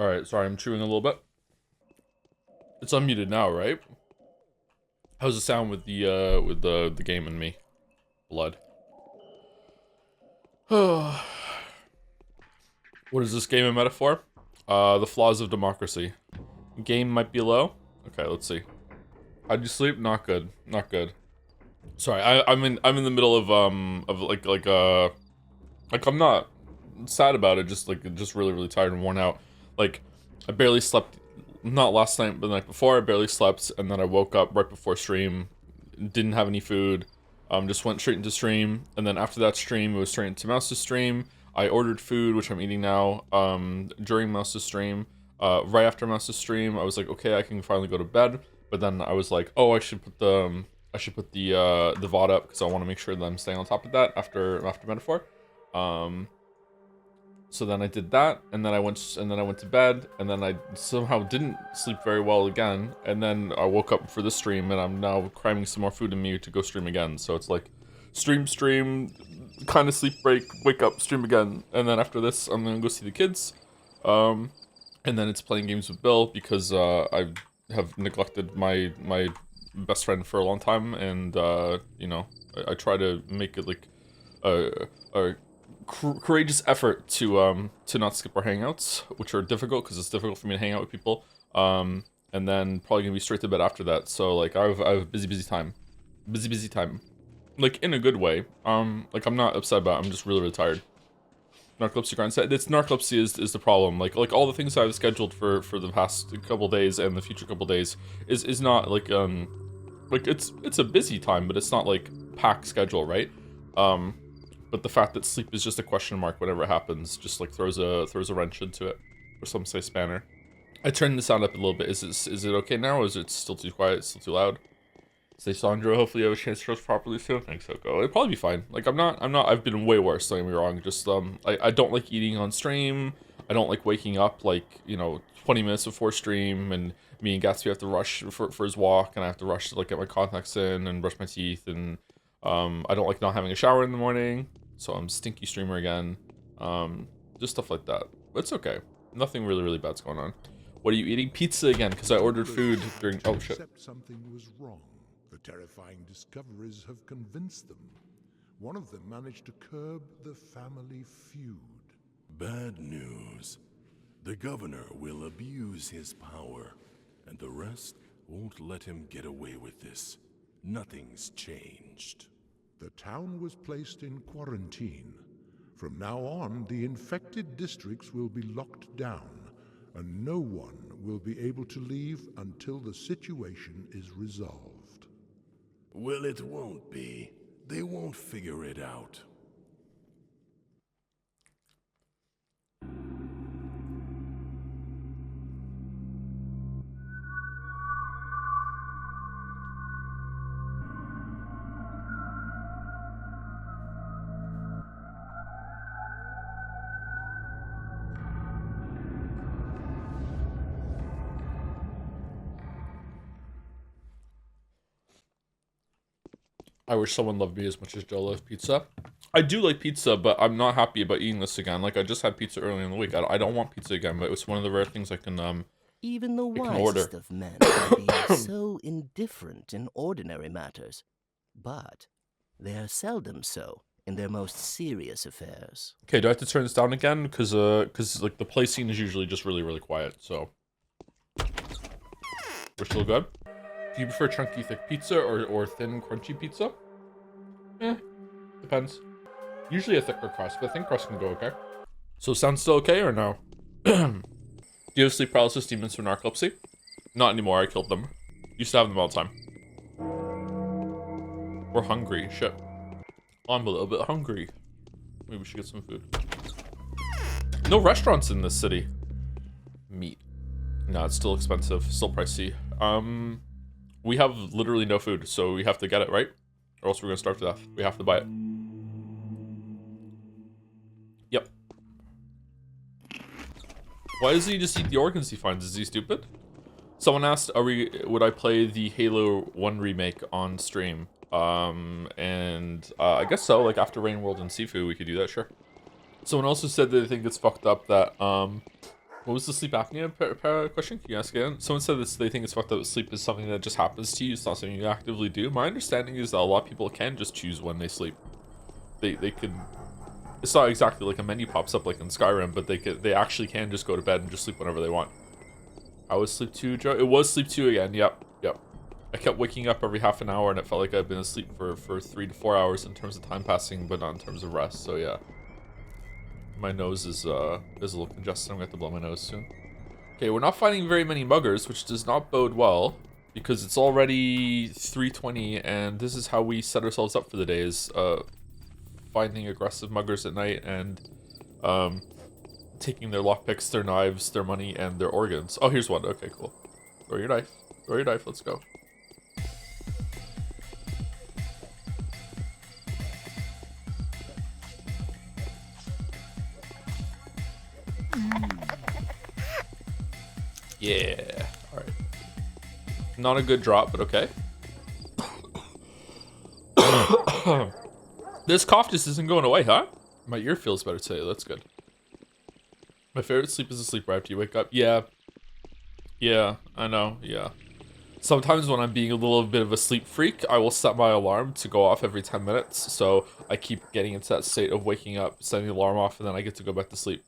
Alright, sorry, I'm chewing a little bit. It's unmuted now, right? How's it sound with the game and me? Blood. What is this game a metaphor? The flaws of democracy. Game might be low. Okay, let's see. How'd you sleep? Not good. Not good. Sorry, I'm in the middle of like I'm not sad about it, just really tired and worn out. Like I barely slept, not last night but the night before. I barely slept, and then I woke up right before stream, didn't have any food, just went straight into stream, and then after that stream it was straight into Mouse's stream. I ordered food, which I'm eating now, during Mouse's stream. Right after Mouse's stream I was like, okay, I can finally go to bed, but then I was like, oh, I should put the VOD up because I want to make sure that I'm staying on top of that after Metaphor. So then I did that, and then I went to bed, and then I somehow didn't sleep very well again, and then I woke up for the stream, and I'm now cramming some more food in me to go stream again. So it's like stream, kind of sleep break, wake up, stream again, and then after this I'm gonna go see the kids, and then it's playing games with Bill because I have neglected my best friend for a long time, and you know, I try to make it like a courageous effort to not skip our hangouts, which are difficult because it's difficult for me to hang out with people, and then probably gonna be straight to bed after that. So like I have a busy time, like in a good way. Like I'm not upset about it, I'm just really tired. Narcolepsy grind set. It's narcolepsy is the problem. Like all the things I've scheduled for the past couple days and the future couple days is not like it's a busy time, but it's not like packed schedule, right? But the fact that sleep is just a question mark whenever it happens just like throws a wrench into it, or some say spanner. I turned the sound up a little bit. Is it okay now, or is it still too quiet, still too loud? Say Sandro, hopefully you have a chance to roast properly soon. Thanks, Oko. It'll probably be fine. Like I've been way worse, don't get me wrong. Just I don't like eating on stream. I don't like waking up like, you know, 20 minutes before stream, and me and Gatsby have to rush for his walk, and I have to rush to like get my contacts in and brush my teeth, and I don't like not having a shower in the morning, so I'm stinky streamer again. Just stuff like that. But it's okay. Nothing really bad's going on. What are you eating? Pizza again, because I ordered food during oh shit. Something was wrong. The terrifying discoveries have convinced them. One of them managed to curb the family feud. Bad news. The governor will abuse his power, and the rest won't let him get away with this. Nothing's changed. The town was placed in quarantine. From now on, the infected districts will be locked down, and no one will be able to leave until the situation is resolved. Well, it won't be. They won't figure it out. I wish someone loved me as much as Joe loves pizza. I do like pizza, but I'm not happy about eating this again. Like, I just had pizza earlier in the week. I don't want pizza again, but it's one of the rare things I can, Even the order. wisest of men can be so indifferent in ordinary matters, but they are seldom so in their most serious affairs. Okay, do I have to turn this down again? Because like, the play scene is usually just really quiet, so. We're still good? Do you prefer chunky, thick pizza or thin, crunchy pizza? Depends. Usually a thicker crust, but thin crust can go okay. So sounds still okay or no? Do you have sleep paralysis demons for narcolepsy? Not anymore, I killed them. Used to have them all the time. We're hungry, shit. I'm a little bit hungry. Maybe we should get some food. No restaurants in this city. Meat. No, it's still expensive, still pricey. We have literally no food, so we have to get it, right? Or else we're gonna starve to death. We have to buy it. Yep. Why does he just eat the organs he finds? Is he stupid? Someone asked, would I play the Halo 1 remake on stream? I guess so, like after Rain World and Sifu, we could do that, sure. Someone also said that they think it's fucked up that, What was the sleep apnea question? Can you ask again? Someone said this. They think it's fucked up that sleep is something that just happens to you. It's not something you actively do. My understanding is that a lot of people can just choose when they sleep. They can. It's not exactly like a menu pops up like in Skyrim, but they actually can just go to bed and just sleep whenever they want. I was sleep 2, Joe. It was sleep 2 again. Yep. I kept waking up every half an hour, and it felt like I'd been asleep for 3 to 4 hours in terms of time passing, but not in terms of rest. So yeah. My nose is a little congested. I'm gonna have to blow my nose soon. Okay, we're not finding very many muggers, which does not bode well, because it's already 3:20, and this is how we set ourselves up for the day: is finding aggressive muggers at night and taking their lockpicks, their knives, their money, and their organs. Oh, here's one. Okay, cool. Throw your knife. Throw your knife. Let's go. Yeah. All right. Not a good drop, but okay. This cough just isn't going away, huh? My ear feels better today. That's good. My favorite sleep is a sleep right after you wake up. Yeah. Yeah, I know. Yeah. Sometimes when I'm being a little bit of a sleep freak, I will set my alarm to go off every 10 minutes. So I keep getting into that state of waking up, setting the alarm off, and then I get to go back to sleep.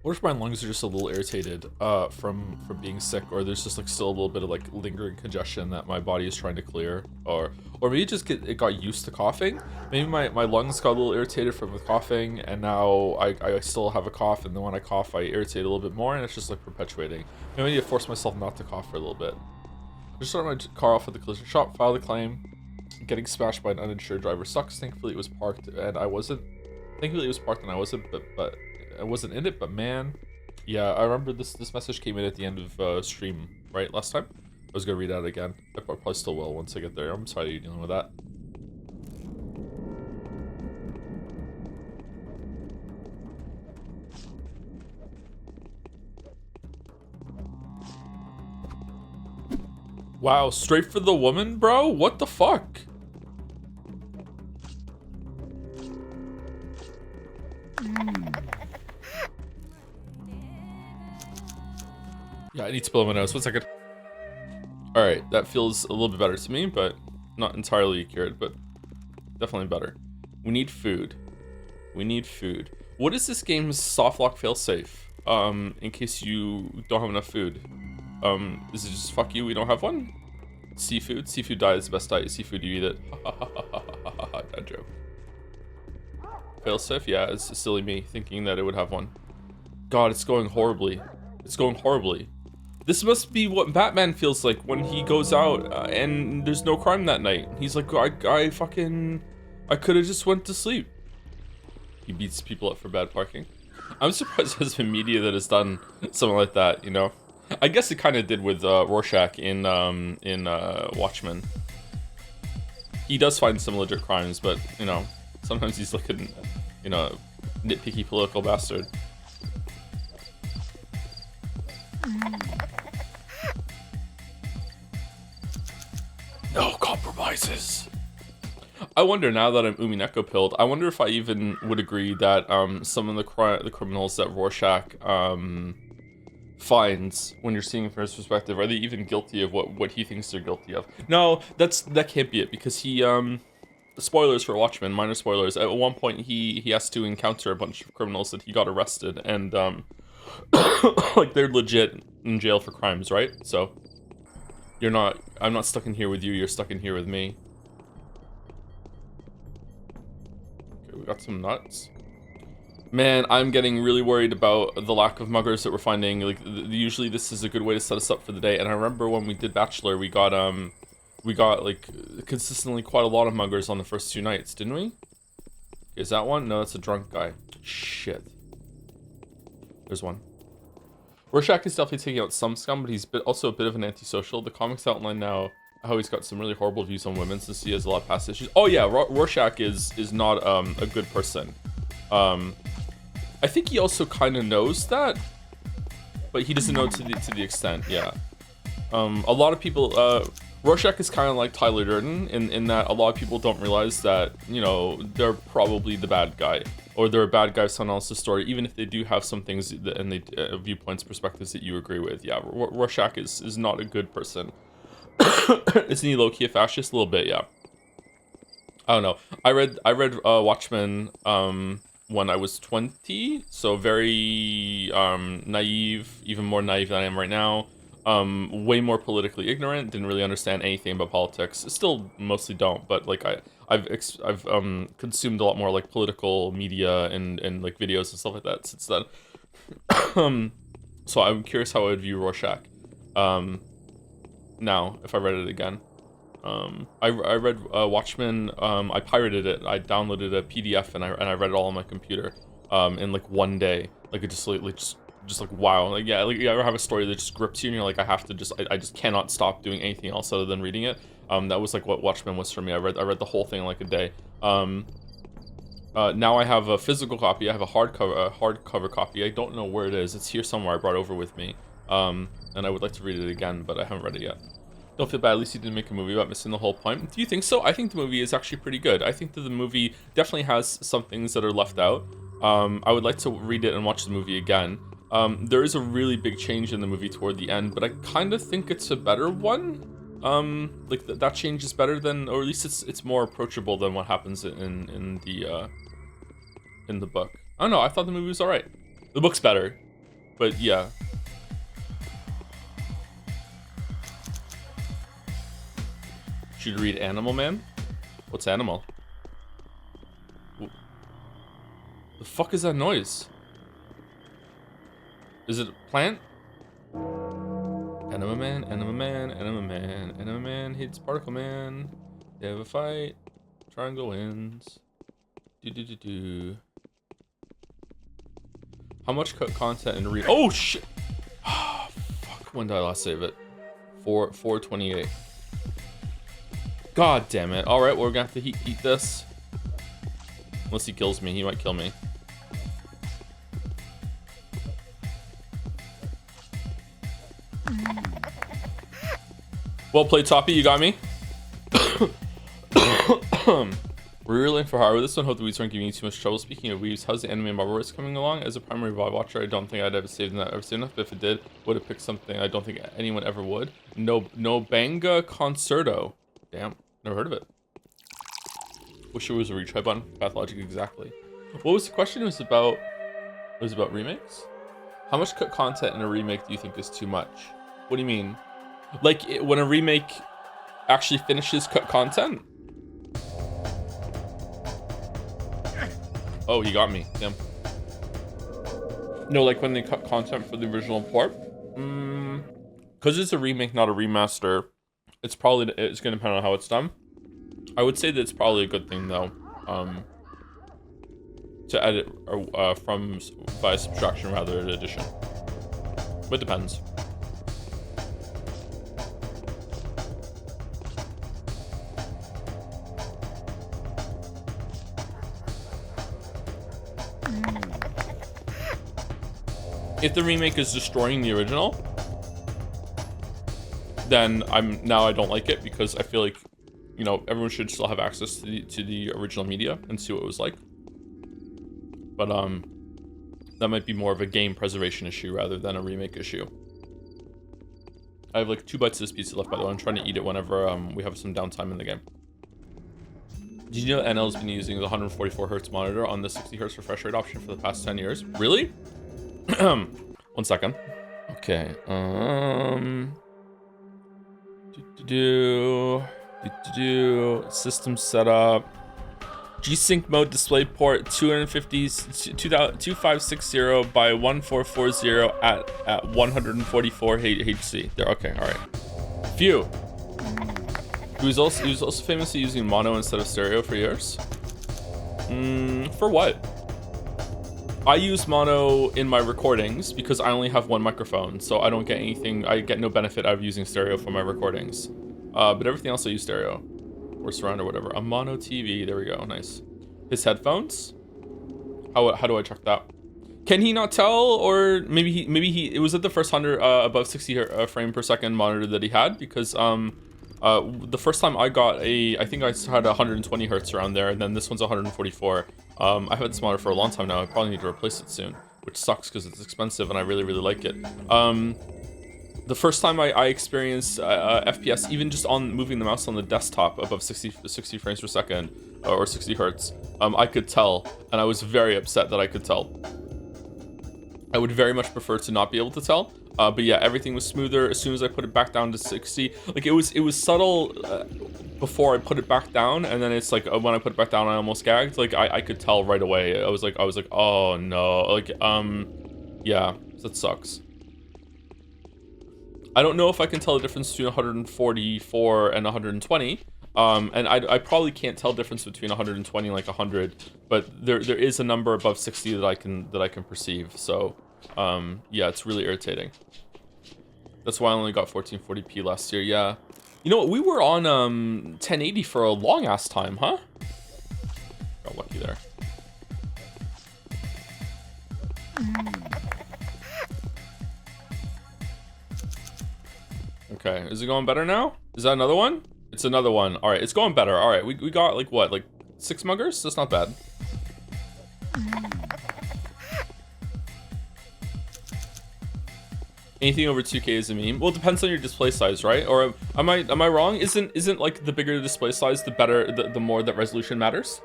What if my lungs are just a little irritated from being sick, or there's just like still a little bit of like lingering congestion that my body is trying to clear, or maybe it got used to coughing. Maybe my lungs got a little irritated from the coughing, and now I still have a cough, and then when I cough I irritate a little bit more, and it's just like perpetuating. Maybe I need to force myself not to cough for a little bit. I just started my car off at the collision shop, filed a claim. Getting smashed by an uninsured driver sucks. Thankfully it was parked and I wasn't. Thankfully it was parked and I wasn't, but I wasn't in it, but man, yeah, I remember this message came in at the end of stream, right, last time? I was gonna read out again. I probably still will once I get there. I'm sorry you're dealing with that. Wow, straight for the woman, bro? What the fuck? Yeah, I need to blow my nose. 1 second. Alright, that feels a little bit better to me, but not entirely cured, but definitely better. We need food. We need food. What is this game's softlock failsafe? In case you don't have enough food. Is it just fuck you, we don't have one? Seafood? Seafood diet is the best diet. Seafood, you eat it. Bad joke. Failsafe? Yeah, it's silly me thinking that it would have one. God, it's going horribly. It's going horribly. This must be what Batman feels like when he goes out and there's no crime that night. He's like, I could have just went to sleep. He beats people up for bad parking. I'm surprised there's been media that has done something like that, you know? I guess it kind of did with Rorschach in Watchmen. He does find some legit crimes, but, you know, sometimes he's like a, you know, nitpicky political bastard. No compromises. I wonder, now that I'm Umineko pilled, I wonder if I even would agree that some of the criminals that Rorschach finds, when you're seeing it from his perspective, are they even guilty of what he thinks they're guilty of? No, that can't be it, because he spoilers for Watchmen, minor spoilers. At one point he has to encounter a bunch of criminals that he got arrested, and like they're legit in jail for crimes, right? So I'm not stuck in here with you, you're stuck in here with me. Okay, we got some nuts. Man, I'm getting really worried about the lack of muggers that we're finding. Like, usually this is a good way to set us up for the day. And I remember when we did Bachelor, we got like consistently quite a lot of muggers on the first 2 nights, didn't we? Is that one? No, that's a drunk guy. Shit. There's one. Rorschach is definitely taking out some scum, but he's also a bit of an antisocial. The comics outline now how he's got some really horrible views on women, since he has a lot of past issues. Oh yeah, Rorschach is not a good person. I think he also kind of knows that, but he doesn't know to the extent. Yeah. A lot of people. Rorschach is kind of like Tyler Durden in that a lot of people don't realize that, you know, they're probably the bad guy, or they're a bad guy of someone else's story, even if they do have some things and they viewpoints, perspectives that you agree with. Yeah, Rorschach is not a good person. Isn't he low-key a fascist? A little bit, yeah. I don't know. I read Watchmen when I was 20, so very naive, even more naive than I am right now. Way more politically ignorant, didn't really understand anything about politics. Still mostly don't, but like I've consumed a lot more like political media and like videos and stuff like that since then. So I'm curious how I would view Rorschach now if I read it again. I read Watchmen. I pirated it. I downloaded a PDF and I read it all on my computer in like one day. Like it just like wow. Like yeah, like you ever have a story that just grips you and you're like, I just cannot stop doing anything else other than reading it. That was like what Watchmen was for me. I read the whole thing in like a day. Now I have a physical copy. I have a hardcover copy. I don't know where it is. It's here somewhere. I brought it over with me. And I would like to read it again, but I haven't read it yet. Don't feel bad, at least you didn't make a movie about missing the whole point. Do you think so? I think the movie is actually pretty good. I think that the movie definitely has some things that are left out. I would like to read it and watch the movie again. There is a really big change in the movie toward the end, but I kind of think it's a better one. Like that change is better than, or at least it's more approachable than what happens in the book. I don't know, I thought the movie was alright. The book's better, but yeah. Should read Animal Man? What's Animal? The fuck is that noise? Is it a plant? Anima Man, Anima Man, Anima Man, Anima Man hits Particle Man. They have a fight. Triangle wins. Do. How much content in read? Oh shit! Fuck, when did I last save it? 428. God damn it. Alright, well, we're gonna have to eat this. Unless he kills me, he might kill me. Well played, Toppy, you got me. We're really in for hard with this one. Hope the weeds aren't giving you too much trouble. Speaking of weeds, how's the anime Marvel Wars coming along? As a primary VOD watcher, I don't think I'd ever saved that ever soon enough. But if it did, would have picked something I don't think anyone ever would. No Banga Concerto. Damn, never heard of it. Wish there was a retry button. Pathologic, exactly. What was the question? It was about remakes. How much cut content in a remake do you think is too much? What do you mean? Like when a remake actually finishes cut content? Oh, he got me. Damn. No, like when they cut content for the original port. Because it's a remake, not a remaster. It's gonna depend on how it's done. I would say that it's probably a good thing though. To edit from by subtraction rather than addition. But it depends. If the remake is destroying the original, then I don't like it because I feel like, you know, everyone should still have access to the original media and see what it was like. But that might be more of a game preservation issue rather than a remake issue. I have like 2 bites of this pizza left, by the way. I'm trying to eat it whenever we have some downtime in the game. Did you know NL's been using the 144 Hz monitor on the 60 Hz refresh rate option for the past 10 years? Really? 1 second. Okay. System setup. G-Sync mode display port 2560 by 1440 at 144 HC. There. Okay. All right. Phew. He was also famously using mono instead of stereo for years. For what? I use mono in my recordings because I only have 1 microphone, so I don't get anything. I get no benefit out of using stereo for my recordings. But everything else I use stereo or surround or whatever. A mono TV. There we go. Nice. His headphones. How do I check that? Can he not tell, or maybe he it was at the first 100 above 60 frame per second monitor that he had, because The first time I got I think I had 120 hertz around there, and then this one's 144. I've had this monitor for a long time now. I probably need to replace it soon, which sucks because it's expensive and I really, really like it. The first time I experienced FPS, even just on moving the mouse on the desktop above 60 frames per second, or 60 hertz, I could tell, and I was very upset that I could tell. I would very much prefer to not be able to tell, but yeah, everything was smoother as soon as I put it back down to 60. Like, it was subtle before I put it back down, and then it's like when I put it back down, I almost gagged. Like, I could tell right away. I was like, oh no, like, yeah, that sucks. I don't know if I can tell the difference between 144 and 120. And I probably can't tell difference between 120 and like 100, but there is a number above 60 that I can perceive. So, yeah, it's really irritating. That's why I only got 1440p last year. Yeah, you know what? We were on 1080 for a long ass time, huh? Got lucky there. Okay, is it going better now? Is that another one? It's another one. All right, it's going better. All right, we got like what, like 6 muggers? That's not bad. Anything over 2K is a meme. Well, it depends on your display size, right? Or am I wrong? Isn't like the bigger the display size, the better, the more that resolution matters?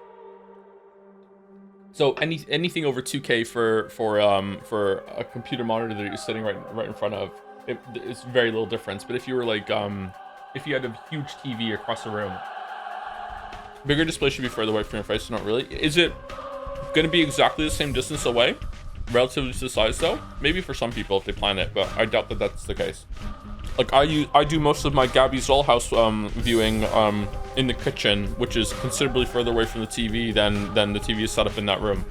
So anything over 2K for a computer monitor that you're sitting right in front of, it's very little difference. But if you were like if you had a huge TV across the room, bigger display should be further away from your face. Not really. Is it going to be exactly the same distance away, relatively to the size though? Maybe for some people if they plan it, but I doubt that that's the case. Like I do most of my Gabby's Dollhouse viewing in the kitchen, which is considerably further away from the TV than the TV is set up in that room.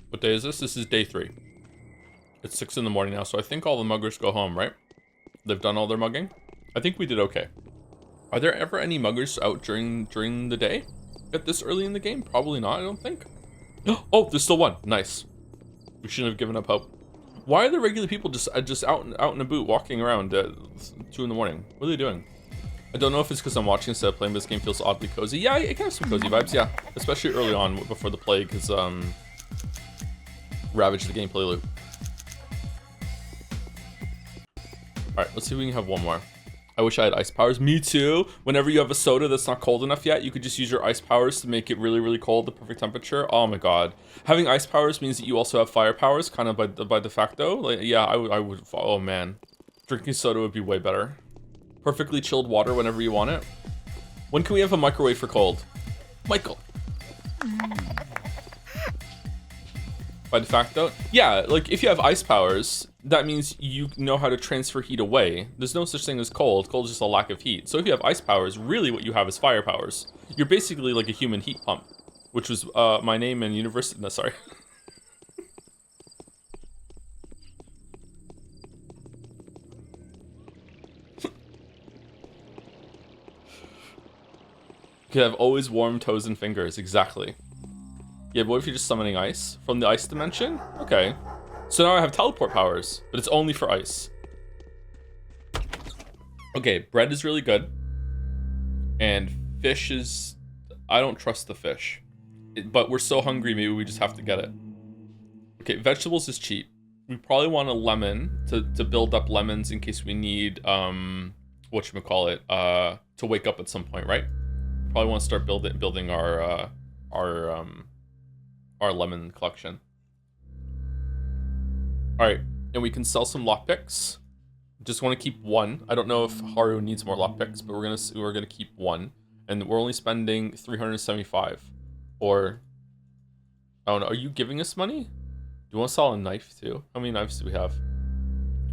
What day is this? This is day 3. It's 6 in the morning now, so I think all the muggers go home, right? They've done all their mugging. I think we did okay. Are there ever any muggers out during the day at this early in the game? Probably not, I don't think. Oh, there's still one. Nice. We shouldn't have given up hope. Why are the regular people just out in a boot walking around at 2 in the morning? What are they doing? I don't know if it's because I'm watching instead of playing, but this game feels oddly cozy. Yeah, it can have some cozy vibes, yeah. Especially early on before the plague has ravaged the gameplay loop. Alright, let's see if we can have one more. I wish I had ice powers. Me too. Whenever you have a soda that's not cold enough yet, you could just use your ice powers to make it really, really cold, the perfect temperature. Oh my god. Having ice powers means that you also have fire powers, kind of by de facto. Like, yeah, I would. Oh man. Drinking soda would be way better. Perfectly chilled water whenever you want it. When can we have a microwave for cold? Michael. By de facto? Yeah, like if you have ice powers, that means you know how to transfer heat away. There's no such thing as cold. Cold is just a lack of heat. So if you have ice powers, really what you have is fire powers. You're basically like a human heat pump, which was my name in university. No, sorry. You could have always warm toes and fingers. Exactly. Yeah, but what if you're just summoning ice from the ice dimension? Okay. So now I have teleport powers, but it's only for ice. Okay, bread is really good. And fish is... I don't trust the fish. But we're so hungry, maybe we just have to get it. Okay, vegetables is cheap. We probably want a lemon to build up lemons in case we need, whatchamacallit, to wake up at some point, right? Probably want to start building our lemon collection. All right, and we can sell some lockpicks. Just want to keep one. I don't know if Haru needs more lockpicks, but we're gonna keep one, and we're only spending 375. Or, I don't know. Are you giving us money? Do you want to sell a knife too? How many knives do we have?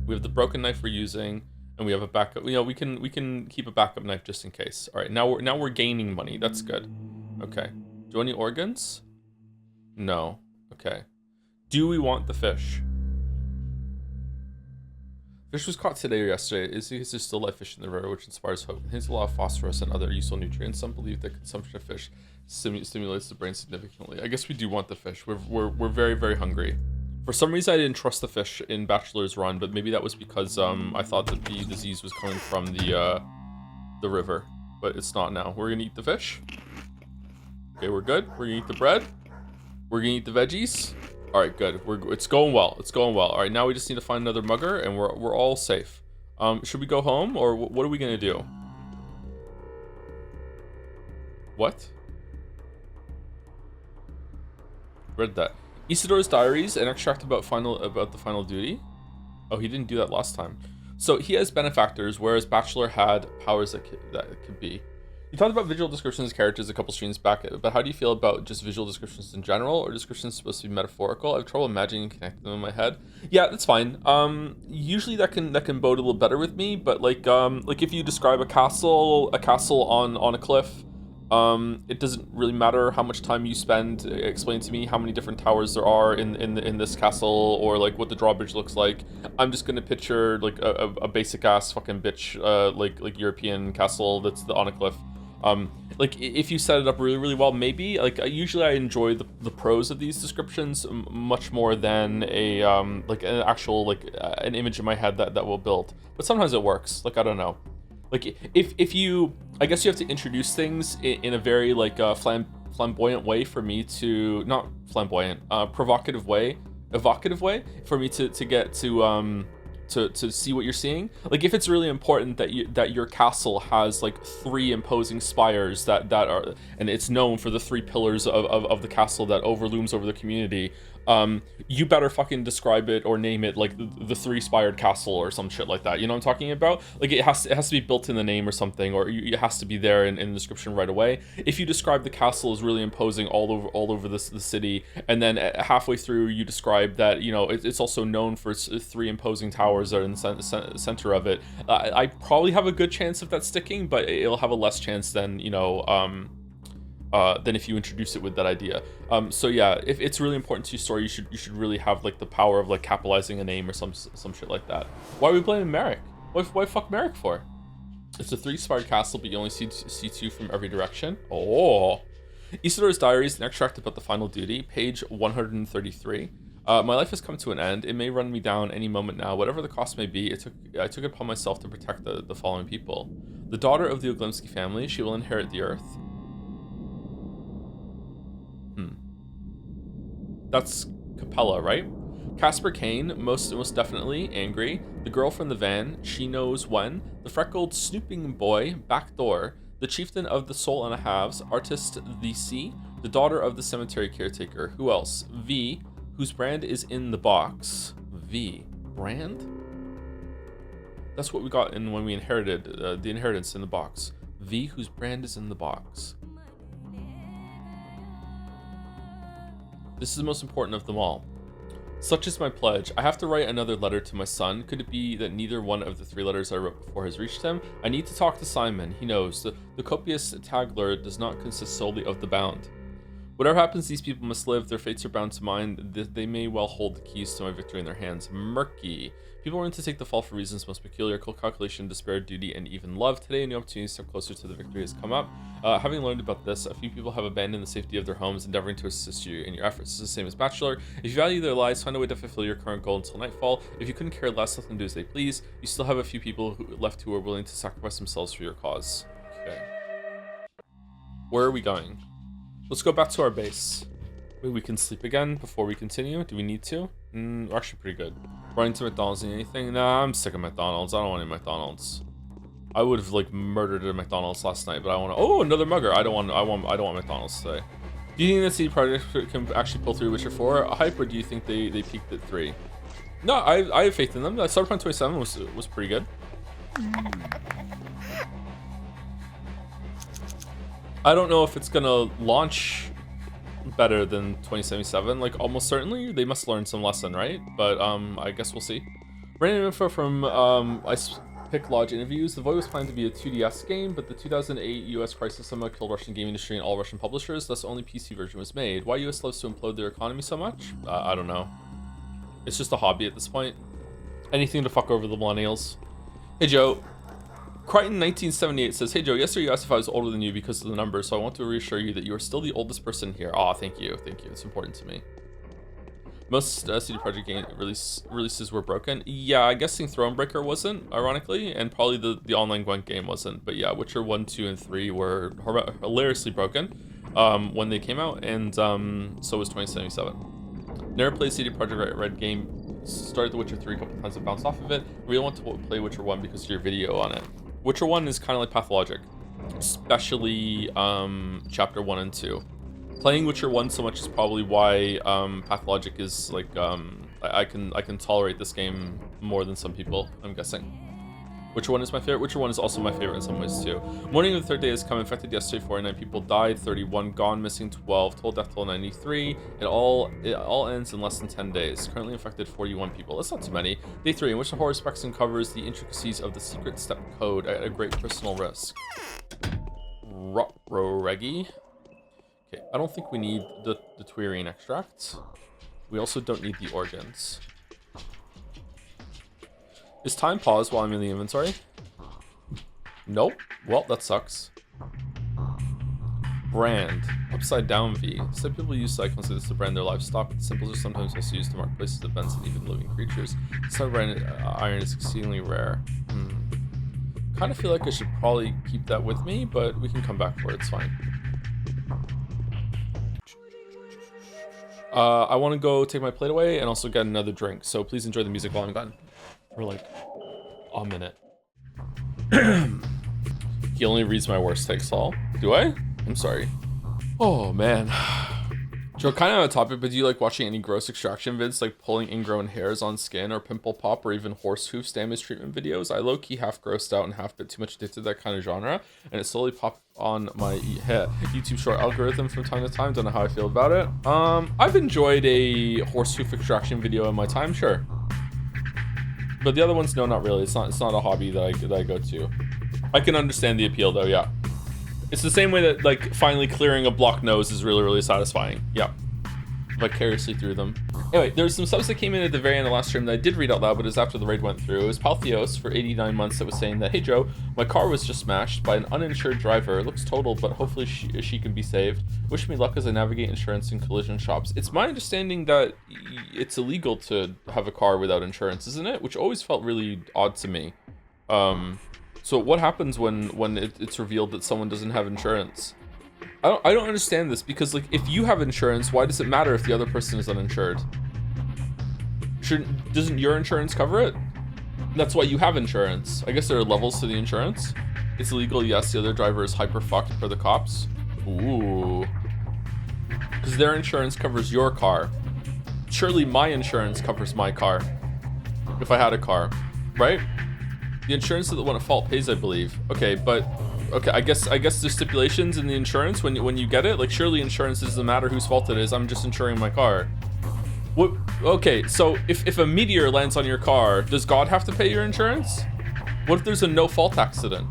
We have the broken knife we're using, and we have a backup. You know, we can keep a backup knife just in case. All right, now we're gaining money. That's good. Okay. Do you want any organs? No. Okay. Do we want the fish? Fish was caught today or yesterday. Is there still live fish in the river, which inspires hope? It contains a lot of phosphorus and other useful nutrients. Some believe that consumption of fish stimulates the brain significantly. I guess we do want the fish. We're very, very hungry. For some reason, I didn't trust the fish in Bachelor's Run, but maybe that was because I thought that the disease was coming from the river, but it's not now. We're gonna eat the fish. Okay, we're good. We're gonna eat the bread. We're gonna eat the veggies. All right, good. It's going well. It's going well. All right, now we just need to find another mugger, and we're all safe. Should we go home, or what are we gonna do? What? Read that. Isidore's diaries, an extract about the final duty. Oh, he didn't do that last time. So he has benefactors, whereas Bachelor had powers that could be. You talked about visual descriptions of characters a couple streams back, but how do you feel about just visual descriptions in general, or descriptions supposed to be metaphorical? I have trouble imagining and connecting them in my head. Yeah, that's fine. Usually that can bode a little better with me, but like if you describe a castle on a cliff, it doesn't really matter how much time you spend explaining to me how many different towers there are in this castle, or like what the drawbridge looks like. I'm just gonna picture like a basic ass fucking bitch like European castle that's on a cliff. Like if you set it up really, really well, maybe. Like usually I enjoy the prose of these descriptions much more than a like an actual an image in my head that will build. But sometimes it works. Like I don't know. Like if you, I guess you have to introduce things in a very like flamboyant way for me to, not flamboyant, evocative way for me to get to see what you're seeing. Like if it's really important that your castle has like 3 imposing spires that are, and it's known for the 3 pillars of the castle that overlooms over the community, you better fucking describe it or name it like the 3-spired castle or some shit like that. You know what I'm talking about? Like it has to be built in the name or something, or it has to be there in the description right away. If you describe the castle as really imposing all over the city, and then halfway through you describe that, you know, it's also known for its 3 imposing towers that are in the center of it, I probably have a good chance of that sticking, but it'll have a less chance than, you know, than if you introduce it with that idea. So yeah, if it's really important to your story, you should really have like the power of like capitalizing a name or some shit like that. Why are we blaming Merrick? Why fuck Merrick for? It's a 3-spired castle, but you only see 2 from every direction. Oh. Isidore's diaries, an extract about the final duty, page 133. My life has come to an end. It may run me down any moment now. Whatever the cost may be, I took it upon myself to protect the following people. The daughter of the Oglemsky family, she will inherit the earth. That's Capella, right? Casper Kane, most definitely angry. The girl from the van, she knows when. The freckled snooping boy, backdoor. The chieftain of the soul and a halves, artist the sea. The daughter of the cemetery caretaker. Who else? V, whose brand is in the box. V, brand? That's what we got in when we inherited the inheritance in the box. V, whose brand is in the box. This is the most important of them all. Such is my pledge. I have to write another letter to my son. Could it be that neither one of the 3 letters I wrote before has reached him? I need to talk to Simon. He knows. The copious tagler does not consist solely of the bound. Whatever happens, these people must live. Their fates are bound to mine. They may well hold the keys to my victory in their hands. Murky. People are willing to take the fall for reasons most peculiar. Cold calculation, despair, duty, and even love. Today, a new opportunity to step closer to the victory has come up. Having learned about this, a few people have abandoned the safety of their homes, endeavoring to assist you in your efforts. This is the same as Bachelor. If you value their lives, find a way to fulfill your current goal until nightfall. If you couldn't care less, let them do as they please. You still have a few people left who are willing to sacrifice themselves for your cause. Okay. Where are we going? Let's go back to our base. Maybe we can sleep again before we continue. Do we need to? We're actually pretty good. Running to McDonald's and anything? Nah, I'm sick of McDonald's. I don't want any McDonald's. I would have like murdered a McDonald's last night, but I want to. Oh, another mugger. I don't want McDonald's today. Do you think the CD Projekt can actually pull through Witcher 4 hype, or do you think they peaked at 3? No, I have faith in them. Cyberpunk 27 was pretty good. I don't know if it's gonna launch better than 2077. Like almost certainly they must learn some lesson, right? But I guess we'll see. Random info from Pick Lodge interviews. The Void was planned to be a 2DS game, but the 2008 US crisis somehow killed Russian gaming industry and all Russian publishers, thus only PC version was made. Why US loves to implode their economy so much? I don't know. It's just a hobby at this point. Anything to fuck over the millennials. Hey Joe. Crichton 1978 says, hey Joe, yesterday you asked if I was older than you because of the numbers, so I want to reassure you that you are still the oldest person here. Aw, thank you. It's important to me. Most CD Projekt game releases were broken. Yeah, I'm guessing Thronebreaker wasn't, ironically, and probably the online Gwent game wasn't. But yeah, Witcher 1, 2, and 3 were hilariously broken when they came out, and so was 2077. Never played CD Projekt Red game. Started The Witcher 3 a couple times and bounced off of it. Really want to play Witcher 1 because of your video on it. Witcher 1 is kind of like Pathologic, especially chapter 1 and 2. Playing Witcher 1 so much is probably why Pathologic is like I can tolerate this game more than some people, I'm guessing. Witcher 1 is my favorite. Witcher 1 is also my favorite in some ways too. Morning of the third day has come. Infected yesterday, 49 people died, 31 gone, missing 12, total death toll 93. It all ends in less than 10 days. Currently infected 41 people. That's not too many. Day 3, in which the horror specs uncovers the intricacies of the secret step code at a great personal risk. Regi. Okay, I don't think we need the Twirine extract. We also don't need the organs. Is time paused while I'm in the inventory? Nope. Well, that sucks. Brand. Upside down V. Some people use cyclones like this to brand their livestock, but the symbols are sometimes also used to mark places, events, and even living creatures. Some brand iron is exceedingly rare. Kind of feel like I should probably keep that with me, but we can come back for it. It's fine. I want to go take my plate away and also get another drink, so please enjoy the music while I'm gone. For like a minute. He only reads my worst takes, all. Do I? I'm sorry. Oh man. Joe, kind of on a topic, but do you like watching any gross extraction vids, like pulling ingrown hairs on skin, or pimple pop, or even horse hoof damage treatment videos? I low-key half grossed out and half bit too much addicted to that kind of genre, and it slowly popped on my YouTube short algorithm from time to time. Don't know how I feel about it. I've enjoyed a horse hoof extraction video in my time, sure. But the other ones, no, not really. It's not a hobby that I go to. I can understand the appeal though, yeah. It's the same way that like finally clearing a blocked nose is really, really satisfying. Yeah. Vicariously through them. Anyway, there's some subs that came in at the very end of last stream that I did read out loud, but it was after the raid went through. It was Paltheos for 89 months that was saying that, hey Joe, my car was just smashed by an uninsured driver. It looks total, but hopefully she can be saved. Wish me luck as I navigate insurance and collision shops. It's my understanding that it's illegal to have a car without insurance, isn't it? Which always felt really odd to me. So what happens when it's revealed that someone doesn't have insurance? I don't understand this, because like if you have insurance, why does it matter if the other person is uninsured? Doesn't your insurance cover it? That's why you have insurance. I guess there are levels to the insurance. It's illegal, yes. The other driver is hyper fucked for the cops. Ooh. Because their insurance covers your car. Surely my insurance covers my car. If I had a car, right? The insurance of the one at fault pays, I believe. Okay, but okay, I guess there's stipulations in the insurance when you get it. Like surely insurance doesn't matter whose fault it is. I'm just insuring my car. What? Okay, so if a meteor lands on your car, does God have to pay your insurance? What if there's a no fault accident?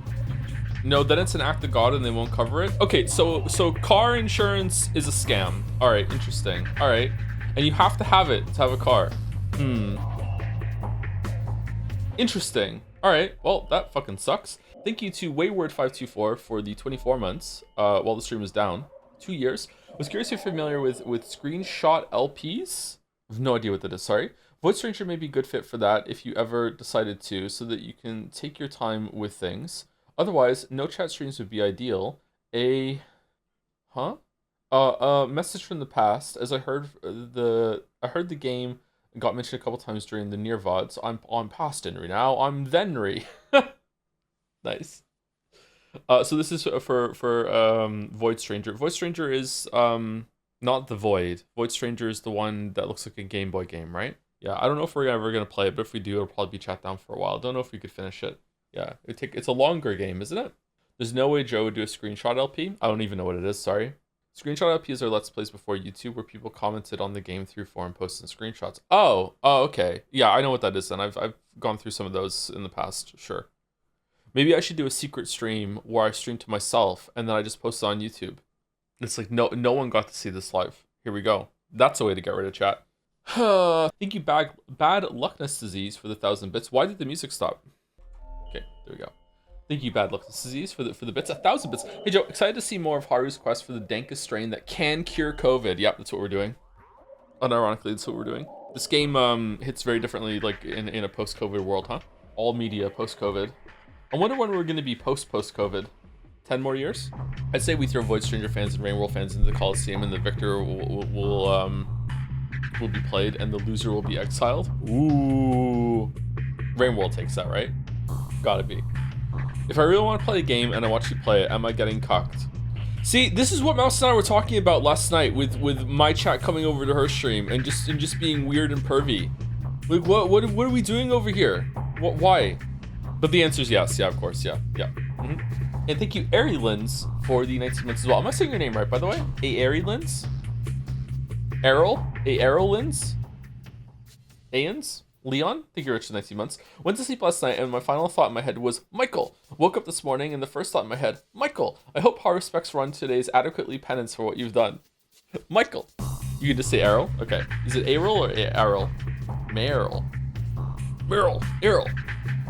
No, then it's an act of God and they won't cover it. Okay, so car insurance is a scam. All right, interesting. All right, and you have to have it to have a car. Interesting. All right, well that fucking sucks. Thank you to Wayward524 for the 24 months while the stream was down. 2 years. Was curious if you're familiar with screenshot LPs. I have no idea what that is, sorry. Void Stranger may be a good fit for that if you ever decided to, so that you can take your time with things. Otherwise, no chat streams would be ideal. A message from the past, as I heard the game got mentioned a couple times during the near VODs. I'm on past Henry now. I'm thenry. Nice. So this is for Void Stranger. Void Stranger is not the Void. Void Stranger is the one that looks like a Game Boy game, right? Yeah, I don't know if we're ever gonna play it, but if we do, it'll probably be chat down for a while. Don't know if we could finish it. Yeah, it's a longer game, isn't it? There's no way Joe would do a screenshot LP. I don't even know what it is, sorry. Screenshot LPs are Let's Plays before YouTube where people commented on the game through forum posts and screenshots. Oh, okay. Yeah, I know what that is then. I've gone through some of those in the past, sure. Maybe I should do a secret stream where I stream to myself and then I just post it on YouTube. It's like no one got to see this live. Here we go. That's a way to get rid of chat. Thank you, bad luckness disease for the 1,000 bits. Why did the music stop? Okay, there we go. Thank you, bad luckness disease for the bits. 1,000 bits. Hey Joe, excited to see more of Haru's quest for the dankest strain that can cure COVID. Yep, that's what we're doing. Unironically, that's what we're doing. This game hits very differently, like in a post-COVID world, huh? All media post-COVID. I wonder when we're going to be post-COVID. 10 more years? I'd say we throw Void Stranger fans and Rain World fans into the Coliseum, and the victor will be played, and the loser will be exiled. Ooh, Rain World takes that, right? Gotta be. If I really want to play a game and I watch you play it, am I getting cucked? See, this is what Mouse and I were talking about last night with my chat coming over to her stream and just being weird and pervy. Like, what are we doing over here? Why? But the answer is yes. Yeah, of course. Yeah. And thank you, Airy Lens, for the 19 months as well. Am I saying your name right, by the way? A Airy Lens? Errol? A Errol Lens? Aans? Leon? Thank you, Rich, for 19 months. Went to sleep last night, and my final thought in my head was, Michael. Woke up this morning, and the first thought in my head, Michael. I hope Har Respects Run today is adequately penance for what you've done. Michael. You can just say Errol? Okay. Is it Errol or Errol? Meryl. Errol.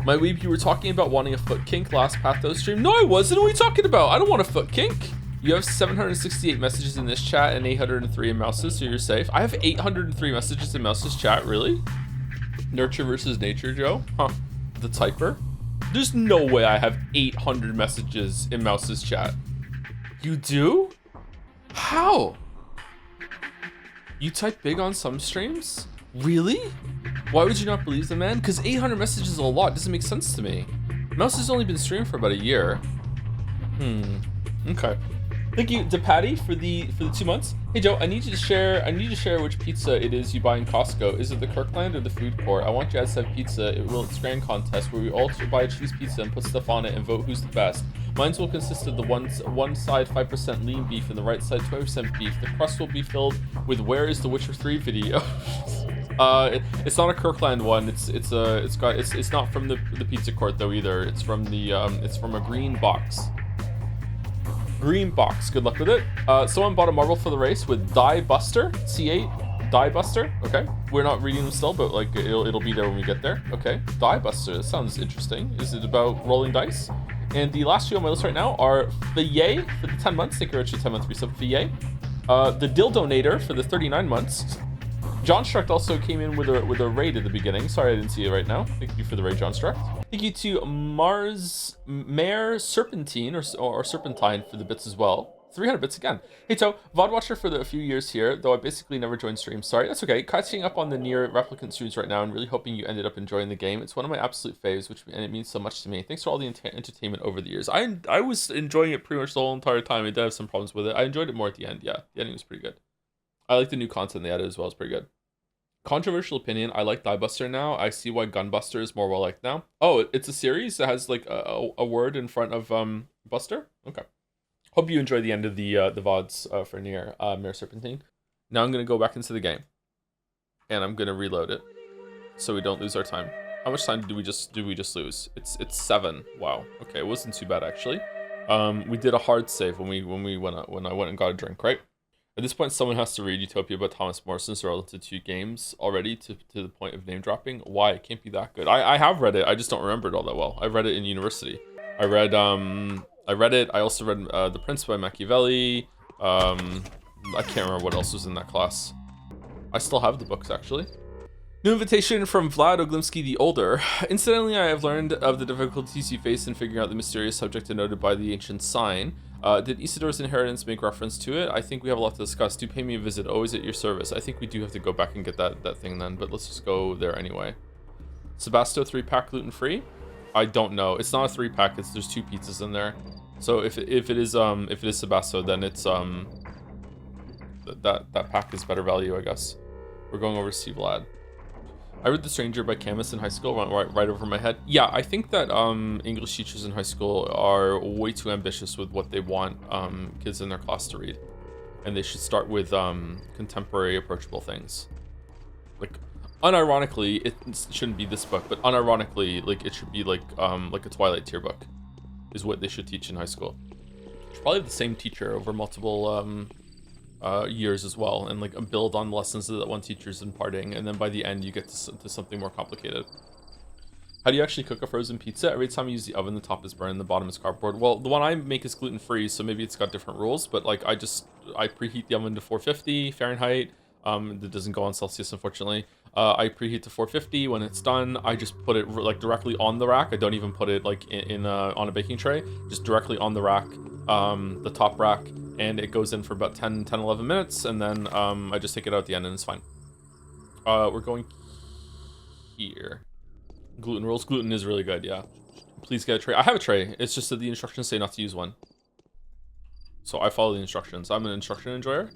My weeb, you were talking about wanting a foot kink last Pathos stream. No, I wasn't. What are you talking about? I don't want a foot kink. You have 768 messages in this chat and 803 in Mouse's, so you're safe. I have 803 messages in Mouse's chat, really? Nurture versus nature, Joe? Huh. The typer? There's no way I have 800 messages in Mouse's chat. You do? How? You type big on some streams? Really? Why would you not believe the man? Because 800 messages is a lot. Doesn't make sense to me. Mouse has only been streaming for about a year. Okay. Thank you to Patty for the 2 months. Hey Joe, I need you to share which pizza it is you buy in Costco. Is it the Kirkland or the food court? I want you guys to have pizza. It will Scran contest where we all buy a cheese pizza and put stuff on it and vote who's the best. Mine's will consist of the one side 5% lean beef and the right side 20% beef. The crust will be filled with Where is the Witcher 3 video. It's not a Kirkland one. It's not from the pizza court though either. It's from a green box. Green box. Good luck with it. Someone bought a marble for the race with Die Buster. C8 Die Buster. Okay. We're not reading them still, but like it'll be there when we get there. Okay. Die Buster. That sounds interesting. Is it about rolling dice? And the last two on my list right now are Faye for the 10 months. Thank you, Richard. 10 months resub Faye. The Dildonator for the 39 months. John Struct also came in with a raid at the beginning. Sorry I didn't see it right now. Thank you for the raid, John Struct. Thank you to Mare Serpentine or Serpentine for the bits as well. 300 bits again. Hey Toe, VOD watcher for a few years here, though I basically never joined streams. Sorry, that's okay. Catching up on the near replicant streams right now and really hoping you ended up enjoying the game. It's one of my absolute faves, and it means so much to me. Thanks for all the entertainment over the years. I was enjoying it pretty much the whole entire time. I did have some problems with it. I enjoyed it more at the end. Yeah, the ending was pretty good. I like the new content they added as well. It's pretty good. Controversial opinion, I like Die Buster now. I see why Gunbuster is more well liked now. Oh, it's a series that has like a word in front of Buster? Okay. Hope you enjoy the end of the VODs for Nier Mare Serpentine. Now I'm gonna go back into the game. And I'm gonna reload it. So we don't lose our time. How much time did we just lose? It's 7. Wow. Okay, it wasn't too bad actually. We did a hard save when I went and got a drink, right? At this point, someone has to read Utopia by Thomas Morrison's relative to games already to the point of name dropping. Why? It can't be that good. I have read it. I just don't remember it all that well. I read it in university. I read it. I also read The Prince by Machiavelli. I can't remember what else was in that class. I still have the books, actually. New invitation from Vlad Oglimsky the Older. Incidentally, I have learned of the difficulties you face in figuring out the mysterious subject denoted by the ancient sign. Did Isidore's inheritance make reference to it? I think we have a lot to discuss. Do pay me a visit, always at your service. I think we do have to go back and get that thing then, but let's just go there anyway. Sebasto 3-pack gluten-free? I don't know. It's not a 3-pack, there's 2 pizzas in there. So if it is Sebasto, then it's that pack is better value, I guess. We're going over to see Vlad. I read The Stranger by Camus in high school, right over my head. Yeah, I think that English teachers in high school are way too ambitious with what they want kids in their class to read. And they should start with contemporary, approachable things. Like, unironically, it shouldn't be this book, but unironically, like, it should be like a Twilight tier book, is what they should teach in high school. Should probably have the same teacher over multiple years as well, and like build on lessons that one teacher's imparting, and then by the end you get to something more complicated. How do you actually cook a frozen pizza? Every time you use the oven, the top is burned, the bottom is cardboard. Well, the one I make is gluten-free, so maybe it's got different rules, but like I preheat the oven to 450 Fahrenheit. That doesn't go on Celsius, unfortunately. I preheat to 450. When it's done, I just put it like directly on the rack. I don't even put it like on a baking tray, just directly on the rack, the top rack, and it goes in for about 10, 11 minutes, and then I just take it out at the end and it's fine. We're going here. Gluten rolls. Gluten is really good, yeah. Please get a tray. I have a tray. It's just that the instructions say not to use one. So I follow the instructions. I'm an instruction enjoyer.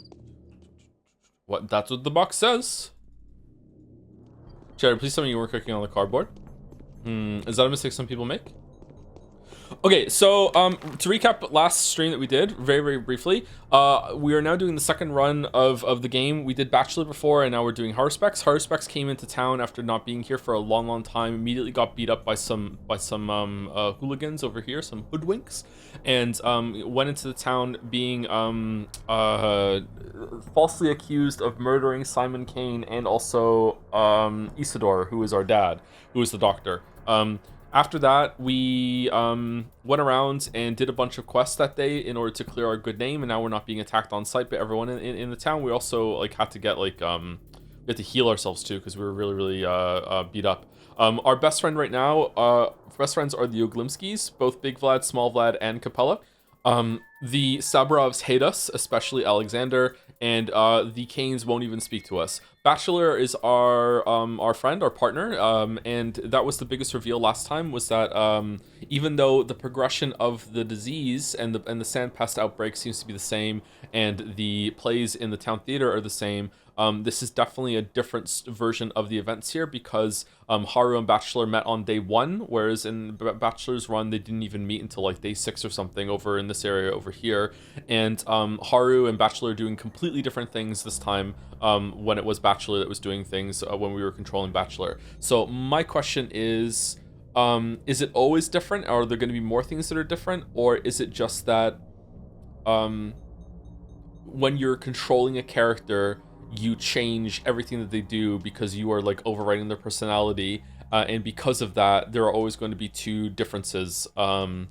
That's what the box says. Jared, please tell me you weren't cooking on the cardboard. Is that a mistake some people make? Okay, so to recap last stream that we did, very, very briefly, we are now doing the second run of the game. We did Bachelor before, and now we're doing Harspecs. Harspecs came into town after not being here for a long, long time. Immediately got beat up by some hooligans over here, some hoodwinks, and went into the town being falsely accused of murdering Simon Kane and also Isidore, who is our dad, who is the doctor. After that, we went around and did a bunch of quests that day in order to clear our good name, and now we're not being attacked on sight by everyone in the town. We also like had to get like we had to heal ourselves too because we were really, really beat up. Our best friend right now, best friends are the Oglimskis, both Big Vlad, Small Vlad, and Capella. The Sabrovs hate us, especially Alexander, and the Canes won't even speak to us. Bachelor is our friend, our partner, and that was the biggest reveal last time, was that even though the progression of the disease and the sandpest outbreak seems to be the same, and the plays in the town theater are the same, this is definitely a different version of the events here, because Haru and Bachelor met on day 1, whereas in Bachelor's run they didn't even meet until like day 6 or something over in this area over here. And Haru and Bachelor are doing completely different things this time, when it was Bachelor that was doing things when we were controlling Bachelor. So my question is it always different? Are there going to be more things that are different? Or is it just that when you're controlling a character, you change everything that they do because you are like overriding their personality, and because of that there are always going to be 2 differences in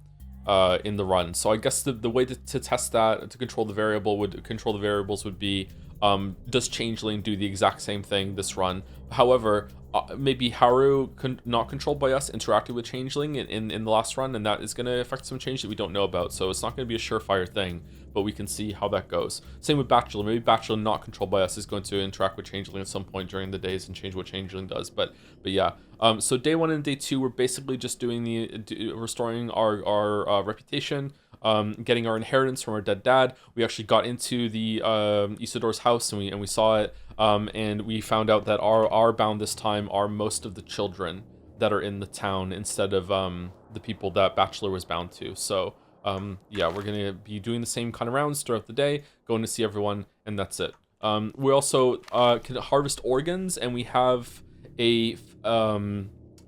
the run. So I guess the way to test that, to control the variables would be, does Changeling do the exact same thing this run? However, maybe Haru not controlled by us interacted with Changeling in the last run, and that is going to affect some change that we don't know about. So it's not going to be a surefire thing, but we can see how that goes. Same with Bachelor. Maybe Bachelor not controlled by us is going to interact with Changeling at some point during the days and change what Changeling does. But yeah. So day 1 and day 2, we're basically just doing restoring our reputation, getting our inheritance from our dead dad. We actually got into the Isidore's house and we saw it, and we found out that our bound this time are most of the children that are in the town instead of the people that Bachelor was bound to. So yeah, we're gonna be doing the same kind of rounds throughout the day, going to see everyone, and that's it. We also can harvest organs, and we have a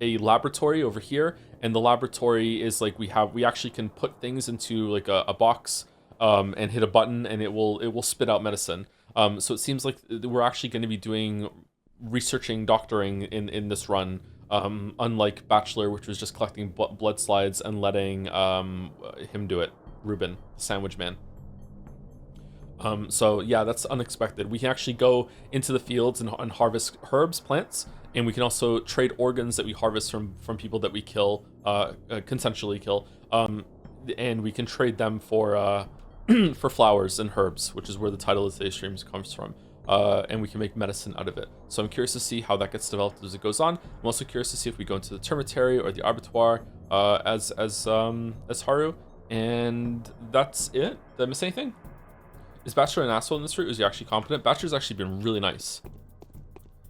laboratory over here, and the laboratory is like we actually can put things into like a box and hit a button, and it will spit out medicine. So it seems like we're actually going to be doing researching doctoring in this run, unlike Bachelor, which was just collecting blood slides and letting him do it, Rubin, the sandwich man. So yeah, that's unexpected. We can actually go into the fields and harvest herbs, plants, and we can also trade organs that we harvest from people that we kill, consensually kill, and we can trade them for for flowers and herbs, which is where the title of today's stream comes from. And we can make medicine out of it. So I'm curious to see how that gets developed as it goes on. I'm also curious to see if we go into the termitary or the abattoir as Haru, and that's it. Did I miss anything? Is Bachelor an asshole in this route? Is he actually competent? Bachelor's actually been really nice.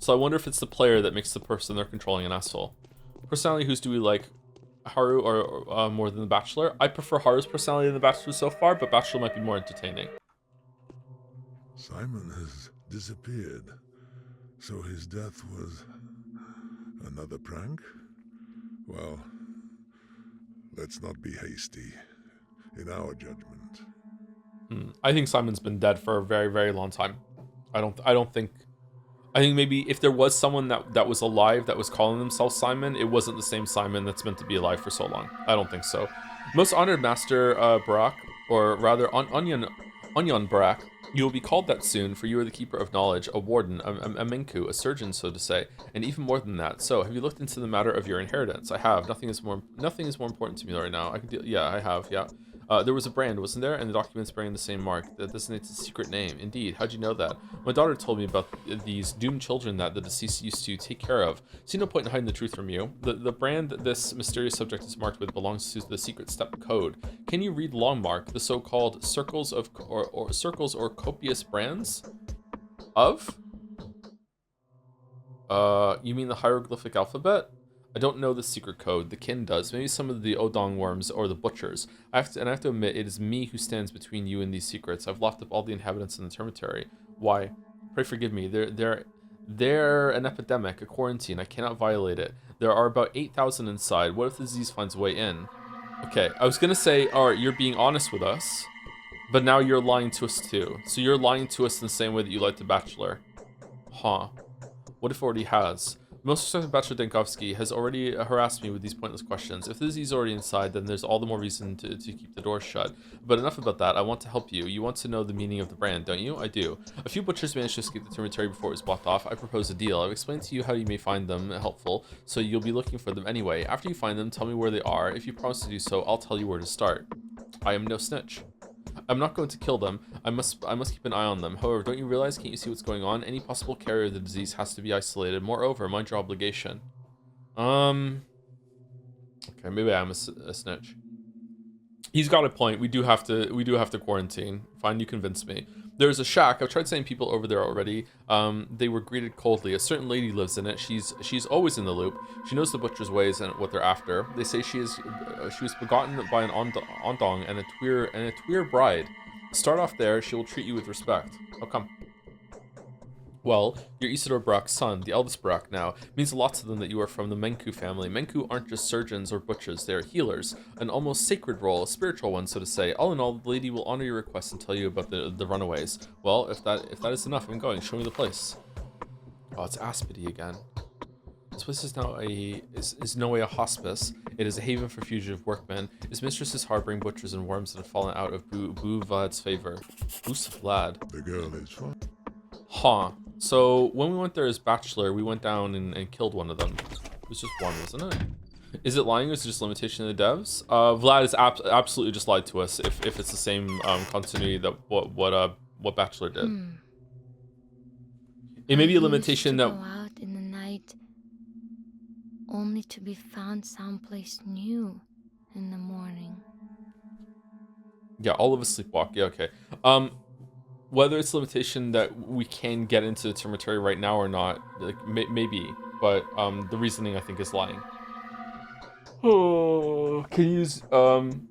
So I wonder if it's the player that makes the person they're controlling an asshole. Personality, whose do we like? Haru or more than the Bachelor? I prefer Haru's personality than the Bachelor so far, but Bachelor might be more entertaining. Simon has disappeared, so his death was another prank? Well, let's not be hasty in our judgment. I think Simon's been dead for a very, very long time. I think maybe if there was someone that was alive that was calling themselves Simon, it wasn't the same Simon that's meant to be alive for so long. I don't think so. Most honored Master Barak, or rather Onion Onyon Barak, you will be called that soon, for you are the keeper of knowledge, a warden, a menku, a surgeon, so to say, and even more than that. So, have you looked into the matter of your inheritance? I have. Nothing is more important to me right now. I can deal. Yeah, I have. Yeah. There was a brand, wasn't there? And the documents bearing the same mark that designates a secret name. Indeed. How'd you know that? My daughter told me about these doomed children that the deceased used to take care of. See no point in hiding the truth from you. The brand that this mysterious subject is marked with belongs to the secret step code. Can you read Longmark, the so-called circles of circles or copious brands of? You mean the hieroglyphic alphabet? I don't know the secret code. The kin does. Maybe some of the Odong worms or the butchers. I have to admit, it is me who stands between you and these secrets. I've locked up all the inhabitants in the termitary. Why? Pray forgive me. They're an epidemic, a quarantine. I cannot violate it. There are about 8,000 inside. What if the disease finds a way in? Okay, I was gonna say, alright, you're being honest with us, but now you're lying to us too. So you're lying to us in the same way that you lied to Bachelor. Huh. What if it already has? Most respected Bachelor Denkovsky has already harassed me with these pointless questions. If the disease is already inside, then there's all the more reason to keep the doors shut. But enough about that. I want to help you. You want to know the meaning of the brand, don't you? I do. A few butchers managed to escape the termitary before it was blocked off. I propose a deal. I've explained to you how you may find them helpful, so you'll be looking for them anyway. After you find them, tell me where they are. If you promise to do so, I'll tell you where to start. I am no snitch. I'm not going to kill them. I must keep an eye on them. However, don't you realize, can't you see what's going on? Any possible carrier of the disease has to be isolated. Moreover, mind your obligation. Okay, maybe I'm a snitch. He's got a point. We do have to quarantine. Fine, you convinced me. There's a shack. I've tried sending people over there already. They were greeted coldly. A certain lady lives in it. She's always in the loop. She knows the butcher's ways and what they're after. They say she was begotten by an ondong and a tweer bride. Start off there. She will treat you with respect. How come? Well, you're Isidore Barak's son, the eldest Barak now. It means a lot to them that you are from the Menku family. Menku aren't just surgeons or butchers, they are healers. An almost sacred role, a spiritual one, so to say. All in all, the lady will honor your request and tell you about the runaways. Well, if that is enough, I'm going. Show me the place. Oh, it's Aspity again. This place is now is no way a hospice. It is a haven for fugitive workmen. Its mistress is harboring butchers and worms that have fallen out of VLAD's favor. Who's VLAD? The girl is fine. Huh. So when we went there as Bachelor, we went down and killed one of them. It was just one, wasn't it? Is it lying or is it just limitation of the devs? Vlad has absolutely just lied to us if it's the same continuity that what Bachelor did. It may be a limitation that go out in the night only to be found someplace new in the morning. Yeah, all of us sleepwalk. Yeah, okay. Whether it's a limitation that we can get into the termitary right now or not, like maybe, but the reasoning I think is lying. Oh, can you zoom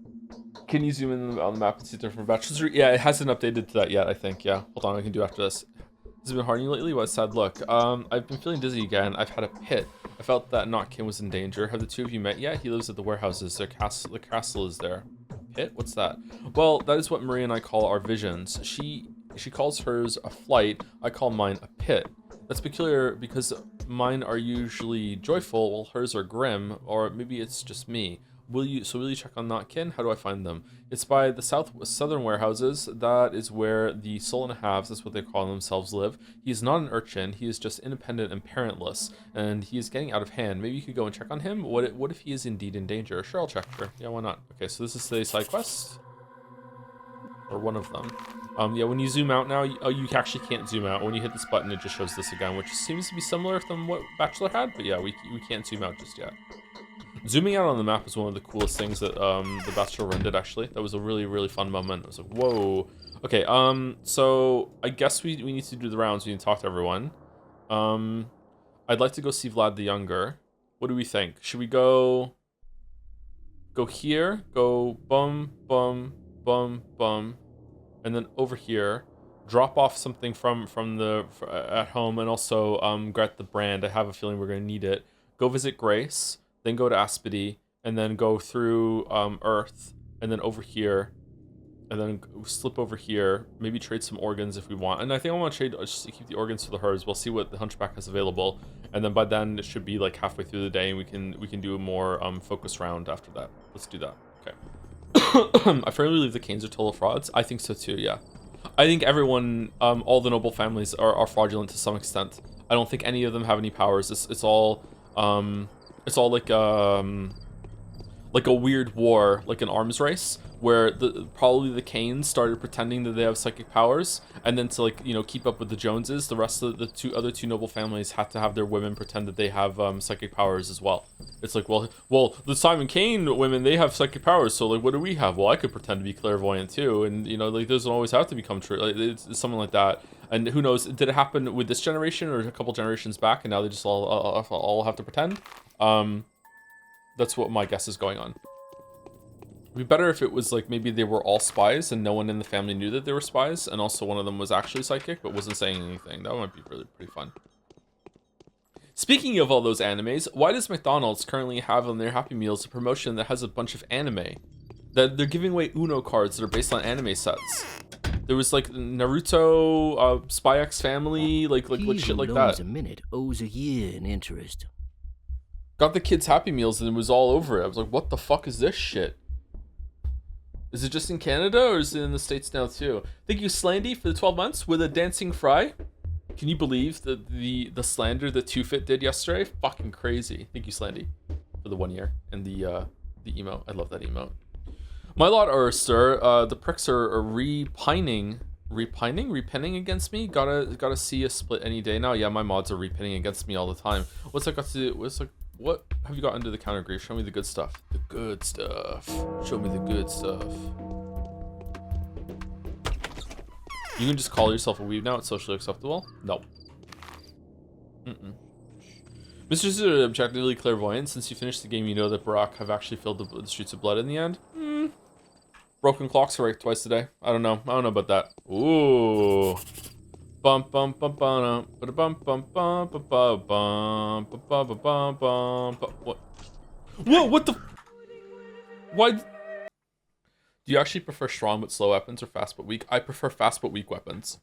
in on the map and see different bachelors? Yeah, it hasn't updated to that yet. I think. Yeah, hold on, I can do after this. Has it been hard on you lately? What a sad look. I've been feeling dizzy again. I've had a pit. I felt that Notkin was in danger. Have the two of you met yet? He lives at the warehouses. The castle is there. Pit? What's that? Well, that is what Maria and I call our visions. She calls hers a flight. I call mine a pit. That's peculiar because mine are usually joyful while hers are grim, or maybe it's just me. Will you check on Notkin? How do I find them? It's by the southern warehouses. That is where the soul and a halves, that's what they call themselves, live. He is not an urchin. He is just independent and parentless, and he is getting out of hand. Maybe you could go and check on him. What if he is indeed in danger? Sure, I'll check. Sure. Yeah, why not? Okay, so this is the side quest, or one of them. Yeah, when you zoom out now, you actually can't zoom out. When you hit this button, it just shows this again, which seems to be similar from what Bachelor had, but yeah, we can't zoom out just yet. Zooming out on the map is one of the coolest things that the Bachelor run did, actually. That was a really, really fun moment. It was like, whoa. Okay, so I guess we need to do the rounds. We need to talk to everyone. I'd like to go see Vlad the Younger. What do we think? Should we go here, go bum, bum, bum, bum, and then over here, drop off something from at home, and also get the brand. I have a feeling we're gonna need it. Go visit Grace, then go to Aspity, and then go through Earth, and then over here, and then slip over here. Maybe trade some organs if we want. And I think I want to trade just to keep the organs for the herds. We'll see what the Hunchback has available, and then by then it should be like halfway through the day, and we can do a more focus round after that. Let's do that. Okay. I firmly believe the Canes are total frauds. I think so too. Yeah. I think everyone, all the noble families are fraudulent to some extent. I don't think any of them have any powers. It's all like a weird war, like an arms race, where probably the Canes started pretending that they have psychic powers, and then to, like, you know, keep up with the Joneses, the rest of the other two noble families had to have their women pretend that they have psychic powers as well. It's like, well, the Simon Kane women, they have psychic powers, so like, what do we have? Well, I could pretend to be clairvoyant too, and you know, like, it doesn't always have to become true. Like, it's something like that. And who knows? Did it happen with this generation or a couple generations back, and now they just all have to pretend? That's what my guess is going on. It'd be better if it was like maybe they were all spies and no one in the family knew that they were spies, and also one of them was actually psychic but wasn't saying anything. That might be really pretty fun. Speaking of all those animes, why does McDonald's currently have on their Happy Meals a promotion that has a bunch of anime? That they're giving away Uno cards that are based on anime sets. There was like Naruto, Spy X Family, like shit like that. A minute owes a year in interest. Got the kids Happy Meals and it was all over it. I was like, what the fuck is this shit? Is it just in Canada or is it in the States now too? Thank you, Slandy, for the 12 months with a dancing fry. Can you believe the slander that 2Fit did yesterday? Fucking crazy. Thank you, Slandy, for the 1 year and the emote. I love that emote. My lot are stir. The pricks are repining against me. Gotta see a split any day now. Yeah, my mods are repinning against me all the time. What's that got to do? What have you got under the counter, Grief? Show me the good stuff. The good stuff. Show me the good stuff. You can just call yourself a weeb now. It's socially acceptable. No. Mr. Zero, objectively clairvoyant. Since you finished the game, you know that Barack have actually filled the streets of blood in the end. Broken clocks are right twice a day. I don't know about that. Ooh. Bum bum bum bum bum bum bum bum bum bum bum bum bum. What? Whoa! What the? Why? Do you actually prefer strong but slow weapons or fast but weak? I prefer fast but weak weapons.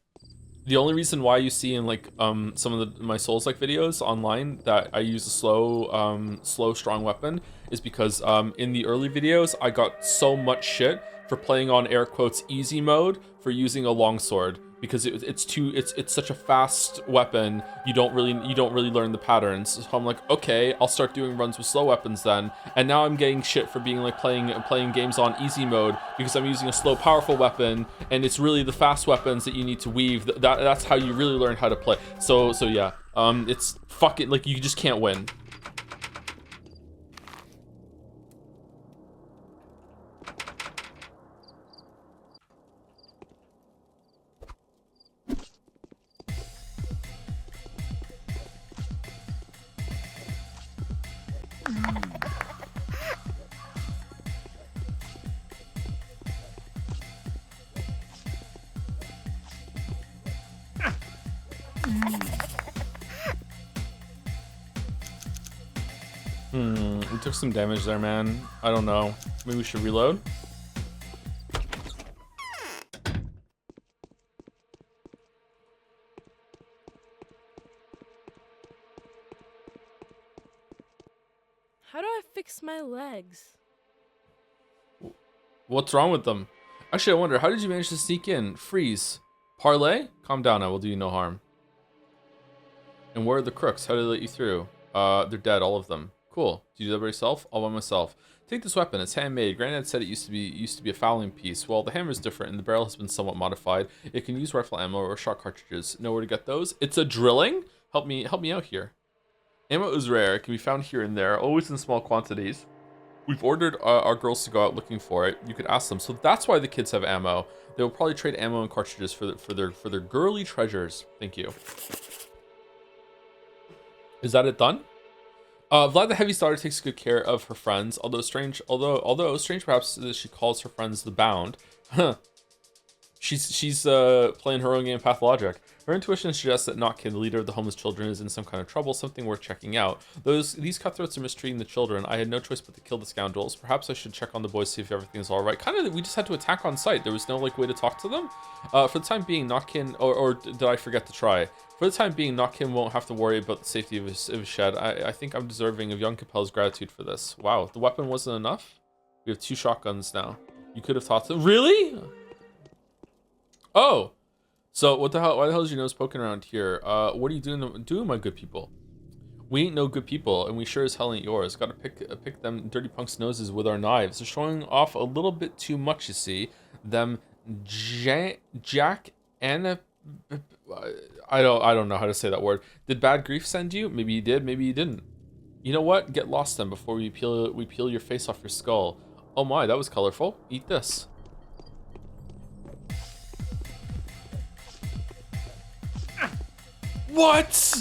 The only reason why you see in like some of my Souls-like videos online that I use a slow strong weapon is because in the early videos I got so much shit for playing on air quotes easy mode for using a longsword, because it's such a fast weapon. You don't really learn the patterns. So I'm like, okay, I'll start doing runs with slow weapons then. And now I'm getting shit for being like playing games on easy mode because I'm using a slow powerful weapon, and it's really the fast weapons that you need to weave. That's how you really learn how to play. So yeah, it's fucking like you just can't win. We took some damage there, man. I don't know. Maybe we should reload? How do I fix my legs? What's wrong with them? Actually, I wonder, how did you manage to sneak in? Freeze. Parlay? Calm down, I will do you no harm. And where are the crooks? How did they let you through? They're dead, all of them. Cool. Do you do that by yourself? All by myself. Take this weapon. It's handmade. Granddad said it used to be a fowling piece. Well, the hammer is different, and the barrel has been somewhat modified. It can use rifle ammo or shot cartridges. Know where to get those? It's a drilling? Help me out here. Ammo is rare. It can be found here and there, always in small quantities. We've ordered our girls to go out looking for it. You could ask them. So that's why the kids have ammo. They will probably trade ammo and cartridges for their girly treasures. Thank you. Is that it done? Vlad the Heavy Starter takes good care of her friends, although strange perhaps that she calls her friends the Bound. She's playing her own game, Pathologic. Her intuition suggests that Notkin, the leader of the homeless children, is in some kind of trouble, something worth checking out. These cutthroats are mistreating the children. I had no choice but to kill the scoundrels. Perhaps I should check on the boys, see if everything's all right. Kind of, we just had to attack on sight. There was no like way to talk to them. For the time being, Notkin, or did I forget to try? For the time being, Notkin won't have to worry about the safety of his shed. I think I'm deserving of young Capella's gratitude for this. Wow, the weapon wasn't enough? We have 2 shotguns now. You could have taught them. Really? Oh, So what the hell? Why the hell is your nose poking around here? What are you doing, my good people? We ain't no good people, and we sure as hell ain't yours. Gotta pick them dirty punks' noses with our knives. They're showing off a little bit too much, you see. Them Jack and I don't know how to say that word. Did Bad Grief send you? Maybe you did, maybe you didn't. You know what? Get lost then before we peel your face off your skull. Oh my, that was colorful. Eat this. What?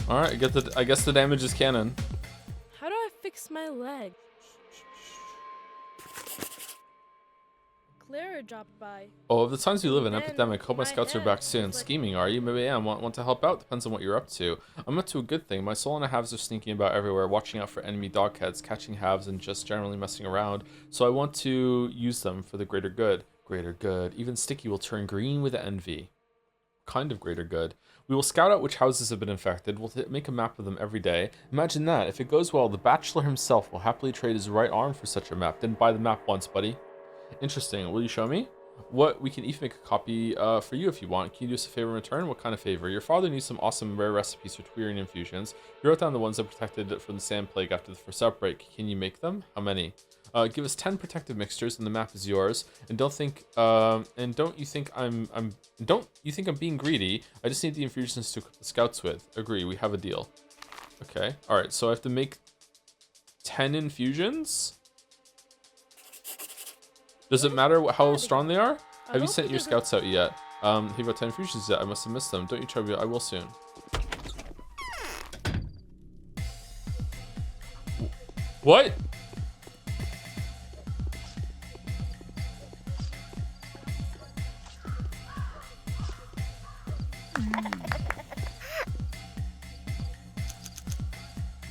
All right, I guess the damage is canon. How do I fix my leg? Lara dropped by. Oh, of the times we live in Then epidemic, hope my my scouts are head back soon. was like- Scheming, are you? Maybe I am. Want to help out? Depends on what you're up to. I'm up to a good thing. My soul and halves are sneaking about everywhere, watching out for enemy dogheads, catching halves, and just generally messing around. So I want to use them for the greater good. Greater good. Even Sticky will turn green with envy. Kind of greater good. We will scout out which houses have been infected. We'll make a map of them every day. Imagine that. If it goes well, the Bachelor himself will happily trade his right arm for such a map. Didn't buy the map once, buddy. Interesting. Will you show me? What? We can even make a copy for you if you want. Can you do us a favor in return? What kind of favor? Your father needs some awesome rare recipes for Twirian infusions. You wrote down the ones that protected it from the sand plague after the first outbreak. Can you make them? How many? Give us 10 protective mixtures and the map is yours. And don't you think I'm being greedy? I just need the infusions to equip the scouts with. Agree, we have a deal. Okay. Alright, so I have to make 10 infusions? Does it matter how strong they are? Have you sent your scouts out yet? Have you got 10 infusions yet? I must have missed them. Don't you try to. I will soon. What?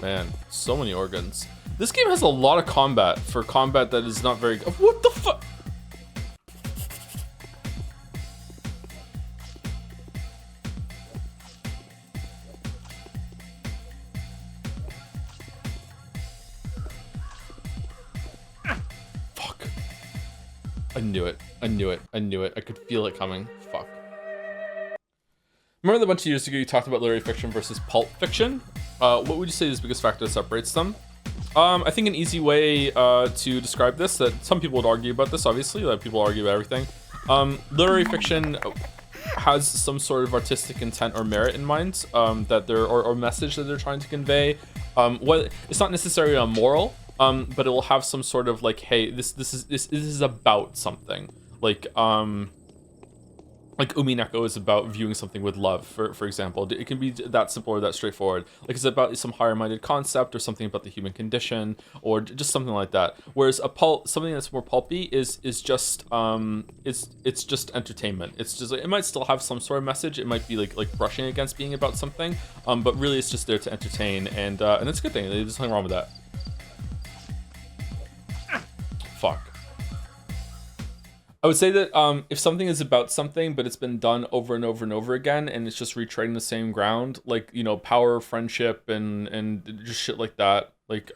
Man, so many organs. This game has a lot of combat for combat that is not very good. What the fuck? Fuck. I knew it. I knew it. I knew it. I could feel it coming. Fuck. Remember the bunch of years ago you talked about literary fiction versus pulp fiction? What would you say is the biggest factor that separates them? I think an easy way to describe this, that some people would argue about this, obviously, that people argue about everything. Literary fiction has some sort of artistic intent or merit in mind, that they're or message that they're trying to convey. It's not necessarily a moral, but it will have some sort of like, hey, this is about something. Like Umineko is about viewing something with love, for example. It can be that simple or that straightforward. Like it's about some higher-minded concept or something about the human condition or just something like that. Whereas something that's more pulpy is just it's just entertainment. It's just like, it might still have some sort of message. It might be like brushing against being about something, but really it's just there to entertain, and it's a good thing. There's nothing wrong with that. Fuck. I would say that if something is about something, but it's been done over and over and over again, and it's just retreading the same ground, like, you know, power, friendship, and just shit like that. Like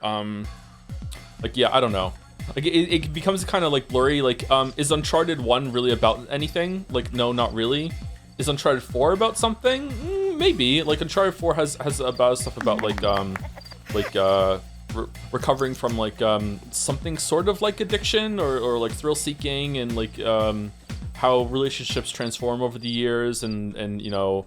yeah, I don't know. Like it becomes kind of like blurry. Like, is Uncharted 1 really about anything? Like, no, not really. Is Uncharted 4 about something? Maybe. Like Uncharted 4 has about stuff about recovering from like something sort of like addiction or like thrill seeking, and like how relationships transform over the years, and you know,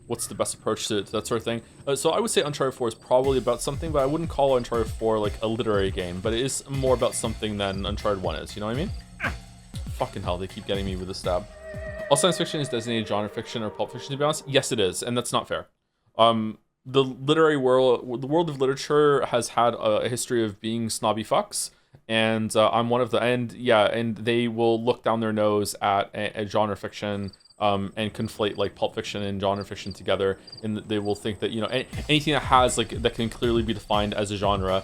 what's the best approach to that sort of thing. So I would say Uncharted 4 is probably about something, but I wouldn't call Uncharted 4 like a literary game, but it is more about something than Uncharted 1 is, you know what I mean? Fucking hell, they keep getting me with a stab. All science fiction is designated genre fiction or pulp fiction, to be honest. Yes, it is, and that's not fair. The literary world, the world of literature, has had a history of being snobby fucks, and I'm one of the, and yeah, and they will look down their nose at a genre fiction, and conflate like pulp fiction and genre fiction together, and they will think that, you know, anything that has like that can clearly be defined as a genre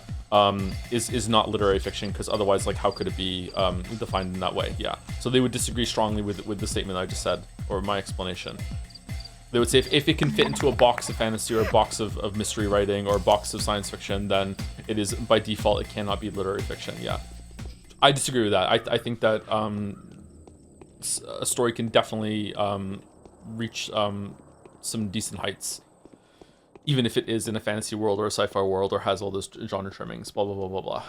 is not literary fiction, because otherwise, like, how could it be defined in that way? Yeah, so they would disagree strongly with the statement I just said, or my explanation. They would say if it can fit into a box of fantasy or a box of mystery writing or a box of science fiction, then it is by default, it cannot be literary fiction. Yeah. I disagree with that. I think that a story can definitely reach some decent heights, even if it is in a fantasy world or a sci-fi world or has all those genre trimmings, blah, blah, blah, blah, blah.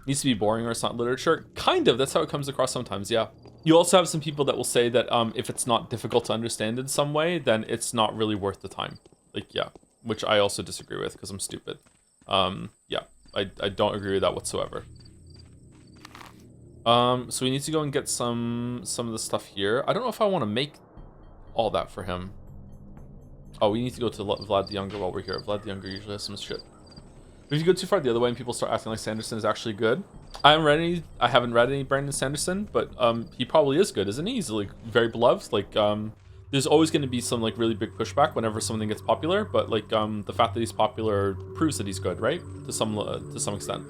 Needs to be boring or it's not literature. Kind of, that's how it comes across sometimes, yeah. You also have some people that will say that if it's not difficult to understand in some way, then it's not really worth the time. Like, yeah, which I also disagree with because I'm stupid. Yeah, I don't agree with that whatsoever. So we need to go and get some of the stuff here. I don't know if I want to make all that for him. Oh, we need to go to Vlad the Younger while we're here. Vlad the Younger usually has some shit. But if you go too far the other way and people start acting like Sanderson is actually good. I haven't read any Brandon Sanderson, but he probably is good, isn't he? He's like very beloved. Like there's always going to be some like really big pushback whenever something gets popular, but like the fact that he's popular proves that he's good, right? To some extent.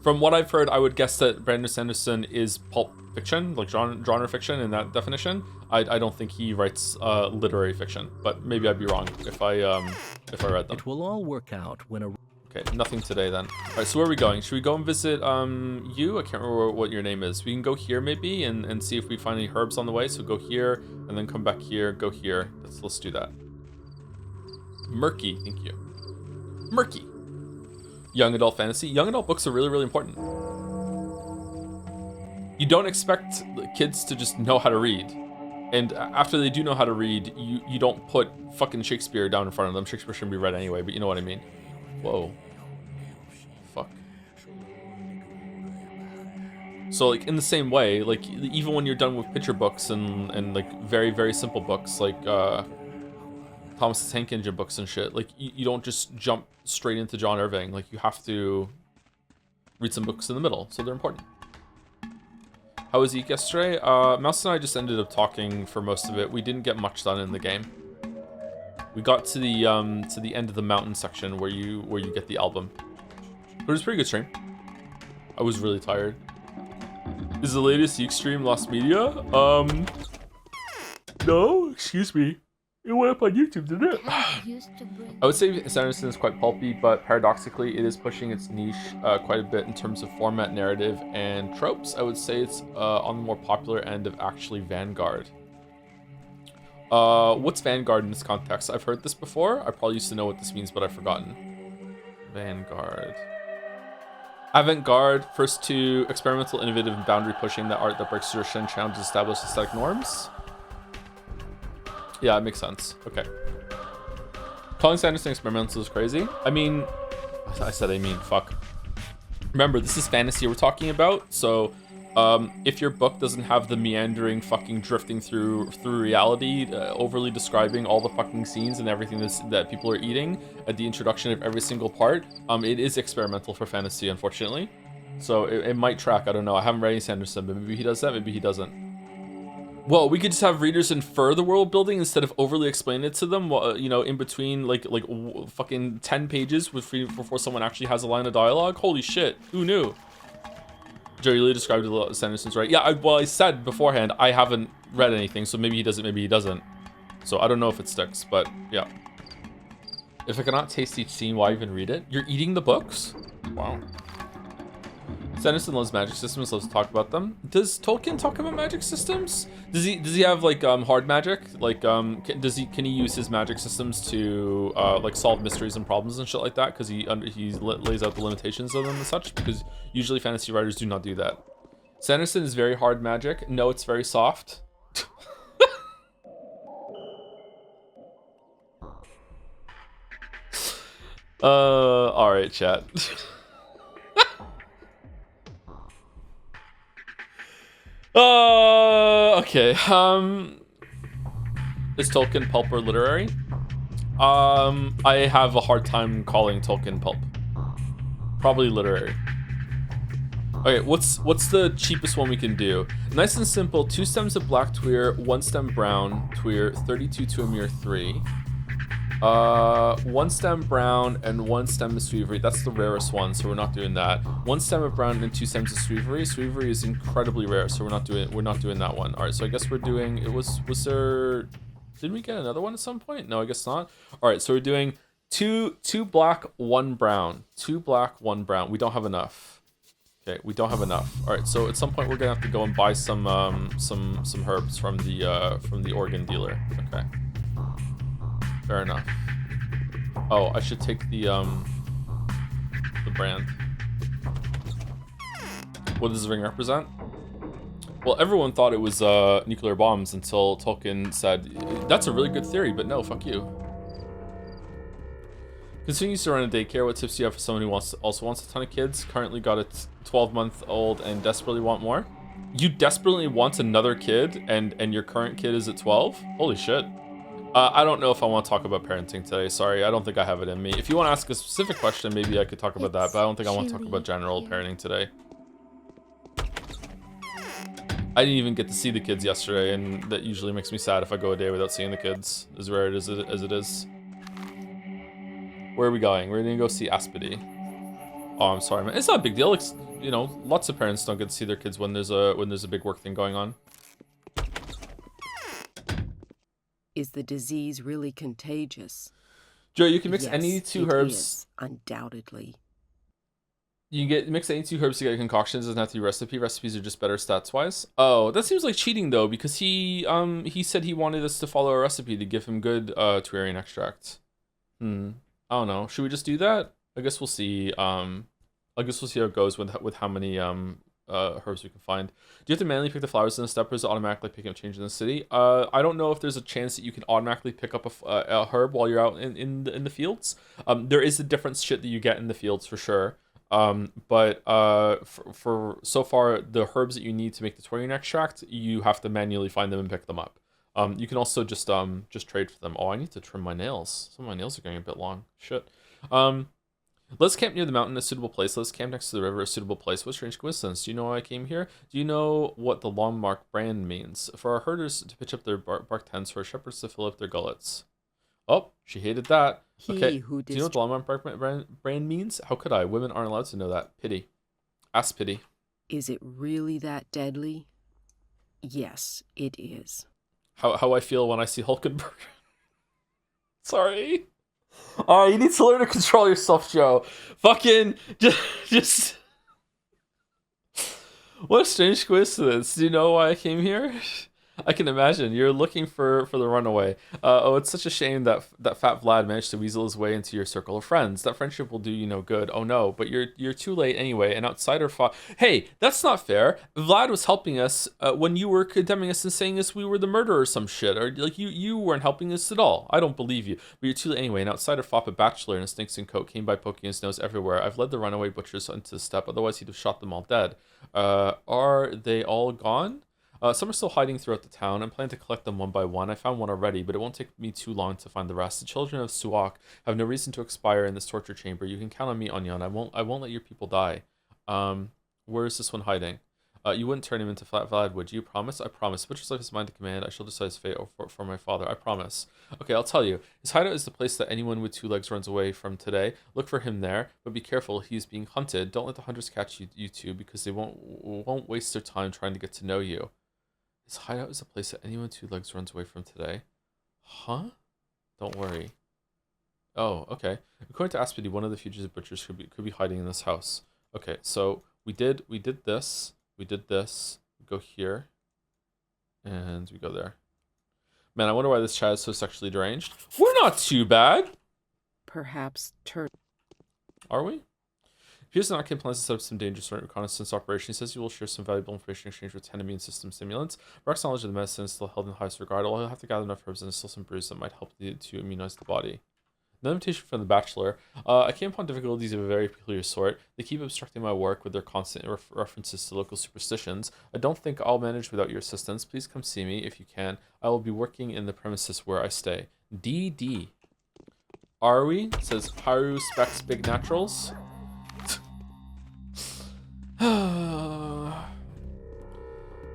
From what I've heard, I would guess that Brandon Sanderson is pulp fiction, like genre fiction in that definition. I don't think he writes literary fiction, but maybe I'd be wrong if I read them. It will all work out when a... Okay, nothing today then. All right, so where are we going? Should we go and visit you? I can't remember what your name is. We can go here maybe and see if we find any herbs on the way. So go here and then come back here, go here. Let's do that. Murky, thank you. Murky. Young adult fantasy. Young adult books are really, really important. You don't expect kids to just know how to read. And after they do know how to read, you don't put fucking Shakespeare down in front of them. Shakespeare shouldn't be read anyway, but you know what I mean. Whoa. Fuck. So like in the same way, like even when you're done with picture books and like very, very simple books like Thomas the Tank Engine books and shit, like you don't just jump straight into John Irving. Like you have to read some books in the middle, so they're important. How was Eek yesterday? Mouse and I just ended up talking for most of it. We didn't get much done in the game. We got to the end of the mountain section where you get the album. But it was a pretty good stream. I was really tired. Is the latest Eek stream lost media? No, excuse me. It went up on YouTube, didn't it? I would say Sanderson is quite pulpy, but paradoxically, it is pushing its niche quite a bit in terms of format, narrative, and tropes. I would say it's on the more popular end of actually Vanguard. What's Vanguard in this context? I've heard this before. I probably used to know what this means, but I've forgotten. Vanguard. Avant-garde, first to experimental, innovative, and boundary pushing, that art that breaks tradition and challenges established aesthetic norms. Yeah, it makes sense. Okay. Calling Sanderson experimental is crazy. I mean, fuck. Remember, this is fantasy we're talking about, so if your book doesn't have the meandering fucking drifting through reality, overly describing all the fucking scenes and everything that people are eating at the introduction of every single part, it is experimental for fantasy, unfortunately. So it might track, I don't know. I haven't read any Sanderson, but maybe he does that, maybe he doesn't. Well, we could just have readers infer the world building instead of overly explain it to them, you know, in between like fucking 10 pages before someone actually has a line of dialogue. Holy shit, who knew? Jerry Lee described the Sanderson's right. Yeah, I said beforehand, I haven't read anything, so maybe he doesn't, maybe he doesn't. So I don't know if it sticks, but yeah. If I cannot taste each scene, why even read it? You're eating the books? Wow. Sanderson loves magic systems, loves to talk about them. Does Tolkien talk about magic systems? Does he have like hard magic? Like can he use his magic systems to like solve mysteries and problems and shit like that? Because he lays out the limitations of them and such. Because usually fantasy writers do not do that. Sanderson is very hard magic. No, it's very soft. All right, chat. Okay. Is Tolkien pulp or literary? I have a hard time calling Tolkien pulp. Probably literary. Okay, what's the cheapest one we can do? Nice and simple. 2 stems of black tweer, 1 stem brown tweer, 32 tuamir 3. 1 stem brown and 1 stem of Sweevery. That's the rarest one, so we're not doing that. 1 stem of brown and 2 stems of Sweevery. Sweevery is incredibly rare, so we're not doing that one. All right, so I guess we're doing. Was there Did we get another one at some point? No, I guess not. All right, so we're doing two black, one brown. 2 black, 1 brown. We don't have enough. Okay, we don't have enough. All right, so at some point we're gonna have to go and buy some herbs from the organ dealer. Okay, fair enough. Oh, I should take the brand. What does the ring represent? Well, everyone thought it was nuclear bombs until Tolkien said, that's a really good theory, but no, fuck you. Continues to run a daycare. What tips do you have for someone who also wants a ton of kids? Currently got a 12-month-old and desperately want more? You desperately want another kid and your current kid is at 12? Holy shit. I don't know if I want to talk about parenting today. Sorry, I don't think I have it in me. If you want to ask a specific question, maybe I could talk about that, but I don't think I want to talk about general parenting today. I didn't even get to see the kids yesterday, and that usually makes me sad if I go a day without seeing the kids, as rare as it is. Where are we going? We're gonna go see Aspity. Oh, I'm sorry, man. It's not a big deal. It's, you know, lots of parents don't get to see their kids when there's a big work thing going on. Is the disease really contagious? Joe, you can mix Yes, any 2 it herbs. is, undoubtedly. You can mix any 2 herbs to get concoctions. It doesn't have to be recipe. Recipes are just better stats wise. Oh, that seems like cheating though, because he said he wanted us to follow a recipe to give him good Tuarian extract. I don't know. Should we just do that? I guess we'll see. I guess we'll see how it goes with how many herbs we can find. Do you have to manually pick the flowers in a step, or is it automatically picking up changes in the city? I don't know if there's a chance that you can automatically pick up a herb while you're out in the fields. There is a different shit that you get in the fields for sure. But for so far, the herbs that you need to make the Tuarian extract, you have to manually find them and pick them up. You can also just trade for them. Oh, I need to trim my nails. Some of my nails are getting a bit long. Shit. Let's camp near the mountain, a suitable place. Let's camp next to the river, a suitable place. What strange coincidence. Do you know why I came here? Do you know what the long mark brand means? For our herders to pitch up their bark tents, for our shepherds to fill up their gullets. Oh, she hated that. Okay, do you know what the long mark brand means? How could I? Women aren't allowed to know that. Pity. Aspity. Is it really that deadly? Yes, it is. How I feel when I see Hulkenberg. Sorry. You need to learn to control yourself, Joe. Fucking just what a strange coincidence. Do you know why I came here? I can imagine. You're looking for the runaway. Oh, it's such a shame that fat Vlad managed to weasel his way into your circle of friends. That friendship will do you no good. Oh no, but you're too late anyway. An outsider fought. Hey, that's not fair. Vlad was helping us when you were condemning us and saying us we were the murderer or some shit. Or like you weren't helping us at all. I don't believe you. But you're too late anyway. An outsider fought a bachelor in a stinkskin coat, came by poking his nose everywhere. I've led the runaway butchers into the step. Otherwise he'd have shot them all dead. Are they all gone? Some are still hiding throughout the town. I'm planning to collect them one by one. I found one already, but it won't take me too long to find the rest. The children of Suak have no reason to expire in this torture chamber. You can count on me, Onyon. I won't let your people die. Where is this one hiding? You wouldn't turn him into Flat Vlad, would you? Promise? I promise. Butcher's life is mine to command. I shall decide his fate for my father. I promise. Okay, I'll tell you. His hideout is the place that anyone with 2 legs runs away from today. Look for him there, but be careful. He's being hunted. Don't let the hunters catch you two, because they won't waste their time trying to get to know you. His hideout is a place that anyone with 2 legs runs away from today. Huh? Don't worry. Oh, okay. According to Aspity, one of the fugitive butchers could be hiding in this house. Okay, so we did this. We did this. We go here. And we go there. Man, I wonder why this chat is so sexually deranged. We're not too bad. Perhaps turn. Are we? Here's Notkin plans to set up some dangerous reconnaissance operation. He says he will share some valuable information in exchange with 10 immune system stimulants. Brock's knowledge of the medicine is still held in highest regard. I'll have to gather enough herbs and instill some brews that might help to immunize the body. An invitation from the Bachelor. I came upon difficulties of a very peculiar sort. They keep obstructing my work with their constant references to local superstitions. I don't think I'll manage without your assistance. Please come see me if you can. I will be working in the premises where I stay. DD. Are we? It says Haru Specs Big Naturals.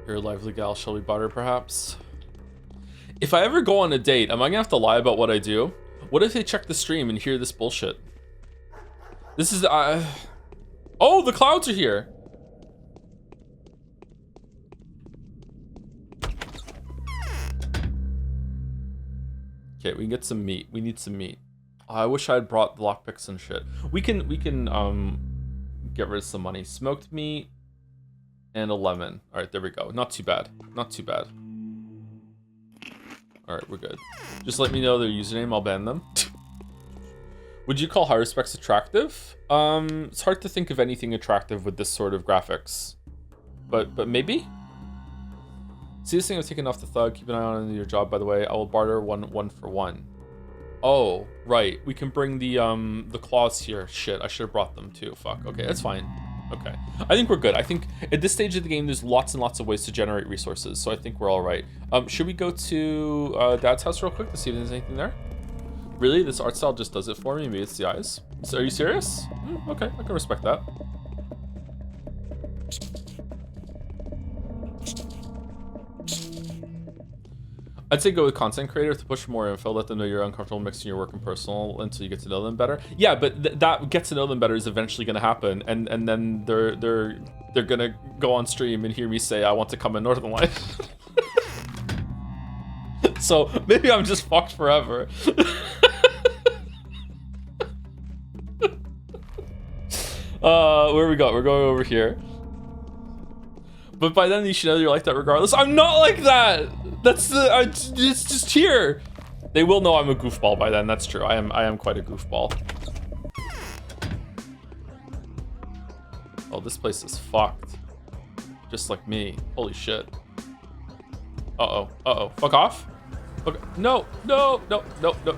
Your lively gal, shall we butter perhaps? If I ever go on a date, am I gonna have to lie about what I do? What if they check the stream and hear this bullshit? This is oh, the clouds are here. Okay, we can get some meat. We need some meat. Oh, I wish I had brought the lockpicks and shit. We can get rid of some money. Smoked meat and a lemon. All right, there we go. Not too bad. Not too bad. All right, we're good. Just let me know their username. I'll ban them. Would you call higher specs attractive? It's hard to think of anything attractive with this sort of graphics, but maybe. See this thing I've taken off the thug. Keep an eye on your job, by the way. I will barter one for one. Oh, right. We can bring the claws here. Shit, I should have brought them too. Fuck. Okay, that's fine. Okay, I think we're good. I think at this stage of the game, there's lots and lots of ways to generate resources, so I think we're all right. Should we go to Dad's house real quick to see if there's anything there? Really? This art style just does it for me? Maybe it's the eyes. So, are you serious? Okay, I can respect that. I'd say go with content creator to push more info. Let them know you're uncomfortable mixing your work and personal until you get to know them better. Yeah, but that get to know them better is eventually going to happen, and then they're gonna go on stream and hear me say I want to come in Northern Life. So maybe I'm just fucked forever. Where we go? We're going over here. But by then you should know you're like that regardless. I'm not like that. That's it's just here. They will know I'm a goofball by then. That's true. I am quite a goofball. Oh, this place is fucked. Just like me. Holy shit. Uh-oh. Fuck off. Okay. No.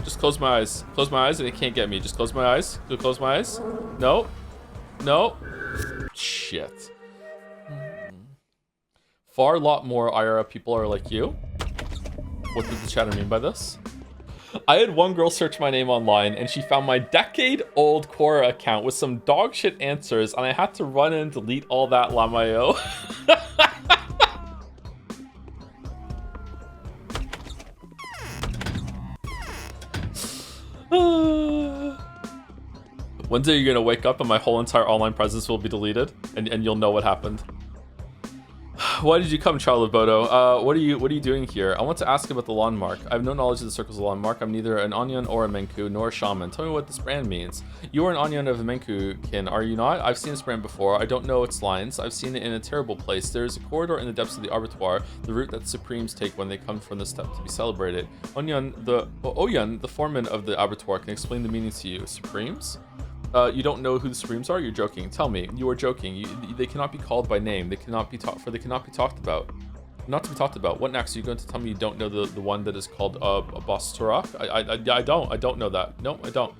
Just close my eyes. Close my eyes and it can't get me. Just close my eyes. Close my eyes. No. Shit. Far lot more IRA people are like you. What did the chatter mean by this? I had one girl search my name online and she found my decade-old Quora account with some dog shit answers and I had to run and delete all that Lamayo. One day you're gonna wake up and my whole entire online presence will be deleted and you'll know what happened. Why did you come, child of Bodo? What are you doing here? I want to ask about the lawn mark. I have no knowledge of the circles of the lawn mark. I'm neither an Onion or a Menku, nor a shaman. Tell me what this brand means. You are an Onion of a Menku kin, are you not? I've seen this brand before. I don't know its lines. I've seen it in a terrible place. There is a corridor in the depths of the abattoir, the route that Supremes take when they come from the step to be celebrated. Oyan, the foreman of the abattoir, can explain the meaning to you. Supremes? You don't know who the Supremes are? You're joking. Tell me. You are joking. They cannot be called by name. They cannot be they cannot be talked about. Not to be talked about. What next? Are you going to tell me you don't know the one that is called a Bosturak? I don't know that. No, I don't.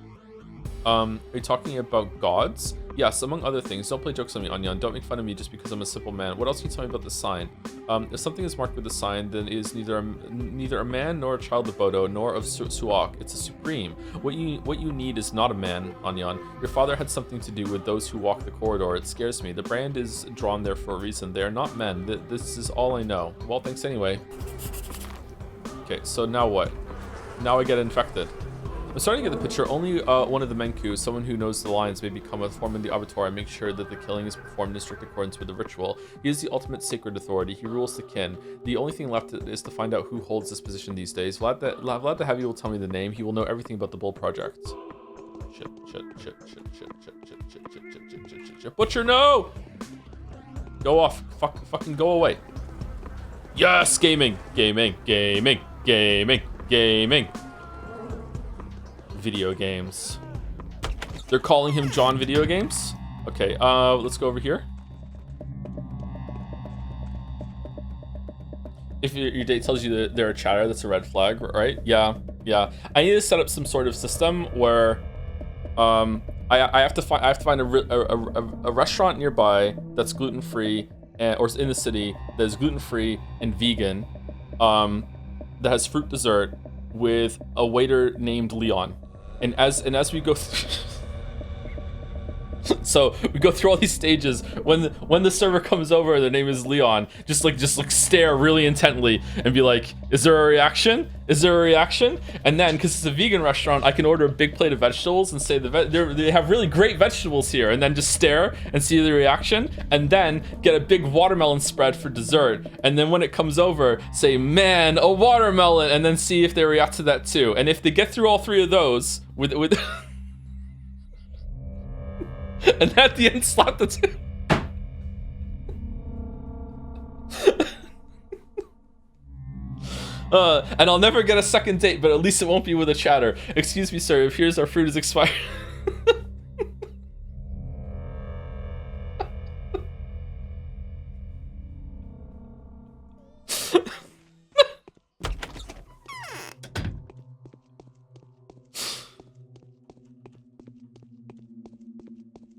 Are you talking about gods? Yes, among other things. Don't play jokes on me, Onion. Don't make fun of me just because I'm a simple man. What else can you tell me about the sign? If something is marked with the sign, then it is neither a man nor a child of Bodo, nor of Suak. It's a supreme. What you need is not a man, Onion. Your father had something to do with those who walk the corridor. It scares me. The brand is drawn there for a reason. They are not men. This is all I know. Well, thanks anyway. Okay, so now what? Now I get infected. I'm starting to get the picture. Only one of the Menku, someone who knows the lines, may become a foreman in the abattoir and make sure that the killing is performed in strict accordance with the ritual. He is the ultimate sacred authority. He rules the kin. The only thing left is to find out who holds this position these days. Vlad the Heavy will tell me the name. He will know everything about the Bull Project. Shit. Butcher, no! Go off. Fucking go away. Yes, gaming. Video games. They're calling him John Video Games? Okay, let's go over here. If your date tells you that they're a chatter, that's a red flag, right? Yeah. I need to set up some sort of system where I have to find a restaurant nearby that's gluten-free or in the city that is gluten-free and vegan, that has fruit dessert with a waiter named Leon. And as we go through So we go through all these stages. When the server comes over, their name is Leon. Just like stare really intently and be like, "Is there a reaction? Is there a reaction?" And then, because it's a vegan restaurant, I can order a big plate of vegetables and say they have really great vegetables here, and then just stare and see the reaction, and then get a big watermelon spread for dessert. And then when it comes over, say, "Man, a watermelon," and then see if they react to that too. And if they get through all three of those with and at the end, slap the two. And I'll never get a second date, but at least it won't be with a chatter. "Excuse me, sir, it appears our fruit is expired."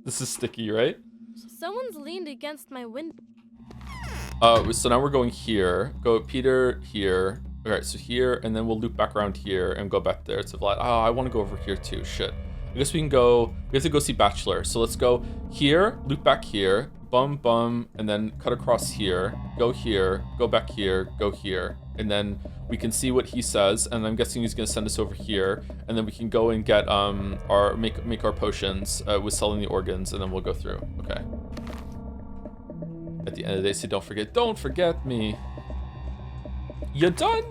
This is sticky, right? Someone's leaned against my window. So now we're going here. Go Peter here. Alright, so here, and then we'll loop back around here and go back there to VLAD. Oh, I want to go over here too. Shit. I guess we can go. We have to go see Bachelor. So let's go here, loop back here, bum, and then cut across here. Go here, go back here, go here, and then we can see what he says. And I'm guessing he's gonna send us over here, and then we can go and get our make our potions with selling the organs, and then we'll go through. Okay. At the end of the day, say don't forget me. You done?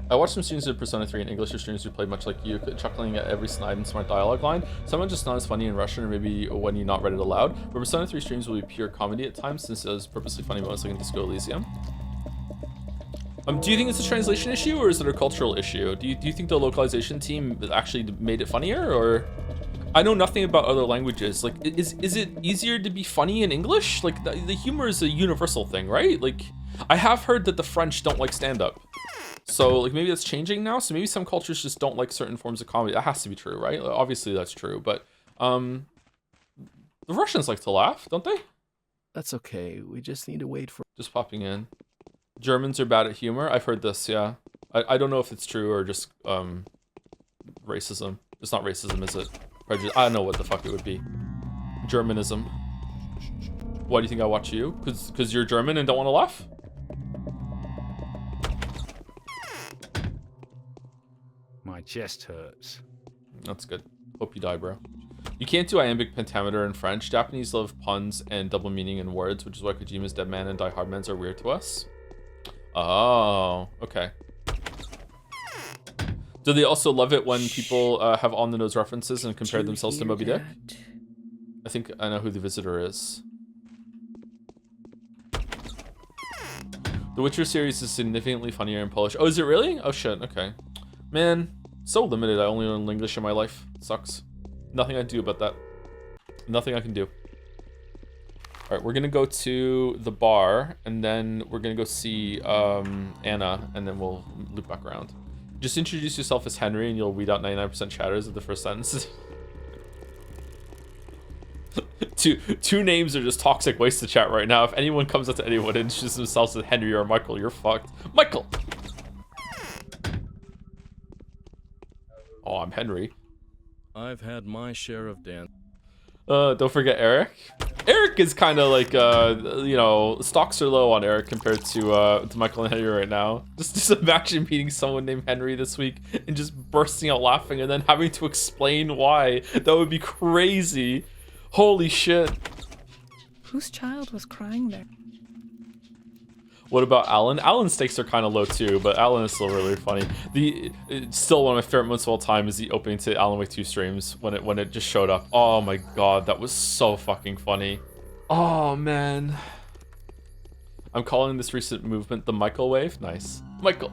I watched some streams of Persona 3 in English, or streams who played much like you, chuckling at every snide and smart dialogue line. Some are just not as funny in Russian, or maybe when you not read it aloud. But Persona 3 streams will be pure comedy at times, since it has purposely funny moments like in Disco Elysium. Do you think it's a translation issue, or is it a cultural issue? Do you think the localization team actually made it funnier, or? I know nothing about other languages. Like, is it easier to be funny in English? Like, the humor is a universal thing, right? Like, I have heard that the French don't like stand-up. So, like, maybe that's changing now. So maybe some cultures just don't like certain forms of comedy. That has to be true, right? Like, obviously, that's true. But the Russians like to laugh, don't they? That's okay. We just need to wait for... Just popping in. Germans are bad at humor. I've heard this, yeah. I don't know if it's true or just racism. It's not racism, is it? Prejudice. I don't know what the fuck it would be. Germanism. Why do you think I watch you? Because you're German and don't want to laugh? My chest hurts. That's good. Hope you die, bro. You can't do iambic pentameter in French. Japanese love puns and double meaning in words, which is why Kojima's Dead Man and Die Hard Men's are weird to us. Oh, okay. Do they also love it when people have on-the-nose references and compare themselves to Moby Dick? I think I know who the visitor is. The Witcher series is significantly funnier in Polish. Oh, is it really? Oh shit, okay. Man, so limited. I only learn English in my life. Sucks. Nothing I can do about that. Nothing I can do. Alright, we're gonna go to the bar, and then we're gonna go see Anna, and then we'll loop back around. Just introduce yourself as Henry, and you'll weed out 99% chatters at the first sentence. Two names are just toxic waste of chat right now. If anyone comes up to anyone and introduces themselves as Henry or Michael, you're fucked. Michael! Oh, I'm Henry. I've had my share of dance. Don't forget Eric. Eric is kind of like, you know, stocks are low on Eric compared to Michael and Henry right now. Just imagine meeting someone named Henry this week and just bursting out laughing and then having to explain why. That would be crazy. Holy shit. Whose child was crying there? What about Alan? Alan's stakes are kind of low too, but Alan is still really funny. Still one of my favorite moments of all time is the opening to Alan Wake 2 streams when it just showed up. Oh my god, that was so fucking funny. Oh man. I'm calling this recent movement the Michael wave. Nice. Michael.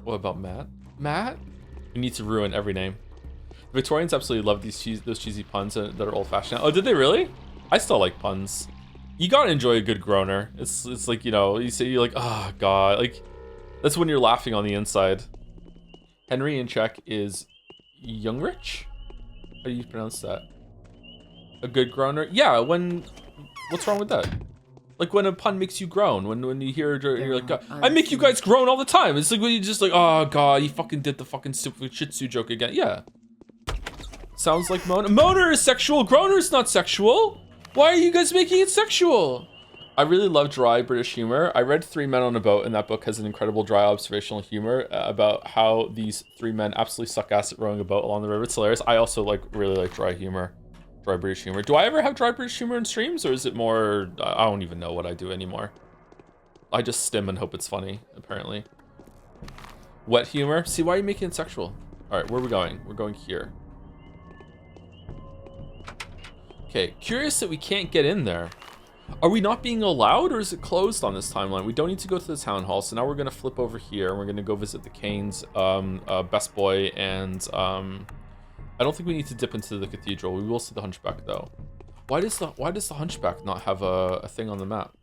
What about Matt? Matt? We need to ruin every name. Victorians absolutely love those cheesy puns that are old-fashioned. Oh, did they really? I still like puns. You gotta enjoy a good groaner. It's like, you know, you say, you're like, oh god, like that's when you're laughing on the inside. Henry in Czech is Youngrich? How do you pronounce that? A good groaner? Yeah, what's wrong with that? Like when a pun makes you groan, when you hear it, you're like, I make you guys groan all the time. It's like when you just like, oh god, he fucking did the fucking stupid shih tzu joke again. Yeah. Sounds like Mona. Mona is sexual. Groner is not sexual. Why are you guys making it sexual? I really love dry British humor. I read Three Men on a Boat, and that book has an incredible dry observational humor about how these three men absolutely suck ass at rowing a boat along the river. It's hilarious. I also really like dry humor, dry British humor. Do I ever have dry British humor in streams, or is it more? I don't even know what I do anymore. I just stim and hope it's funny. Apparently, wet humor. See, why are you making it sexual? All right, where are we going? We're going here. Okay, curious that we can't get in there. Are we not being allowed, or is it closed on this timeline? We don't need to go to the town hall, so now we're gonna flip over here and we're gonna go visit the Canes, Best Boy, and I don't think we need to dip into the cathedral. We will see the Hunchback though. Why does the Hunchback not have a thing on the map?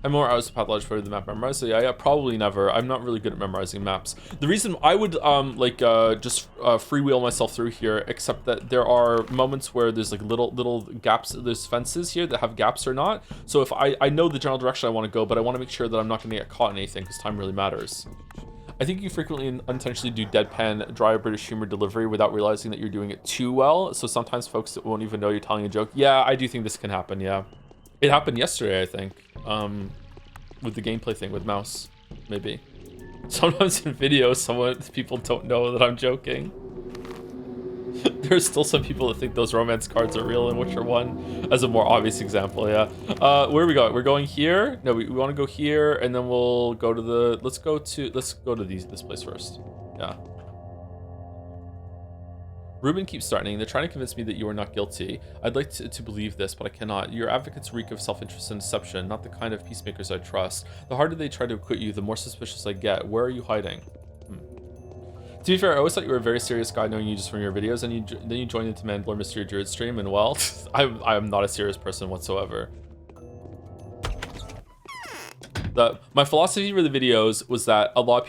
I'm more hours of Pathologic for the map memorized. So yeah, probably never. I'm not really good at memorizing maps. The reason I would just freewheel myself through here, except that there are moments where there's like little gaps. There's fences here that have gaps or not. So if I know the general direction I want to go, but I want to make sure that I'm not going to get caught in anything because time really matters. I think you frequently and unintentionally do deadpan, dry British humor delivery without realizing that you're doing it too well. So sometimes folks won't even know you're telling a joke. Yeah, I do think this can happen. Yeah. It happened yesterday, I think, with the gameplay thing with mouse, maybe. Sometimes in videos, people don't know that I'm joking. There's still some people that think those romance cards are real in Witcher 1, as a more obvious example, yeah. Where are we going? We're going here? No, we want to go here, and then we'll go to the, let's go to this place first, yeah. Rubin keeps threatening. They're trying to convince me that you are not guilty. I'd like to believe this, but I cannot. Your advocates reek of self-interest and deception, not the kind of peacemakers I trust. The harder they try to acquit you, the more suspicious I get. Where are you hiding? To be fair, I always thought you were a very serious guy, knowing you just from your videos, and then you joined into Mandalore Mystery Druid stream, and well, I'm not a serious person whatsoever. My philosophy for the videos was that most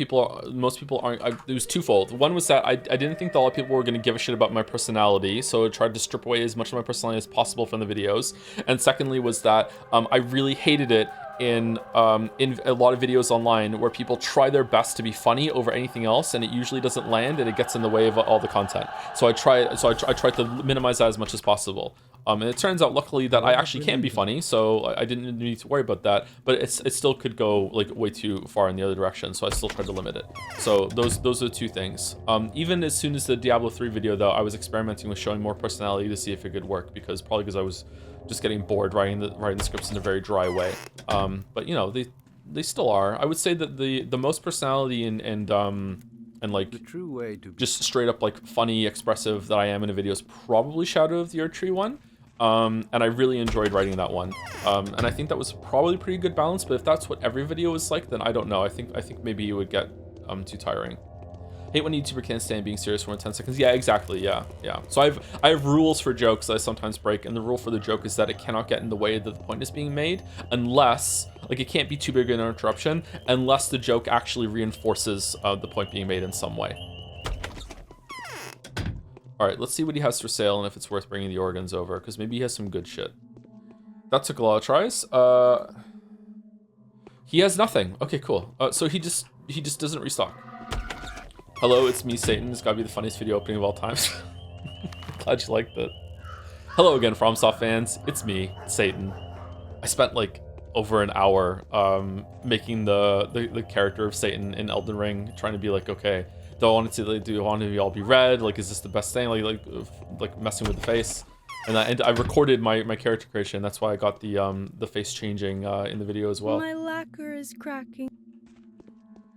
people aren't, it was twofold. One was that I didn't think that a lot of people were going to give a shit about my personality, so I tried to strip away as much of my personality as possible from the videos. And secondly was that I really hated it in a lot of videos online where people try their best to be funny over anything else, and it usually doesn't land, and it gets in the way of all the content. So I tried to minimize that as much as possible. And it turns out, luckily, that I actually can be funny, so I didn't need to worry about that. But it still could go like way too far in the other direction, so I still tried to limit it. So those are the two things. Even as soon as the Diablo 3 video, though, I was experimenting with showing more personality to see if it could work, because I was just getting bored writing the scripts in a very dry way. But you know, they still are. I would say that the most personality and like the true way to just straight up like funny, expressive that I am in a video is probably Shadow of the Erdtree one. And I really enjoyed writing that one. And I think that was probably a pretty good balance, but if that's what every video is like, then I don't know. I think maybe it would get too tiring. Hate when a YouTuber can't stand being serious for more than 10 seconds. Yeah, exactly. Yeah. So I have rules for jokes that I sometimes break, and the rule for the joke is that it cannot get in the way that the point is being made, unless, like, it can't be too big an interruption, unless the joke actually reinforces the point being made in some way. All right, let's see what he has for sale and if it's worth bringing the organs over, because maybe he has some good shit. That took a lot of tries. He has nothing. Okay, cool. So he just doesn't restock. Hello, it's me, Satan. It's gotta be the funniest video opening of all time. Glad you liked it. Hello again, FromSoft fans. It's me, Satan. I spent like over an hour making the character of Satan in Elden Ring, trying to be like, okay, do I want to all be red? Like, is this the best thing? Like messing with the face. And I recorded my character creation. That's why I got the face changing in the video as well. My lacquer is cracking.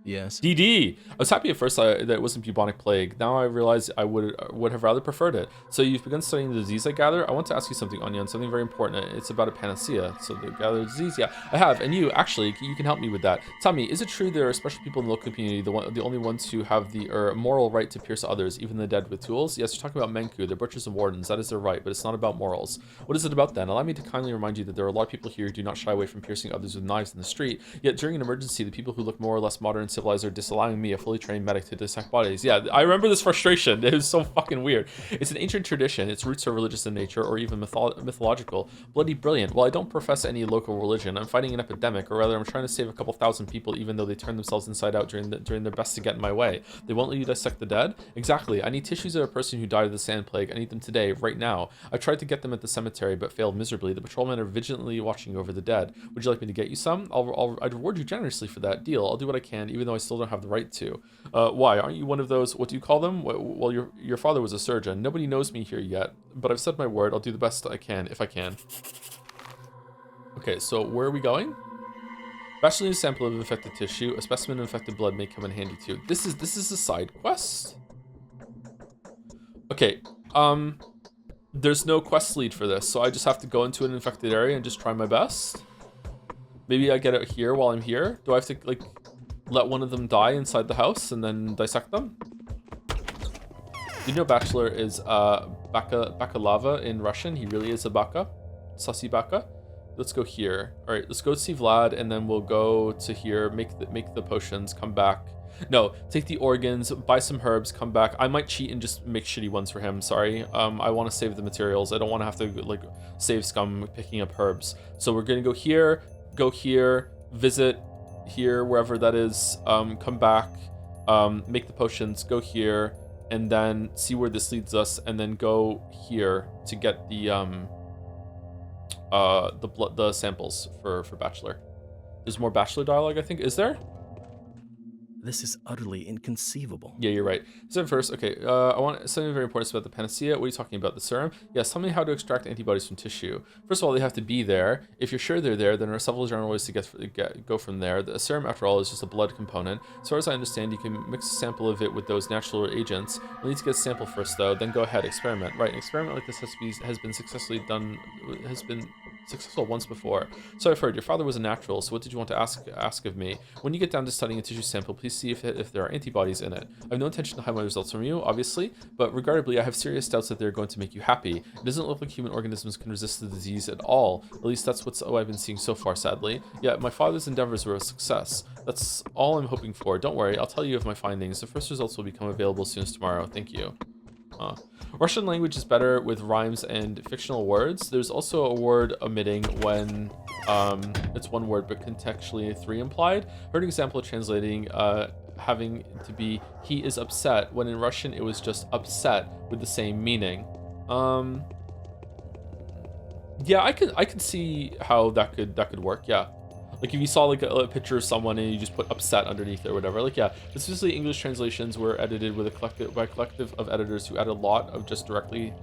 Yes. DD! I was happy at first that it wasn't bubonic plague. Now I realize I would have rather preferred it. So you've begun studying the disease, I gather? I want to ask you something, Onion, something very important. It's about a panacea. So the gather disease? Yeah, I have. And you, actually, you can help me with that. Tell me, is it true there are special people in the local community, the only ones who have the moral right to pierce others, even the dead, with tools? Yes, you're talking about Menku. They're butchers and wardens. That is their right, but it's not about morals. What is it about then? Allow me to kindly remind you that there are a lot of people here who do not shy away from piercing others with knives in the street. Yet during an emergency, the people who look more or less modern and civilizer, disallowing me, a fully trained medic, to dissect bodies. Yeah, I remember this frustration. It was so fucking weird. It's an ancient tradition. Its roots are religious in nature or even mythological. Bloody brilliant. While I don't profess any local religion, I'm fighting an epidemic, or rather I'm trying to save a couple thousand people even though they turn themselves inside out during their best to get in my way. They won't let you dissect the dead? Exactly. I need tissues of a person who died of the sand plague. I need them today, right now. I tried to get them at the cemetery but failed miserably. The patrolmen are vigilantly watching over the dead. Would you like me to get you some? I'd reward you generously for that. Deal. I'll do what I can, even though I still don't have the right to. Why? Aren't you one of those, what do you call them? Well, your father was a surgeon. Nobody knows me here yet, but I've said my word. I'll do the best I can, if I can. Okay, so where are we going? Bachelor needs a sample of infected tissue. A specimen of infected blood may come in handy too. This is a side quest? Okay, there's no quest lead for this, so I just have to go into an infected area and just try my best. Maybe I get it here while I'm here. Do I have to, like, let one of them die inside the house and then dissect them? You know Bachelor is Bakalava in Russian. He really is a baka. Sussy baka. Let's go here. All right, let's go see Vlad, and then we'll go to here, make the potions, come back. No, take the organs, buy some herbs, come back. I might cheat and just make shitty ones for him, sorry. I want to save the materials. I don't want to have to, like, save scum picking up herbs. So we're going to go here, visit here, wherever that is, come back, make the potions, go here, and then see where this leads us, and then go here to get the samples for Bachelor. There's more Bachelor dialogue, I think. Is there? This is utterly inconceivable. Yeah, you're right. So first, okay, I want something very important about the panacea. What are you talking about? The serum? Yes, tell me how to extract antibodies from tissue. First of all, they have to be there. If you're sure they're there, then there are several general ways to go from there. The serum, after all, is just a blood component. As far as I understand, you can mix a sample of it with those natural agents. We'll need to get a sample first, though. Then go ahead, experiment. Right, an experiment like this has been successful once before. So I've heard. Your father was a natural, so what did you want to ask of me? When you get down to studying a tissue sample, please see if there are antibodies in it. I have no intention to hide my results from you, obviously, but regardlessly, I have serious doubts that they're going to make you happy. It doesn't look like human organisms can resist the disease at all. At least that's what I've been seeing so far, sadly. Yet my father's endeavors were a success. That's all I'm hoping for. Don't worry, I'll tell you of my findings. The first results will become available as soon as tomorrow. Thank you. Russian language is better with rhymes and fictional words. There's also a word omitting when it's one word but contextually three implied. Heard an example of translating having to be he is upset, when in Russian it was just upset with the same meaning. Yeah, I could see how that could work. Yeah. Like if you saw like a picture of someone and you just put upset underneath it or whatever, like yeah, especially English translations were edited with a collective of editors who added a lot just directly.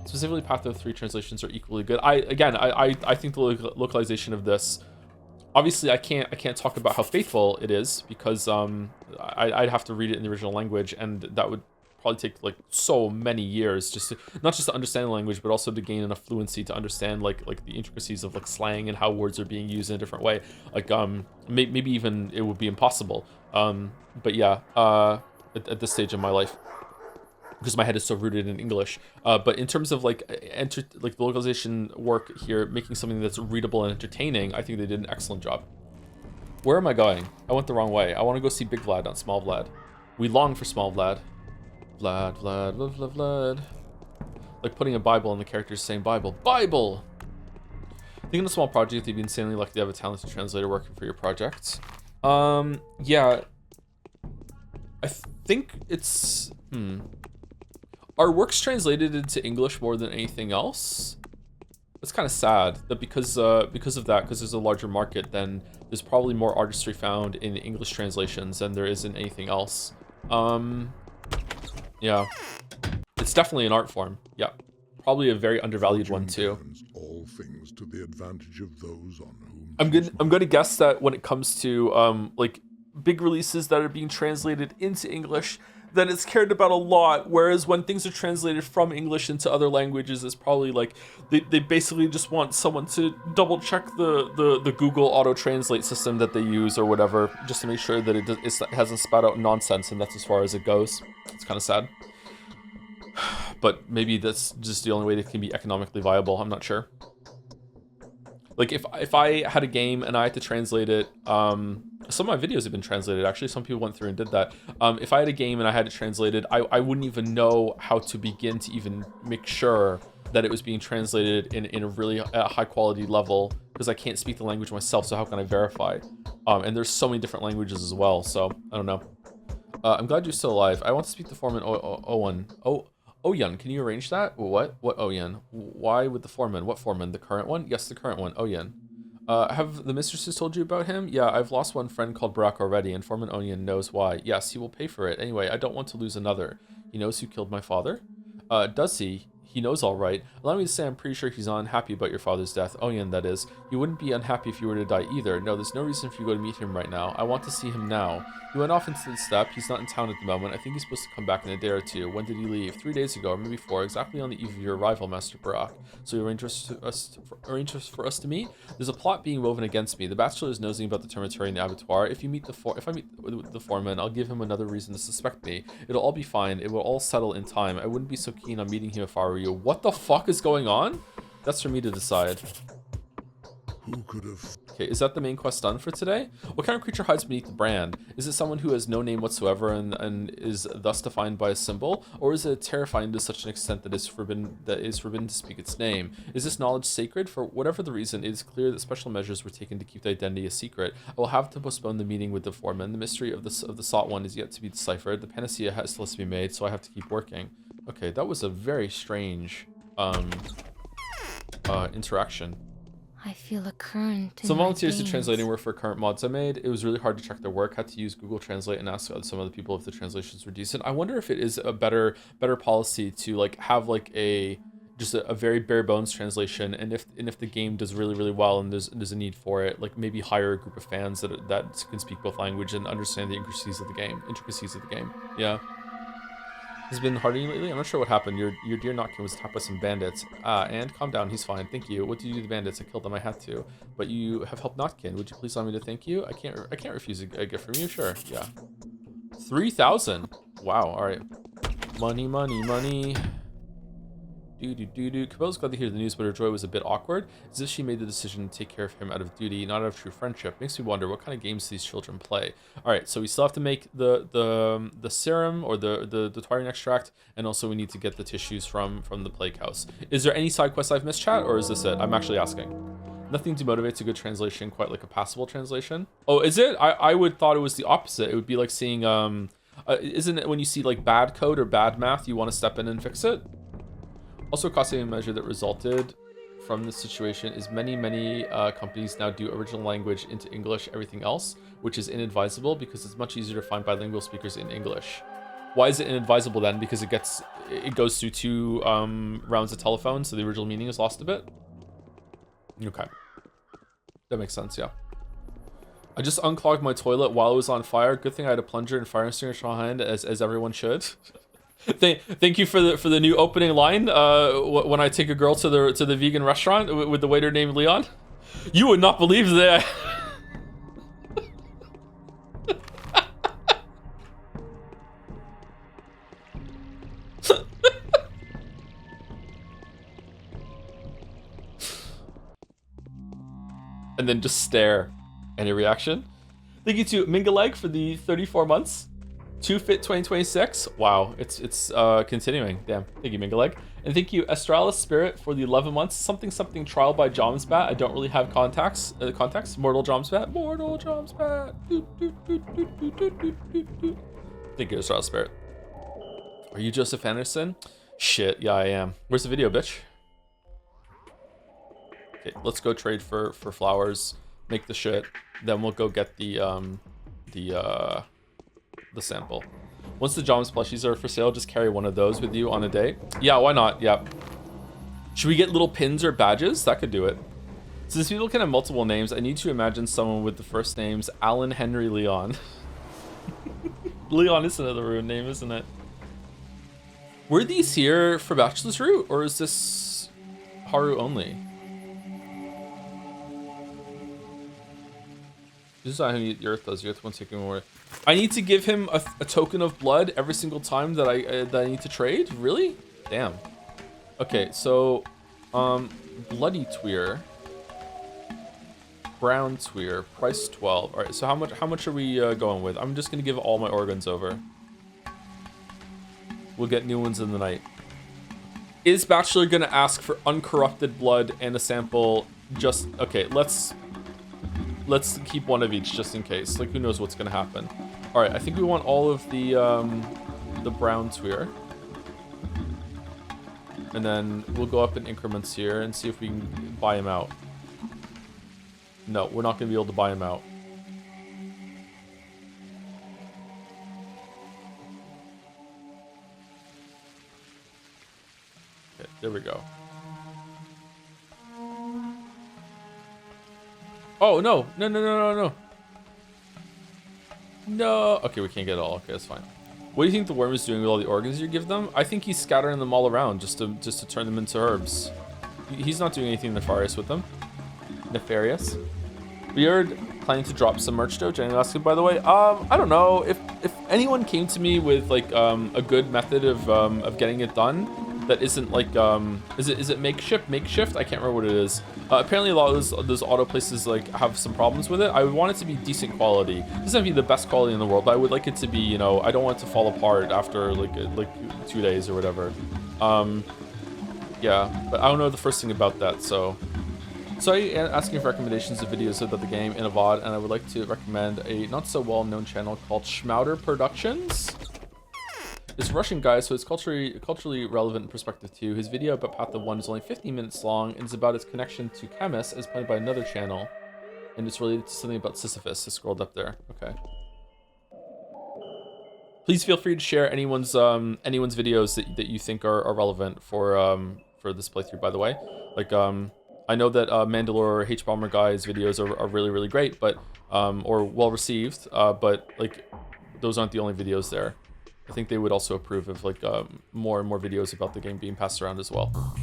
Specifically, Path of 3 translations are equally good. I think the localization of this, obviously I can't talk about how faithful it is because I'd have to read it in the original language, and that would probably take like so many years just to, not just to understand the language, but also to gain enough fluency to understand like the intricacies of like slang and how words are being used in a different way. Like maybe even it would be impossible. But yeah, at this stage in my life, because my head is so rooted in English. But in terms of like the localization work here, making something that's readable and entertaining, I think they did an excellent job. Where am I going? I went the wrong way. I want to go see Big Vlad, not Small Vlad. We long for Small Vlad. Vlad. Like putting a Bible on the characters saying Bible. Thinking of a small project, you'd be insanely lucky to have a talented translator working for your project. Yeah. I think it's... Are works translated into English more than anything else? It's kind of sad that because there's a larger market, then there's probably more artistry found in English translations than there is in anything else. Yeah, it's definitely an art form. Yeah, probably a very undervalued one too. All things to the advantage of those on whom I'm gonna guess that when it comes to like big releases that are being translated into English, then it's cared about a lot, whereas when things are translated from English into other languages, it's probably like they basically just want someone to double check the Google auto translate system that they use or whatever, just to make sure that it hasn't spat out nonsense, and that's as far as it goes. It's kind of sad, but maybe that's just the only way that can be economically viable. I'm not sure. Like if I had a game and I had to translate it, some of my videos have been translated actually. Some people went through and did that. If I had a game and I had it translated, I wouldn't even know how to begin to even make sure that it was being translated in a really high quality level, because I can't speak the language myself, so how can I verify? And there's so many different languages as well, so I don't know. I'm glad you're still alive. I want to speak to Foreman Owen. Oyen, can you arrange that? What Oyen? Why with the foreman? What foreman? The current one? Yes, the current one. Oyen. Have the mistresses told you about him? Yeah, I've lost one friend called Barack already, and Foreman Oyen knows why. Yes, he will pay for it. Anyway, I don't want to lose another. He knows who killed my father? Does he? He knows all right. Allow me to say I'm pretty sure he's not unhappy about your father's death. Oyen, that is. He wouldn't be unhappy if you were to die either. No, there's no reason for you to go to meet him right now. I want to see him now. He went off into the steppe. He's not in town at the moment. I think he's supposed to come back in a day or two. When did he leave? 3 days ago, or maybe 4, exactly on the eve of your arrival, Master Barack. So you arrange for us to meet? There's a plot being woven against me. The Bachelor is nosing about the termitary in the abattoir. If I meet the foreman, I'll give him another reason to suspect me. It'll all be fine. It will all settle in time. I wouldn't be so keen on meeting him if I were you. What the fuck is going on? That's for me to decide. Who could have... Okay, is that the main quest done for today? What kind of creature hides beneath the brand? Is it someone who has no name whatsoever and is thus defined by a symbol? Or is it terrifying to such an extent that it's forbidden to speak its name? Is this knowledge sacred? For whatever the reason, it is clear that special measures were taken to keep the identity a secret. I will have to postpone the meeting with the foreman. The mystery of the sought one is yet to be deciphered. The panacea has still to be made, so I have to keep working. Okay, that was a very strange interaction. I feel a current in Some my volunteers did veins. translating work for current mods I made. It was really hard to check their work. Had to use Google Translate and ask some other people if the translations were decent. I wonder if it is a better policy to like have like just a very bare bones translation, and if the game does really well and there's a need for it, like maybe hire a group of fans that can speak both language and understand the intricacies of the game. Yeah. Has been hard on you lately? I'm not sure what happened. Your dear Notkin was attacked by some bandits. And calm down, he's fine. Thank you. What did you do to the bandits? I killed them. I had to. But you have helped Notkin. Would you please allow me to thank you? I can't refuse a gift from you. Sure. Yeah. 3,000. Wow. All right. Money. Capella's glad to hear the news, but her joy was a bit awkward, as if she made the decision to take care of him out of duty, not out of true friendship. Makes me wonder what kind of games these children play. All right, so we still have to make the serum or the taurine extract, and also we need to get the tissues from the plague house. Is there any side quests I've missed, chat, or is this it? I'm actually asking. Nothing demotivates a good translation quite like a passable translation. Oh, is it? I would thought it was the opposite. It would be like seeing isn't it when you see like bad code or bad math, you want to step in and fix it? Also, a cost-saving measure that resulted from this situation is many companies now do original language into English, everything else, which is inadvisable because it's much easier to find bilingual speakers in English. Why is it inadvisable then? Because it goes through 2 rounds of telephone, so the original meaning is lost a bit. Okay, that makes sense. Yeah. I just unclogged my toilet while it was on fire. Good thing I had a plunger and fire extinguisher on hand, as everyone should. Thank you for the new opening line. When I take a girl to the vegan restaurant with the waiter named Leon, you would not believe that. And then just stare. Any reaction? Thank you to Mingaleg for the 34 months. 2Fit 2026. Wow, it's continuing. Damn. Thank you, Mingaleg. And thank you, Astralis Spirit, for the 11 months. Something trial by Jomsbat. I don't really have context. Mortal Jomsbat. Thank you, Astralis Spirit. Are you Joseph Anderson? Shit, yeah, I am. Where's the video, bitch? Okay, let's go trade for flowers. Make the shit. Then we'll go get the sample. Once the Joms plushies are for sale, just carry one of those with you on a date. Yeah, why not? Yeah. Should we get little pins or badges? That could do it. Since people can have multiple names, I need to imagine someone with the first names Alan Henry Leon. Leon is another rune name, isn't it? Were these here for Bachelor's Route, or is this Haru only? This is how the Earth does. The Earth won't take more. I need to give him a token of blood every single time that I need to trade? Really? Damn. Okay, so bloody Tweer. Brown Tweer, price 12. All right, so how much are we going with? I'm just gonna give all my organs over. We'll get new ones in the night. Is Bachelor gonna ask for uncorrupted blood and a sample? Just okay. Let's keep one of each just in case. Like, who knows what's gonna happen? All right, I think we want all of the Brown Tweer. And then we'll go up in increments here and see if we can buy him out. No, we're not going to be able to buy him out. Okay, there we go. Oh, no. No, no, no, no, no. No. Okay, we can't get it all. Okay, that's fine. What do you think the worm is doing with all the organs you give them? I think he's scattering them all around just to turn them into herbs. He's not doing anything nefarious with them. Nefarious. Weird. Planning to drop some merch though. Jenny asking, by the way. I don't know if anyone came to me with like a good method of getting it done that isn't like is it makeshift? I can't remember what it is. Apparently a lot of those auto places like have some problems with it. I would want it to be decent quality. It doesn't have to be the best quality in the world, but I would like it to be, you know, I don't want it to fall apart after like 2 days or whatever. Yeah, but I don't know the first thing about that, so asking for recommendations of videos about the game in a VOD, and I would like to recommend a not so well known channel called Schmouder Productions. It's a Russian guy, so it's culturally relevant perspective too. His video about Path of 1 is only 15 minutes long, and it's about its connection to chemists as played by another channel. And it's related to something about Sisyphus. I scrolled up there. Okay. Please feel free to share anyone's videos that you think are relevant for this playthrough, by the way. Like I know that Mandalore H-Bomber guy's videos are really, really great, but or well received, but like those aren't the only videos there. I think they would also approve of like more and more videos about the game being passed around as well.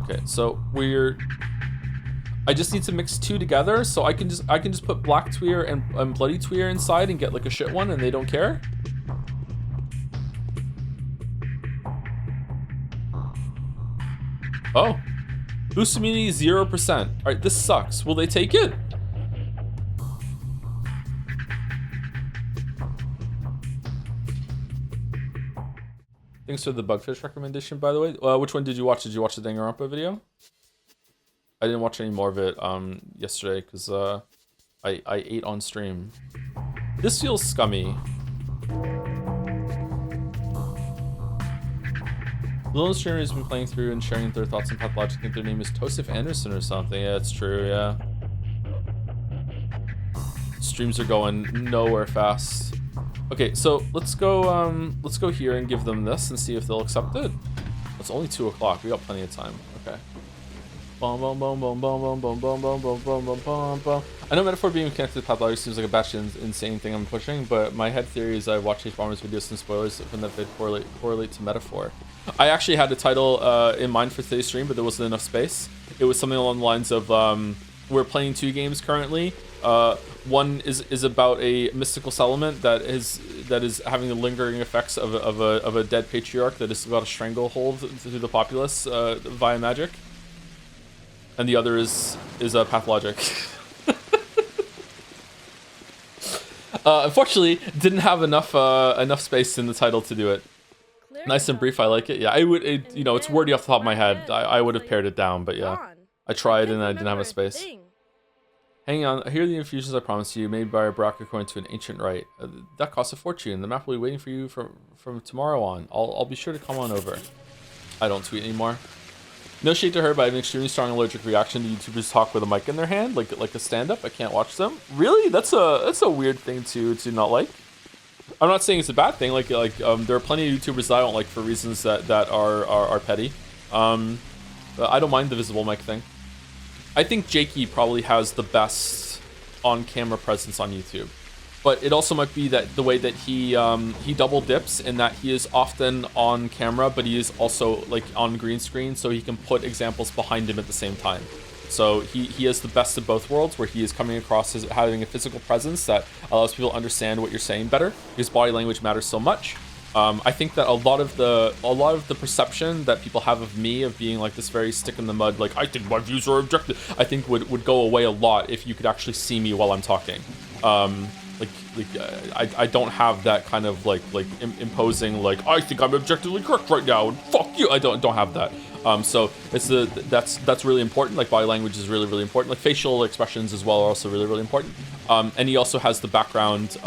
Okay, so I just need to mix two together, so I can just put Black Tweer and Bloody Tweer inside and get like a shit one, and they don't care. Oh, boost immunity 0%. All right, this sucks. Will they take it? Thanks for the Bugfish recommendation, by the way. Which one did you watch? Did you watch the Danganronpa video? I didn't watch any more of it yesterday because I ate on stream. This feels scummy. Little streamer has been playing through and sharing their thoughts on Pathologic. I think their name is Tosif Anderson or something. Yeah, it's true. Yeah. Streams are going nowhere fast. Okay, so let's go here and give them this and see if they'll accept it. It's only 2 o'clock. We got plenty of time. Okay. Boom, boom, boom, boom, boom, boom, boom, boom, boom, boom, boom, boom, boom. I know Metaphor being connected to Pathologic seems like a batch insane thing I'm pushing, but my head theory is I've watched H-Bomber's videos and spoilers from that they correlate to Metaphor. I actually had a title in mind for today's stream, but there wasn't enough space. It was something along the lines of we're playing 2 games currently. One is about a mystical settlement that is having the lingering effects of a dead patriarch that has got a stranglehold through the populace via magic, and the other is Pathologic. Unfortunately, didn't have enough space in the title to do it. Nice and brief. I like it. Yeah, you know, it's wordy off the top of my head. I would have pared it down, but yeah, I tried and I didn't have a space. Hang on, here are the infusions I promised you, made by a Brock according to an ancient rite. That costs a fortune. The map will be waiting for you from tomorrow on. I'll be sure to come on over. I don't tweet anymore. No shade to her, but I have an extremely strong allergic reaction to YouTubers talk with a mic in their hand, like a stand-up. I can't watch them. Really? That's a weird thing to not like. I'm not saying it's a bad thing. Like there are plenty of YouTubers that I don't like for reasons that are petty. I don't mind the visible mic thing. I think Jakey probably has the best on-camera presence on YouTube, but it also might be that the way that he double dips in that he is often on camera, but he is also like on green screen, so he can put examples behind him at the same time. So he has the best of both worlds, where he is coming across as having a physical presence that allows people to understand what you're saying better, because body language matters so much. I think that a lot of the perception that people have of me of being like this very stick in the mud, like I think my views are objective, I think would go away a lot if you could actually see me while I'm talking. I don't have that kind of like imposing like I think I'm objectively correct right now and fuck you. I don't have that. So it's that's really important. Like body language is really important. Like facial expressions as well are also really important. And he also has the background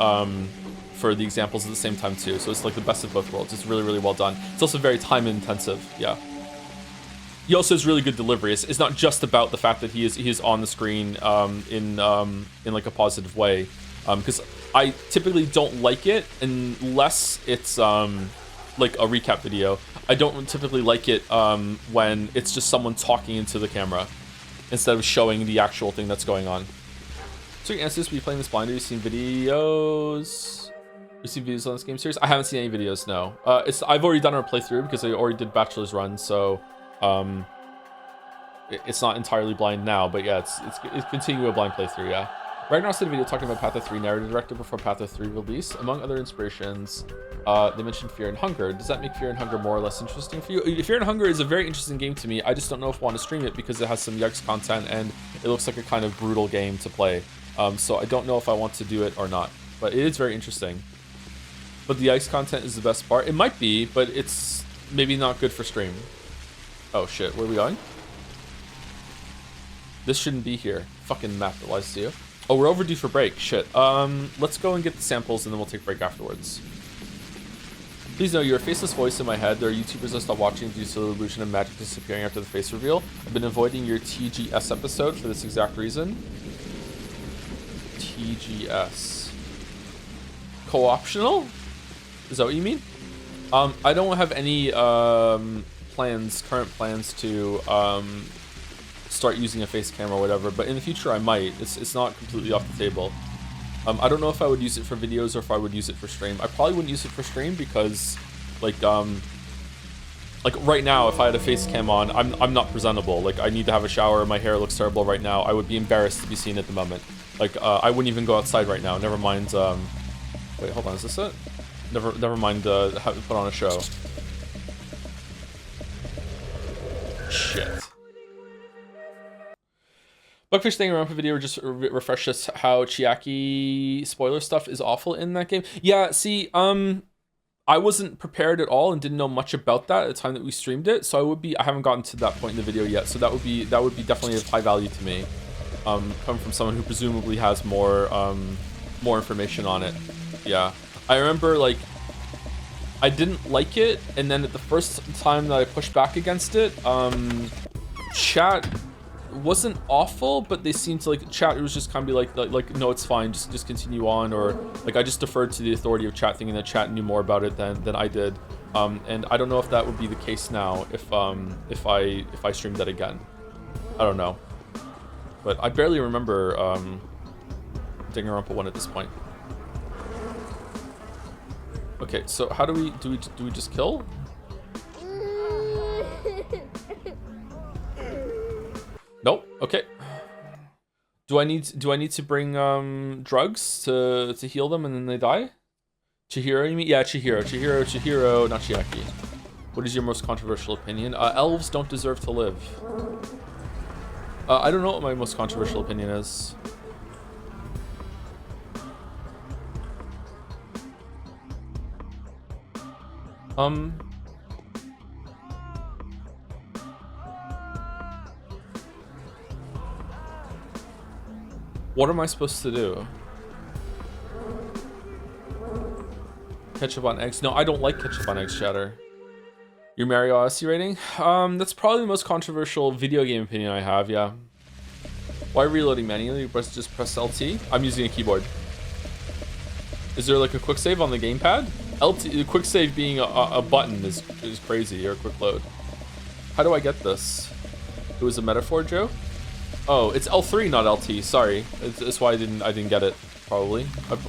for the examples at the same time too. So it's like the best of both worlds. It's really well done. It's also very time intensive. Yeah. He also has really good delivery. It's not just about the fact that he is on the screen in like a positive way. Because I typically don't like it unless it's like a recap video. I don't typically like it when it's just someone talking into the camera instead of showing the actual thing that's going on. So your answer is, be playing this blind? Have you seen videos? You seen videos on this game series? I haven't seen any videos, no. I've already done our playthrough because I already did Bachelor's run, so it's not entirely blind now, but yeah, it's continuing a blind playthrough, yeah. Ragnar did a video talking about Patho 3 narrative directed before Patho 3 release. Among other inspirations, they mentioned Fear and Hunger. Does that make Fear and Hunger more or less interesting for you? Fear and Hunger is a very interesting game to me. I just don't know if I want to stream it because it has some Yikes content and it looks like a kind of brutal game to play. So I don't know if I want to do it or not, but it is very interesting. But the Yikes content is the best part. It might be, but it's maybe not good for stream. Oh shit, where are we going? This shouldn't be here. Fucking map that lies to you. Oh, we're overdue for break. Shit. Let's go and get the samples and then we'll take a break afterwards. Please know you're a faceless voice in my head. There are YouTubers I stopped watching due to the illusion of magic disappearing after the face reveal. I've been avoiding your TGS episode for this exact reason. TGS. Co-optional? Is that what you mean? I don't have any current plans to start using a face cam or whatever, but in the future I might. It's not completely off the table. I don't know if I would use it for videos or if I would use it for stream. I probably wouldn't use it for stream because like right now if I had a face cam on, I'm not presentable. Like I need to have a shower, my hair looks terrible right now. I would be embarrassed to be seen at the moment. Like I wouldn't even go outside right now. Never mind wait, hold on, is this it? Never mind have to put on a show. Shit. Bugfish thing around for video just refresh us how Chiaki spoiler stuff is awful in that game. Yeah, see, I wasn't prepared at all and didn't know much about that at the time that we streamed it, so I haven't gotten to that point in the video yet, so that would be definitely of high value to me. Coming from someone who presumably has more information on it. Yeah. I remember like I didn't like it, and then at the first time that I pushed back against it, chat wasn't awful, but they seemed to like chat. It was just kind of be like no, it's fine, just continue on, or like I just deferred to the authority of chat, thinking that chat knew more about it than I did. And I don't know if that would be the case now if I streamed that again. I don't know, but I barely remember Danganronpa 1 at this point. Okay, so how do we just kill? Nope. Okay. Do I need to bring drugs to heal them and then they die? Chihiro, you mean? Yeah, Chihiro, not Chiaki. What is your most controversial opinion? Elves don't deserve to live. I don't know what my most controversial opinion is. What am I supposed to do? Ketchup on eggs? No, I don't like ketchup on eggs, chatter. Your Mario Odyssey rating? That's probably the most controversial video game opinion I have, yeah. Why reloading manually? Just press LT? I'm using a keyboard. Is there like a quick save on the gamepad? LT, quick save being a button is crazy, or a quick load. How do I get this? It was a metaphor joke? Oh, it's L3, not LT. Sorry, that's why I didn't get it. Probably,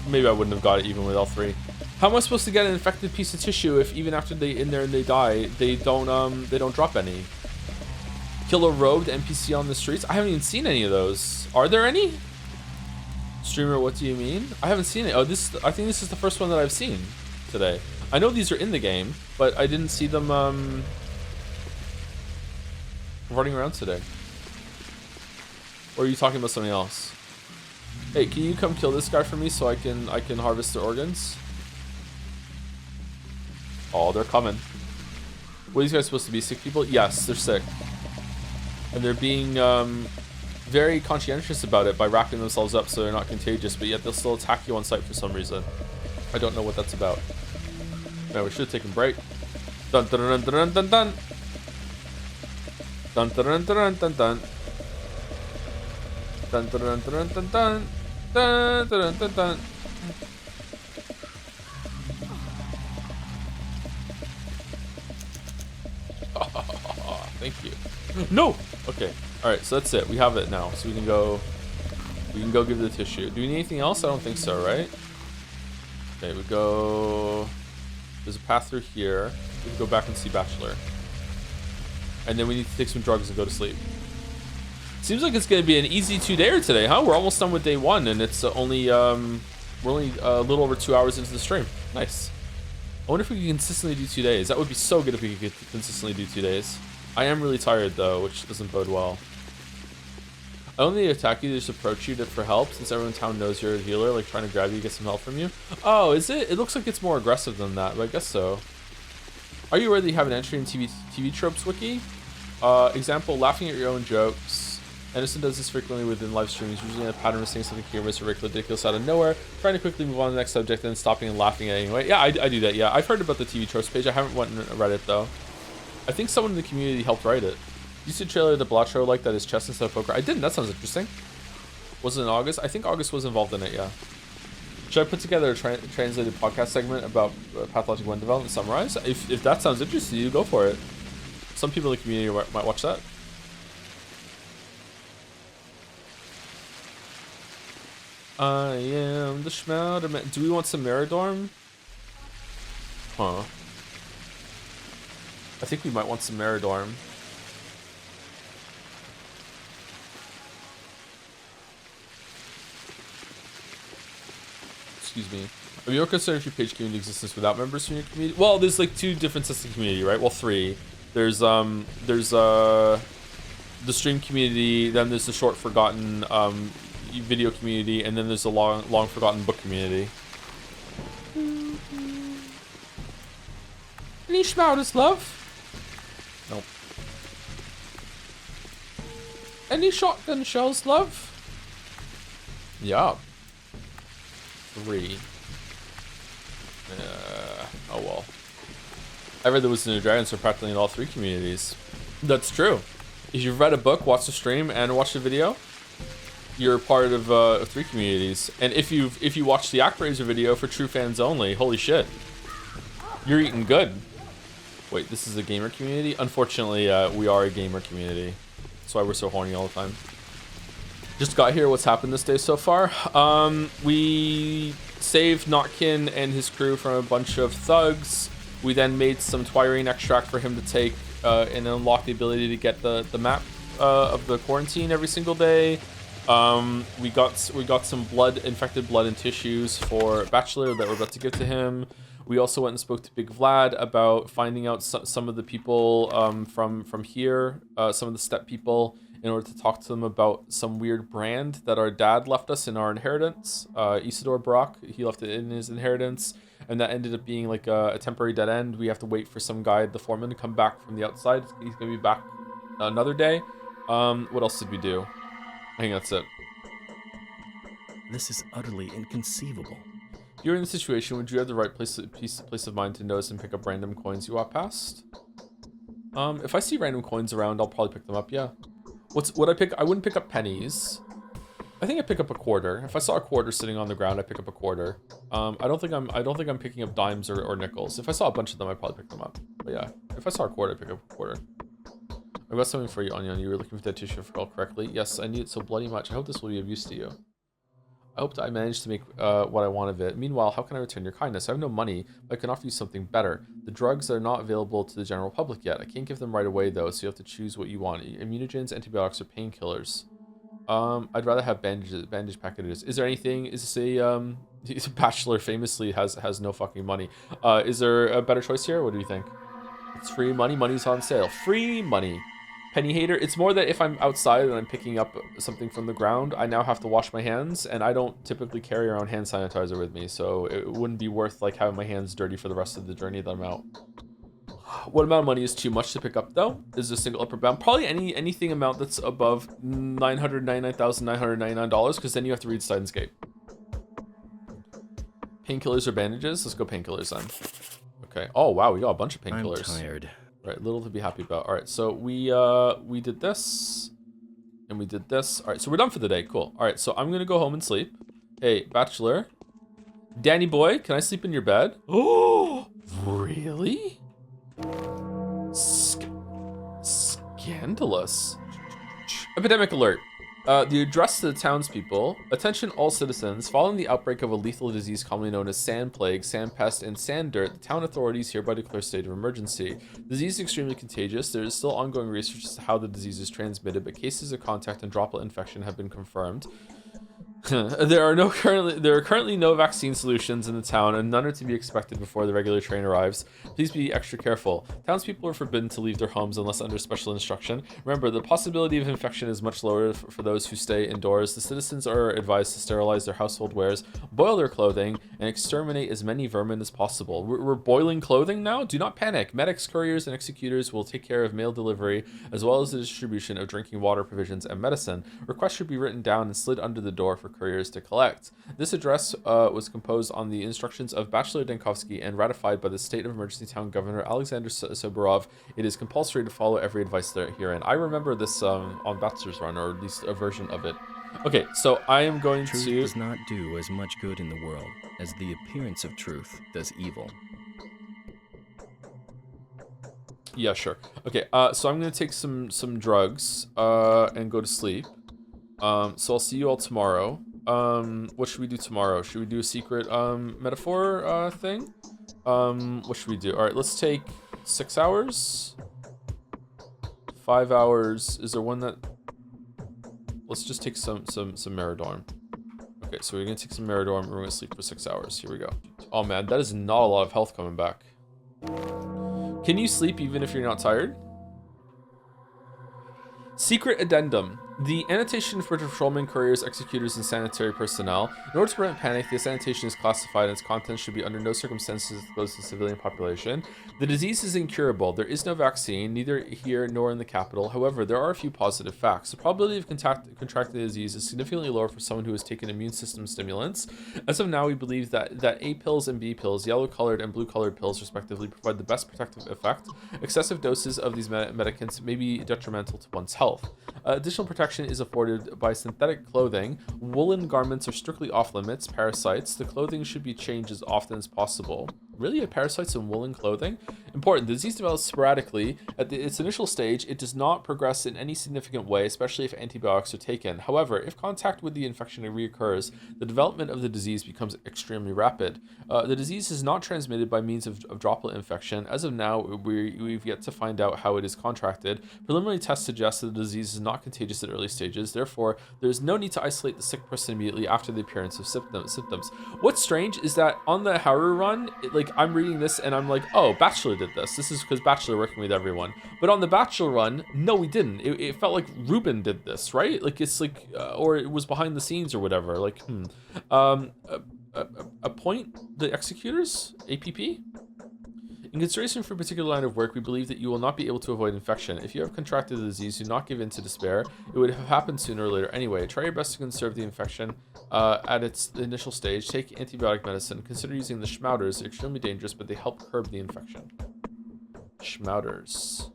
maybe I wouldn't have got it even with L3. How am I supposed to get an infected piece of tissue if even after they in there and they die, they don't drop any? Kill a robed NPC on the streets? I haven't even seen any of those. Are there any? Streamer, what do you mean? I haven't seen it. Oh, I think this is the first one that I've seen today. I know these are in the game, but I didn't see them running around today. Or are you talking about something else? Hey, can you come kill this guy for me so I can harvest their organs? Oh, they're coming. What are these guys supposed to be? Sick people? Yes, they're sick. And they're being very conscientious about it by wrapping themselves up so they're not contagious, but yet they'll still attack you on sight for some reason. I don't know what that's about. Man, we should have taken a break. Dun dun dun dun dun dun. Dun dun dun dun dun dun. Dun dun dun dun dun dun. Dun dun dun dun. Thank you. No. Okay. All right. So that's it. We have it now. So we can go. We can go give the tissue. Do we need anything else? I don't think so. Right. Okay. We go. There's a path through here. We can go back and see Bachelor. And then we need to take some drugs and go to sleep. Seems like it's gonna be an easy 2-dayer today, huh? We're almost done with day 1, and it's only we're only a little over 2 hours into the stream. Nice. I wonder if we can consistently do 2 days. That would be so good if we could consistently do 2 days. I am really tired though, which doesn't bode well. I don't think they attack you, they just approach you for help, since everyone in town knows you're a healer, like trying to grab you to get some help from you. Oh, is it? It looks like it's more aggressive than that, but I guess so. Are you aware that you have an entry in TV tropes wiki? Example, laughing at your own jokes. Anderson does this frequently within live streams, usually in a pattern of saying something humorous or ridiculous out of nowhere, trying to quickly move on to the next subject, and then stopping and laughing at it anyway. Yeah, I do that, yeah. I've heard about the TV tropes page. I haven't went and read it, though. I think someone in the community helped write it. You see a trailer of the Bachelor like that is chess instead of poker? I didn't. That sounds interesting. Was it in August? I think August was involved in it, yeah. Should I put together a translated podcast segment about Pathologic 1 development summarize? If that sounds interesting, you go for it. Some people in the community might watch that. I am the Schmouderman. Do we want some Meridorm? Huh. I think we might want some Meridorm. Excuse me. Have you ever considered if your page community existence without members from your community? Well, there's like 2 different sets of community, right? Well, 3. There's the stream community, then there's the short forgotten video community, and then there's the long forgotten book community. Any schmouters, love? Nope. Any shotgun shells, love? Yeah. 3. Oh well. I read there was new dragons for practically in all 3 communities. That's true. If you've read a book, watched the stream, and watched the video, you're part of 3 communities. And if you watch the ActRaiser video for true fans only, holy shit, you're eating good. Wait, this is a gamer community? Unfortunately, we are a gamer community. That's why we're so horny all the time. Just got here. What's happened this day so far? We saved Notkin and his crew from a bunch of thugs. We then made some Twirine extract for him to take and unlock the ability to get the map of the quarantine every single day. We got some infected blood and tissues for Bachelor that we're about to give to him. We also went and spoke to Big Vlad about finding out some of the people from here, some of the step people, in order to talk to them about some weird brand that our dad left us in our inheritance. Isidore Brock, he left it in his inheritance, and that ended up being like a temporary dead end. We have to wait for some guy, the foreman, to come back from the outside. He's gonna be back another day. What else did we do? I think that's it. This is utterly inconceivable. If you're in the situation, would you have the right place of mind to notice and pick up random coins you walk past? If I see random coins around, I'll probably pick them up, yeah. What I pick? I wouldn't pick up pennies. I think I pick up a quarter. If I saw a quarter sitting on the ground, I pick up a quarter. I don't think I'm picking up dimes or nickels. If I saw a bunch of them, I'd probably pick them up. But yeah, if I saw a quarter, I'd pick up a quarter. I've got something for you, Onion. You were looking for that tissue, if I recall correctly. Yes, I need it so bloody much. I hope this will be of use to you. I hope that I managed to make what I want of it. Meanwhile, how can I return your kindness? I have no money, but I can offer you something better. The drugs are not available to the general public yet. I can't give them right away, though, so you have to choose what you want. Immunogens, antibiotics, or painkillers. I'd rather have bandage packages. Is there anything? Is this a Bachelor famously has no fucking money. Is there a better choice here? What do you think? It's free money. Money's on sale. Free money. Penny hater. It's more that if I'm outside and I'm picking up something from the ground, I now have to wash my hands, and I don't typically carry around hand sanitizer with me, so it wouldn't be worth like having my hands dirty for the rest of the journey that I'm out. What amount of money is too much to pick up though? Is a single upper bound? Probably anything amount that's above $999,999, because then you have to read Steins;Gate. Painkillers or bandages? Let's go painkillers then. Okay. Oh wow, we got a bunch of painkillers. I'm tired. Right, little to be happy about. All right, so we did this, and we did this. All right, so we're done for the day. Cool. All right, so I'm gonna go home and sleep. Hey, Bachelor, Danny boy, can I sleep in your bed? Oh, really? Scandalous. Epidemic alert. The address to the townspeople. Attention all citizens. Following the outbreak of a lethal disease commonly known as sand plague, sand pest, and sand dirt, the town authorities hereby declare a state of emergency. The disease is extremely contagious. There is still ongoing research as to how the disease is transmitted, but cases of contact and droplet infection have been confirmed. There are currently no vaccine solutions in the town, and none are to be expected before the regular train arrives. Please be extra careful. Townspeople are forbidden to leave their homes unless under special instruction. Remember, the possibility of infection is much lower for those who stay indoors. The citizens are advised to sterilize their household wares, boil their clothing, and exterminate as many vermin as possible. We're boiling clothing now? Do not panic. Medics, couriers, and executors will take care of mail delivery, as well as the distribution of drinking water, provisions, and medicine. Requests should be written down and slid under the door for couriers to collect. This address was composed on the instructions of Bachelor Dankovsky and ratified by the State of Emergency Town Governor Alexander Soborov. It is compulsory to follow every advice herein. I remember this on Bachelor's Run, or at least a version of it. Okay, so I am going Truth to... does not do as much good in the world as the appearance of truth does evil. Yeah, sure. Okay, so I'm going to take some drugs and go to sleep. So I'll see you all tomorrow. What should we do tomorrow? Should we do a secret metaphor thing? What should we do? All right, let's take 6 hours. 5 hours. Is there one that... Let's just take some Meridorm. Okay, so we're gonna take some Meridorm and we're gonna sleep for 6 hours. Here we go. Oh man, that is not a lot of health coming back. Can you sleep even if you're not tired? Secret addendum. The annotation for patrolmen, couriers, executors, and sanitary personnel. In order to prevent panic, the annotation is classified and its contents should be under no circumstances exposed to the civilian population. The disease is incurable. There is no vaccine, neither here nor in the capital. However, there are a few positive facts. The probability of contracting the disease is significantly lower for someone who has taken immune system stimulants. As of now, we believe that A pills and B pills, yellow-colored and blue-colored pills respectively, provide the best protective effect. Excessive doses of these medicaments may be detrimental to one's health. Additional protection is afforded by synthetic clothing. Woolen garments are strictly off limits. Parasites. The clothing should be changed as often as possible. Really? Parasites in woolen clothing? Important. The disease develops sporadically. At its initial stage, it does not progress in any significant way, especially if antibiotics are taken. However, if contact with the infection reoccurs, the development of the disease becomes extremely rapid. The disease is not transmitted by means of droplet infection. As of now, we've yet to find out how it is contracted. Preliminary tests suggest that the disease is not contagious at early stages. Therefore, there is no need to isolate the sick person immediately after the appearance of symptoms. What's strange is that on the Haru run, I'm reading this and I'm like, oh, Bachelor did this. This is because Bachelor working with everyone. But on the Bachelor run, no, we didn't. It felt like Rubin did this, right? Like it's like, or it was behind the scenes or whatever. Like, appoint the executors, APP. In consideration for a particular line of work, we believe that you will not be able to avoid infection. If you have contracted the disease, do not give in to despair. It would have happened sooner or later anyway. Try your best to conserve the infection at its initial stage. Take antibiotic medicine. Consider using the Schmouters. They're extremely dangerous, but they help curb the infection. Schmouters.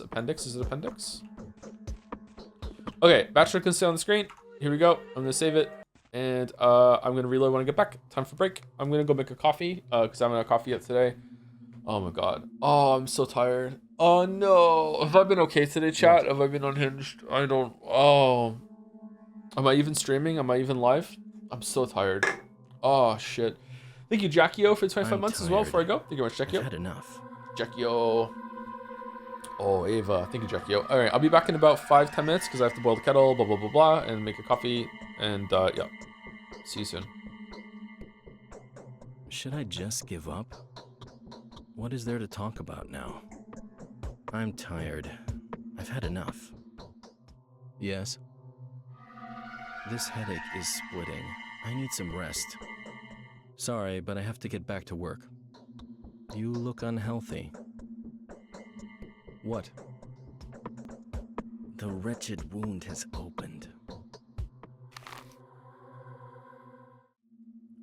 Appendix? Is it appendix? Okay, Bachelor can stay on the screen. Here we go. I'm going to save it. And I'm going to reload when I get back. Time for break. I'm going to go make a coffee because I haven't had coffee yet today. Oh my god. Oh, I'm so tired. Oh no. Have I been okay today, chat? Have I been unhinged? I don't... Oh. Am I even streaming? Am I even live? I'm so tired. Oh, shit. Thank you, Jackie-O, for 25 months as well before I go. Thank you very much, Jackie-O. I've had enough. Jackie-O. Oh, Ava. Thank you, Jackie. All right, I'll be back in about 5-10 minutes because I have to boil the kettle, blah, blah, blah, blah, and make a coffee. And, yeah. See you soon. Should I just give up? What is there to talk about now? I'm tired. I've had enough. Yes? This headache is splitting. I need some rest. Sorry, but I have to get back to work. You look unhealthy. What? The wretched wound has opened.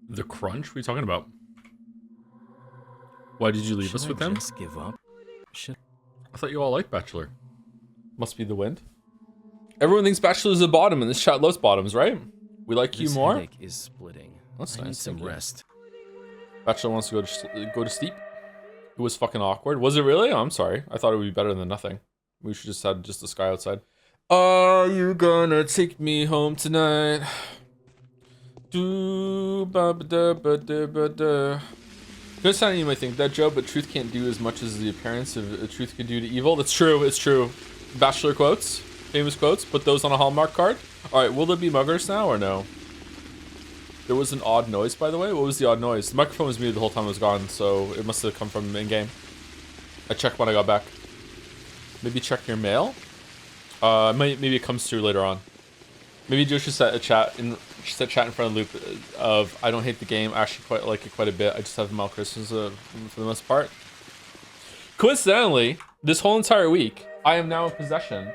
The crunch? What are you talking about? Why did you leave us with them? Just give up? I thought you all liked Bachelor. Must be the wind. Everyone thinks Bachelor's a bottom, and this chat loves bottoms, right? We like you more. Headache is splitting. That's I nice. need some rest. Bachelor wants to go to sleep. It was fucking awkward. Was it really? Oh, I'm sorry. I thought it would be better than nothing. We should just have just the sky outside. Are you gonna take me home tonight? Do ba ba da ba da ba da. Good sound you might think that, Joe, but truth can't do as much as the appearance of truth can do to evil. That's true. It's true. Bachelor quotes, famous quotes. Put those on a Hallmark card. All right. Will there be muggers now or no? There was an odd noise, by the way. What was the odd noise? The microphone was muted the whole time I was gone, so it must have come from in-game. I checked when I got back. Maybe check your mail. Maybe it comes through later on. Maybe Joe should set a chat in front of Loop of I don't hate the game. I actually quite like it quite a bit. I just have mild criticism for the most part. Coincidentally, this whole entire week, I am now in possession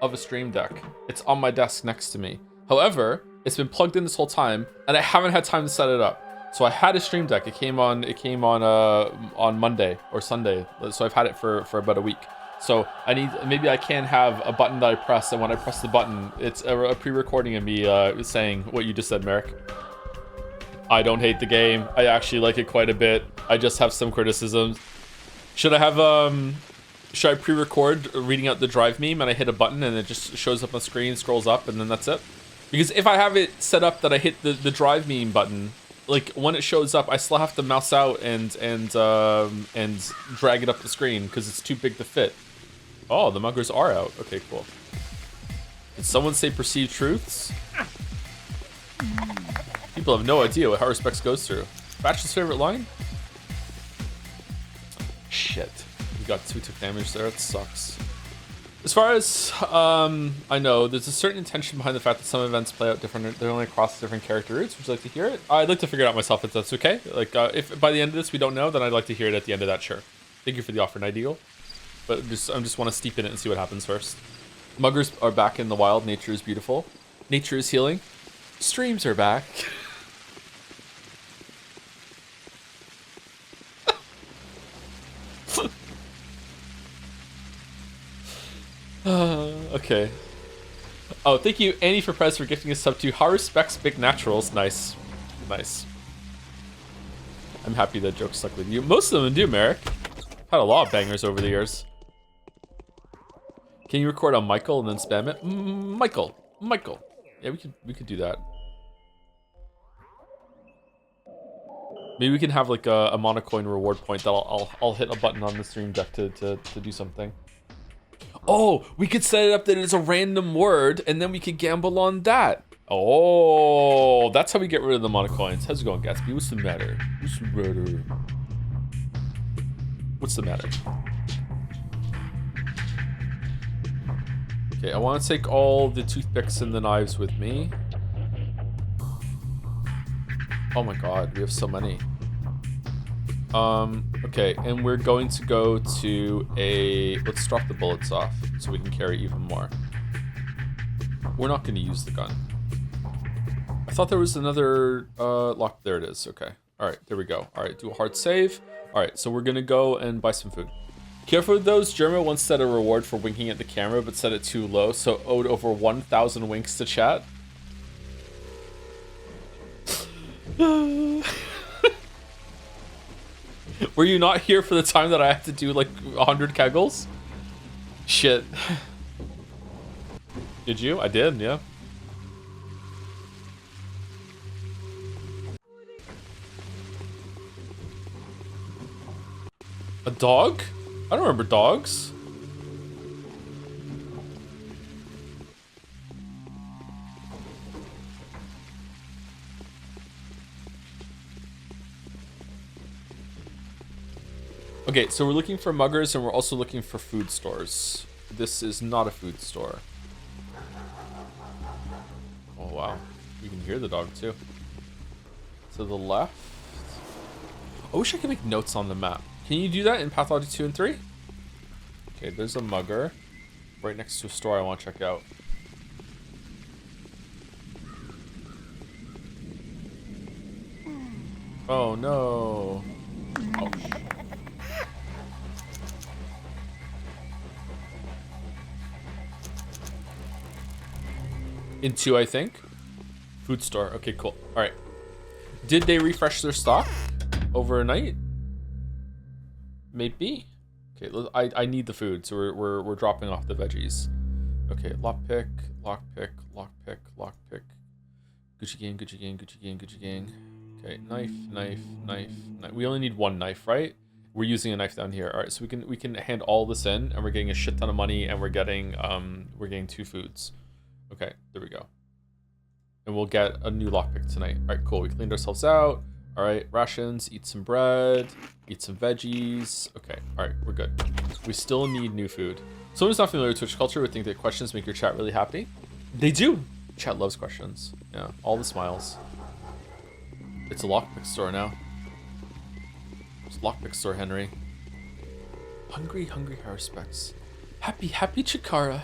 of a Stream Deck. It's on my desk next to me. However, it's been plugged in this whole time, and I haven't had time to set it up. So I had a Stream Deck. It came on Monday or Sunday. So I've had it for about a week. So maybe I can have a button that I press, and when I press the button, it's a pre-recording of me saying what you just said, Merrick. I don't hate the game. I actually like it quite a bit. I just have some criticisms. Should I pre-record reading out the drive meme and I hit a button and it just shows up on the screen, scrolls up, and then that's it? Because if I have it set up that I hit the drive meme button, like when it shows up, I still have to mouse out and drag it up the screen because it's too big to fit. Oh, the muggers are out. Okay, cool. Did someone say perceived truths? People have no idea what Heart Respects goes through. Bachelor's favorite line? Shit. We got 2 took damage there. It sucks. As far as I know, there's a certain intention behind the fact that some events play out different. They're only across different character routes. Would you like to hear it? I'd like to figure it out myself if that's okay. Like, if by the end of this we don't know, then I'd like to hear it at the end of that. Sure. Thank you for the offer, Nightingale. But I just want to steep in it and see what happens first. Muggers are back in the wild. Nature is beautiful. Nature is healing. Streams are back. Okay. Oh, thank you, Annie, for Prez for gifting us sub to How Respects Big Naturals. Nice. Nice. I'm happy that joke stuck with you. Most of them do, Merrick. Had a lot of bangers over the years. Can you record on Michael and then spam it? Michael. Yeah, we could do that. Maybe we can have like a monocoin reward point that I'll hit a button on the stream deck to do something. Oh, we could set it up that it's a random word and then we could gamble on that. Oh, that's how we get rid of the monocoins. How's it going, Gatsby? What's the matter? What's the matter? Okay, I want to take all the toothpicks and the knives with me. Oh my god, we have so many. Okay, and we're going to go to let's drop the bullets off so we can carry even more. We're not going to use the gun. I thought there was another lock. There it is. Okay. All right, there we go. All right, do a hard save. All right, so we're going to go and buy some food. Careful with those. Jerma once set a reward for winking at the camera, but set it too low, so owed over 1,000 winks to chat. Were you not here for the time that I had to do like 100 kegels? Shit. Did you? I did, yeah. A dog? I don't remember dogs. Okay, so we're looking for muggers and we're also looking for food stores. This is not a food store. Oh, wow. You can hear the dog, too. To the left. I wish I could make notes on the map. Can you do that in Pathologic 2 and 3? Okay, there's a mugger right next to a store I want to check out. Oh, no. Oh. In 2, I think. Food store. Okay, cool. All right. Did they refresh their stock overnight? Maybe. Okay, I need the food, so we're dropping off the veggies. Okay, lockpick, lockpick, lockpick, lockpick. Gucci gang, Gucci gang, Gucci gang, Gucci gang. Okay, knife, knife, knife, knife. We only need one knife, right? We're using a knife down here. All right, so we can hand all this in, and we're getting a shit ton of money, and we're getting 2 foods. Okay, there we go. And we'll get a new lockpick tonight. All right, cool. We cleaned ourselves out. All right, rations. Eat some bread. Eat some veggies. Okay, all right, we're good. We still need new food. Someone who's not familiar with Twitch culture would think that questions make your chat really happy. They do. Chat loves questions. Yeah, all the smiles. It's a lockpick store now. It's a lockpick store, Henry. Hungry, hungry harspecks. Happy, happy Chikara.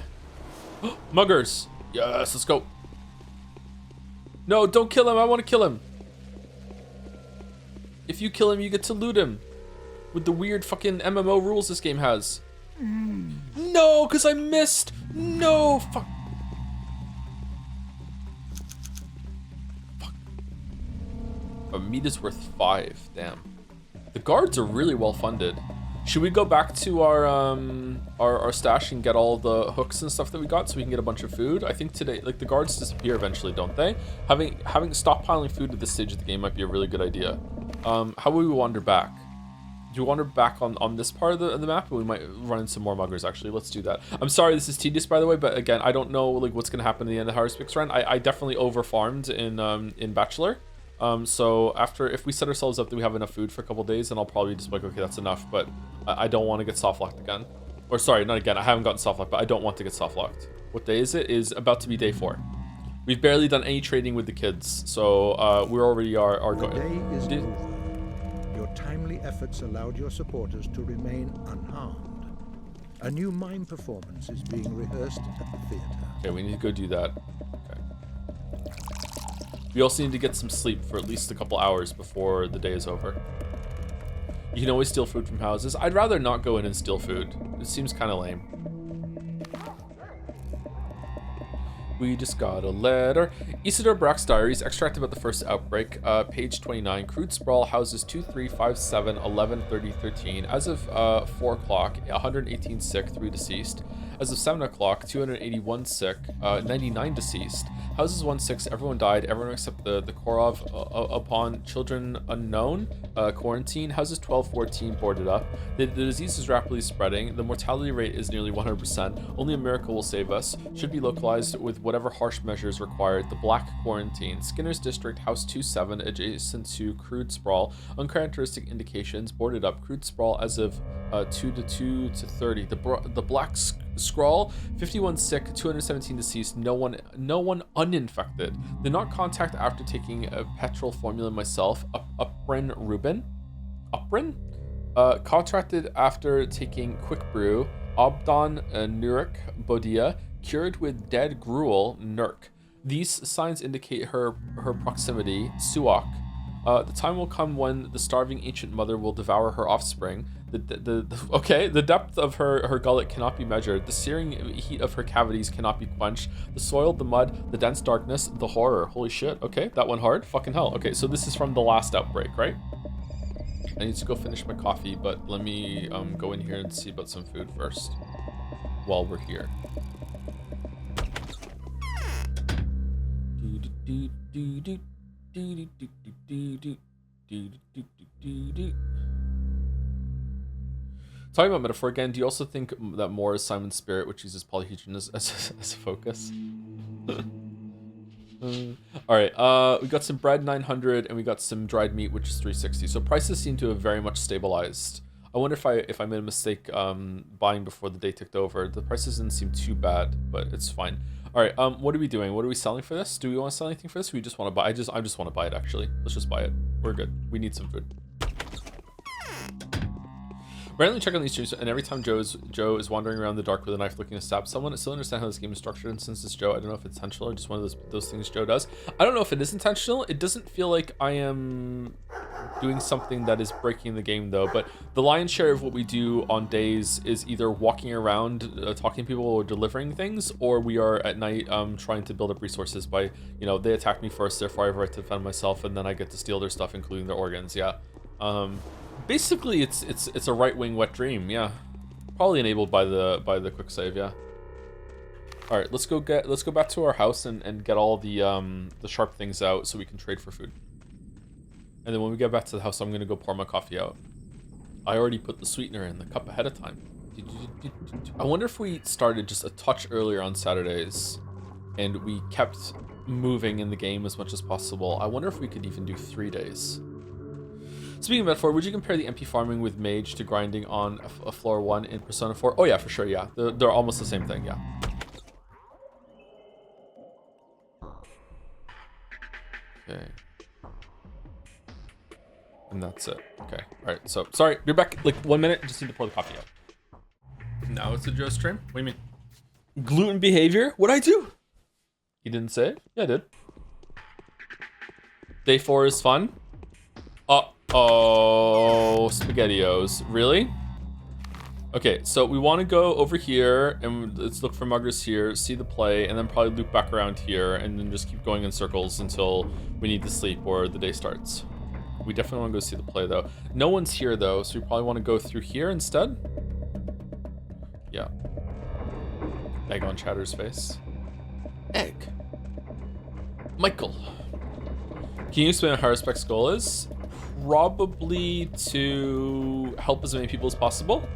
Muggers. Yes, let's go. No, don't kill him. I want to kill him. If you kill him, you get to loot him. With the weird fucking MMO rules this game has. No, because I missed. No, fuck. Fuck. A meat is worth 5. Damn. The guards are really well funded. Should we go back to our stash and get all the hooks and stuff that we got so we can get a bunch of food? I think today, like, the guards disappear eventually, don't they? Having stockpiling food at this stage of the game might be a really good idea. How will we wander back? Do we wander back on this part of the map? We might run into some more muggers, actually. Let's do that. I'm sorry this is tedious, by the way, but again, I don't know like what's going to happen at the end of the Harspix run. I definitely over-farmed in Bachelor. So if we set ourselves up that we have enough food for a couple days, then I'll probably just be like, okay, that's enough. But I don't want to get soft locked again. Or sorry, not again. I haven't gotten soft locked, but I don't want to get soft locked. What day is it? Is about to be day 4. We've barely done any trading with the kids, so we already are going. The day is over. Your timely efforts allowed your supporters to remain unharmed. A new mime performance is being rehearsed at the theater. Okay, we need to go do that. We also need to get some sleep for at least a couple hours before the day is over. You can always steal food from houses. I'd rather not go in and steal food. It seems kind of lame. We just got a letter. Isidore Brack's diaries, extract about the first outbreak, page 29. Crude Sprawl houses 2, 3, 5, 7, 11, 30, 13. As of 4 o'clock, 118 sick, 3 deceased. As of 7 o'clock, 281 sick, 99 deceased. Houses 1, 6, everyone died. Everyone except the Korov upon children unknown. Quarantine. Houses 12, 14 boarded up. The disease is rapidly spreading. The mortality rate is nearly 100%. Only a miracle will save us. Should be localized with whatever harsh measures required. The Black Quarantine. Skinner's District, House 27, adjacent to Crude Sprawl. Uncharacteristic indications. Boarded up. Crude Sprawl as of 2 to 30. The Black Scrawl, 51 sick, 217 deceased, no one uninfected. Did not contact after taking a petrol formula myself. Uprin Rubin? Contracted after taking Quick Brew. Obdon Nurik Bodia. Cured with dead gruel Nurk. These signs indicate her proximity. Suak. The time will come when the starving ancient mother will devour her offspring. The depth of her gullet cannot be measured. The searing heat of her cavities cannot be quenched. The soil, the mud, the dense darkness, the horror. Holy shit. Okay, that went hard. Fucking hell. Okay, so this is from the last outbreak, right? I need to go finish my coffee, but let me go in here and see about some food first while we're here. Talking about metaphor again, do you also think that more is Simon's spirit, which uses polyhedron as a focus? Alright, we got some bread, 900, and we got some dried meat, which is 360. So prices seem to have very much stabilized. I wonder if I made a mistake buying before the day ticked over. The prices didn't seem too bad, but it's fine. All right, what are we doing? What are we selling for this? Do we want to sell anything for this? Or we just want to buy? I just want to buy it actually. Let's just buy it. We're good. We need some food. Randomly check on these streams, and every time Joe is wandering around the dark with a knife looking to stab someone, I still understand how this game is structured, and since it's Joe, I don't know if it's intentional or just one of those things Joe does. I don't know if it is intentional. It doesn't feel like I am doing something that is breaking the game though, but the lion's share of what we do on days is either walking around, talking to people or delivering things, or we are at night trying to build up resources by, you know, they attack me first, therefore I have a right to defend myself, and then I get to steal their stuff, including their organs. Yeah. Basically, it's a right-wing wet dream, yeah. Probably enabled by the quick save, yeah. All right, let's go back to our house and get all the sharp things out so we can trade for food. And then when we get back to the house, I'm gonna go pour my coffee out. I already put the sweetener in the cup ahead of time. I wonder if we started just a touch earlier on Saturdays, and we kept moving in the game as much as possible. I wonder if we could even do 3 days. Speaking of metaphor, would you compare the MP farming with mage to grinding on a floor 1 in Persona 4? Oh yeah, for sure, yeah. They're almost the same thing, yeah. Okay. And that's it. Okay, all right, so, sorry, be back like 1 minute, just need to pour the coffee out. Now it's a Joe stream? What do you mean? Gluten behavior? What'd I do? You didn't say it? Yeah, I did. Day 4 is fun? Oh, SpaghettiOs. Really? Okay, so we want to go over here and let's look for muggers here, see the play, and then probably loop back around here and then just keep going in circles until we need to sleep or the day starts. We definitely want to go see the play though. No one's here though, so we probably want to go through here instead. Yeah. Egg on Chatter's face. Egg. Michael. Can you explain what Haruspeck's goal is? Probably to help as many people as possible.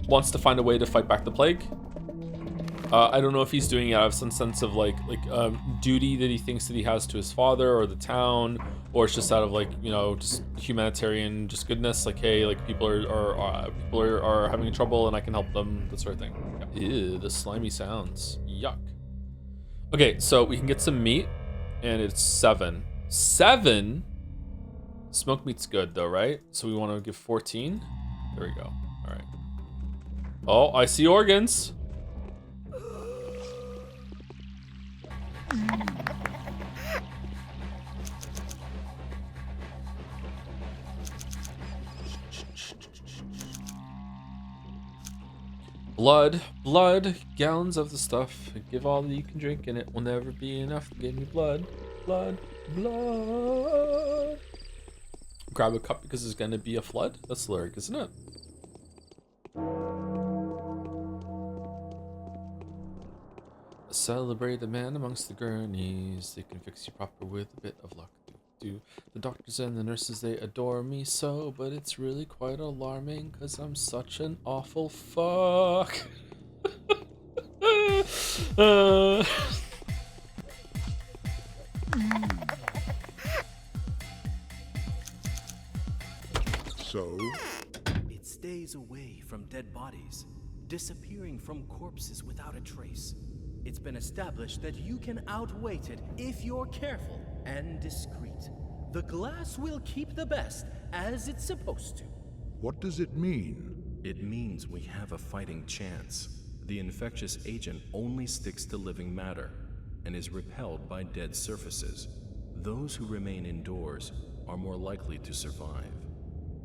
Wants to find a way to fight back the plague. I don't know if he's doing it out of some sense of like duty that he thinks that he has to his father or the town, or it's just out of like, you know, just humanitarian, just goodness. Like, hey, like people are having trouble and I can help them, that sort of thing. Yeah. Ew, the slimy sounds. Yuck. Okay, so we can get some meat, and it's 7. 7? Smoked meat's good though, right? So we want to give 14. There we go. All right. Oh, I see organs. Blood, gallons of the stuff. Give all that you can drink, and it will never be enough to give me blood. Blood. Grab a cup because there's gonna be a flood? That's the lyric, isn't it? Celebrate the man amongst the gurneys. They can fix you proper with a bit of luck. The doctors and the nurses, they adore me so, but it's really quite alarming because I'm such an awful fuck. So? It stays away from dead bodies, disappearing from corpses without a trace. It's been established that you can outweight it if you're careful and discreet. The glass will keep the best, as it's supposed to. What does it mean? It means we have a fighting chance. The infectious agent only sticks to living matter and is repelled by dead surfaces. Those who remain indoors are more likely to survive.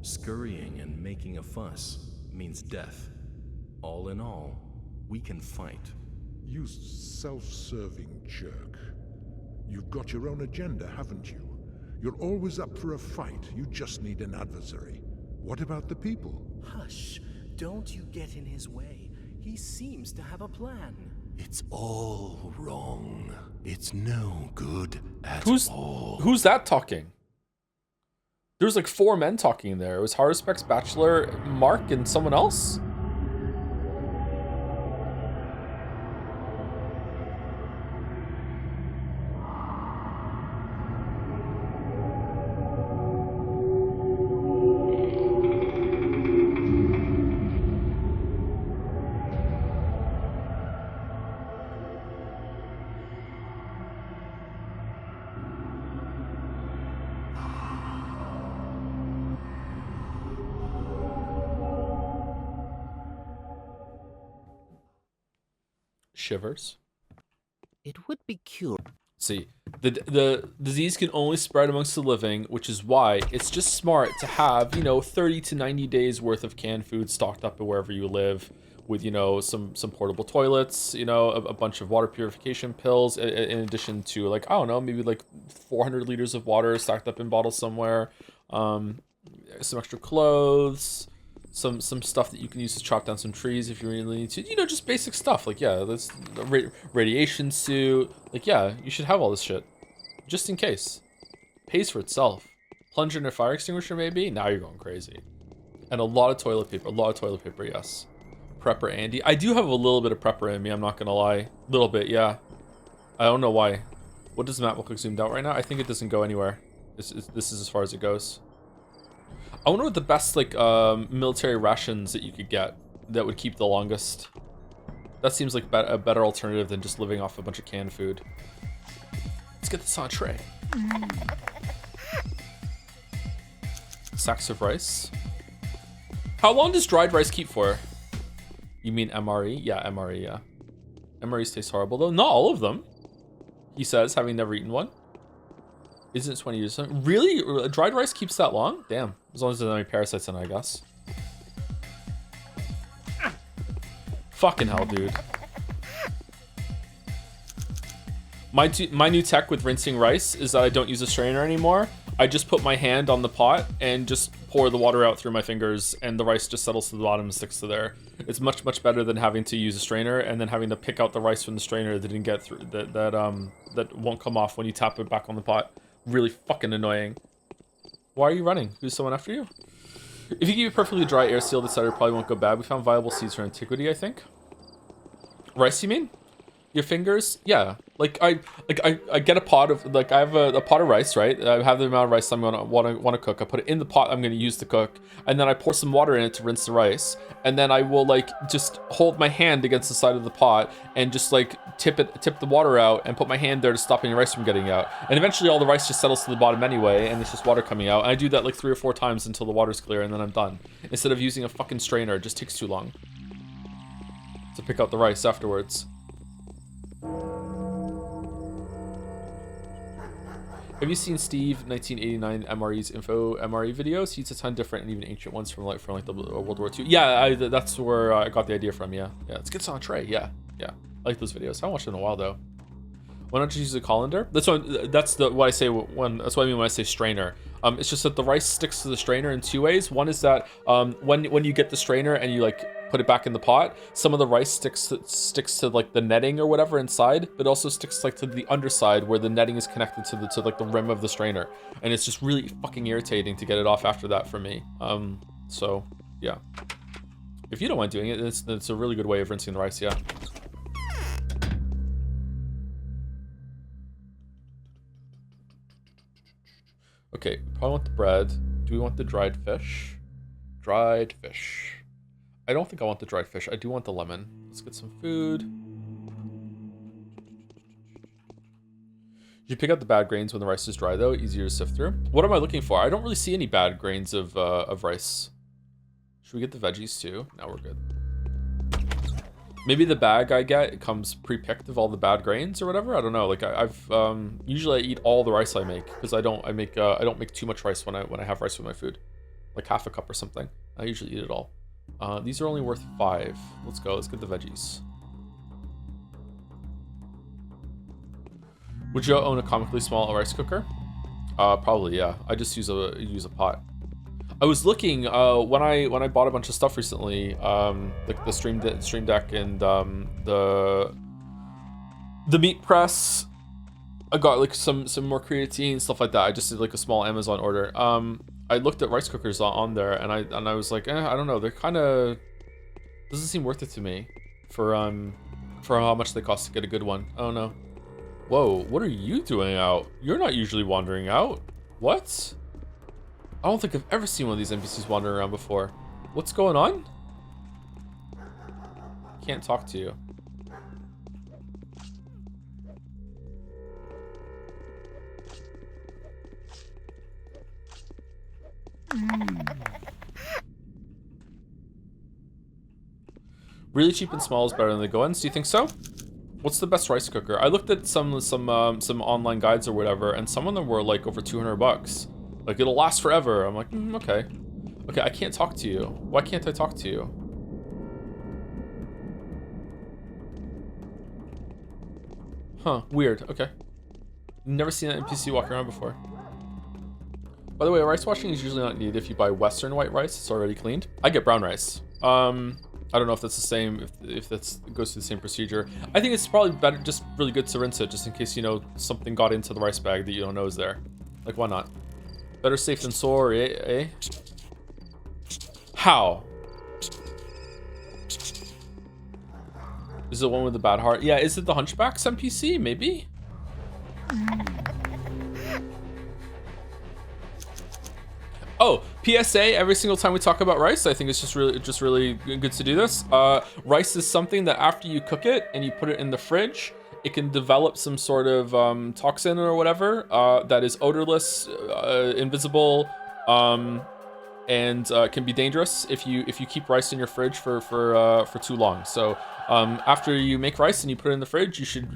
Scurrying and making a fuss means death. All in all, we can fight. You self-serving jerk. You've got your own agenda, haven't you? You're always up for a fight. You just need an adversary. What about the people? Hush. Don't you get in his way. He seems to have a plan. It's all wrong. It's no good at all. Who's that talking? There was like 4 men talking in there. It was Haruspeck's Bachelor, Mark, and someone else? Shivers. It would be curious. See, the disease can only spread amongst the living, which is why it's just smart to have, 30 to 90 days worth of canned food stocked up wherever you live, with, some portable toilets, a bunch of water purification pills, in addition to, like, I don't know, maybe like 400 liters of water stacked up in bottles somewhere, some extra clothes, some stuff that you can use to chop down some trees if you really need to, just basic stuff. Like, yeah, that's radiation suit. Like, yeah, you should have all this shit just in case. Pays for itself. Plunger in a fire extinguisher, maybe. Now you're going crazy. And a lot of toilet paper. Yes. Prepper Andy. I do have a little bit of prepper in me, I'm not gonna lie. A little bit, yeah. I don't know why. What does the map look like zoomed out right now? I think it doesn't go anywhere. This is as far as it goes. I wonder what the best, like, military rations that you could get that would keep the longest. That seems like a better alternative than just living off a bunch of canned food. Let's get this on a tray. Sacks of rice. How long does dried rice keep for? You mean MRE? Yeah, MRE, yeah. MREs taste horrible, though. Not all of them, he says, having never eaten one. Isn't it 20 years? Really? Dried rice keeps that long? Damn. As long as there's not any parasites in it, I guess. Fucking hell, dude. My new tech with rinsing rice is that I don't use a strainer anymore. I just put my hand on the pot and just pour the water out through my fingers, and the rice just settles to the bottom and sticks to there. It's much better than having to use a strainer and then having to pick out the rice from the strainer that didn't get through, that won't come off when you tap it back on the pot. Really fucking annoying. Why are you running? Who's someone after you? If you keep it perfectly dry, air sealed, etc., probably won't go bad. We found viable seeds for antiquity, I think. Rice, you mean? Your fingers? Yeah. I get a pot of, like, I have a pot of rice, right? I have the amount of rice I'm gonna want to cook. I put it in the pot I'm gonna use to cook, and then I pour some water in it to rinse the rice, and then I will, like, just hold my hand against the side of the pot and just, like, tip the water out and put my hand there to stop any rice from getting out. And eventually all the rice just settles to the bottom anyway, and it's just water coming out. And I do that like 3 or 4 times until the water's clear, and then I'm done. Instead of using a fucking strainer, it just takes too long to pick out the rice afterwards. Have you seen Steve 1989 MRE's info MRE videos? He's a ton different and even ancient ones from like the World War II. Yeah, that's where I got the idea from. Yeah. Let's get this on a tray. Yeah. I like those videos. I haven't watched it in a while though. Why not just use a colander? That's what I say when that's what I mean when I say strainer. It's just that the rice sticks to the strainer in 2 ways. One is that when you get the strainer and you like put it back in the pot, some of the rice sticks to like the netting or whatever inside, but also sticks like to the underside where the netting is connected to like the rim of the strainer, and it's just really fucking irritating to get it off after that for me. So yeah, if you don't mind doing it, it's a really good way of rinsing the rice. Yeah. Okay, probably want the bread. Do we want the dried fish? Dried fish. I don't think I want the dried fish. I do want the lemon. Let's get some food. You pick out the bad grains when the rice is dry, though. Easier to sift through. What am I looking for? I don't really see any bad grains of rice. Should we get the veggies too? No, we're good. Maybe the bag I get, it comes pre-picked of all the bad grains or whatever. I don't know. Like usually I eat all the rice I make because I don't make too much rice when I have rice with my food, like half a cup or something. I usually eat it all. These are only worth 5. Let's go. Let's get the veggies. Would you own a comically small rice cooker? Probably, yeah. I just use a pot. I was looking when I bought a bunch of stuff recently, like the Stream Deck and the meat press. I got like some more creatine, stuff like that. I just did like a small Amazon order. I looked at rice cookers on there, and I was like, I don't know. They're kind of doesn't seem worth it to me for how much they cost to get a good one. I don't know. Whoa, what are you doing out? You're not usually wandering out. What? I don't think I've ever seen one of these NPCs wandering around before. What's going on? Can't talk to you. Really cheap and small is better than the go-ins. Do you think so? What's the best rice cooker? I looked at some online guides or whatever, and some of them were like over 200 bucks. Like it'll last forever. I'm like, okay. Okay, I can't talk to you. Why can't I talk to you? Huh, weird. Okay. Never seen an NPC walking around before. By the way, rice washing is usually not needed if you buy Western white rice. It's already cleaned. I get brown rice. I don't know if that's the same, if that's goes through the same procedure. I think it's probably better, just really good to rinse it, just in case, you know, something got into the rice bag that you don't know is there. Like, why not? Better safe than sorry, eh? How? Is it the one with the bad heart? Yeah, is it the Hunchback's NPC? Maybe? Oh, PSA, every single time we talk about rice, I think it's just really good to do this. Rice is something that after you cook it and you put it in the fridge, it can develop some sort of toxin or whatever that is odorless, invisible, and can be dangerous if you keep rice in your fridge for too long. So after you make rice and you put it in the fridge, you should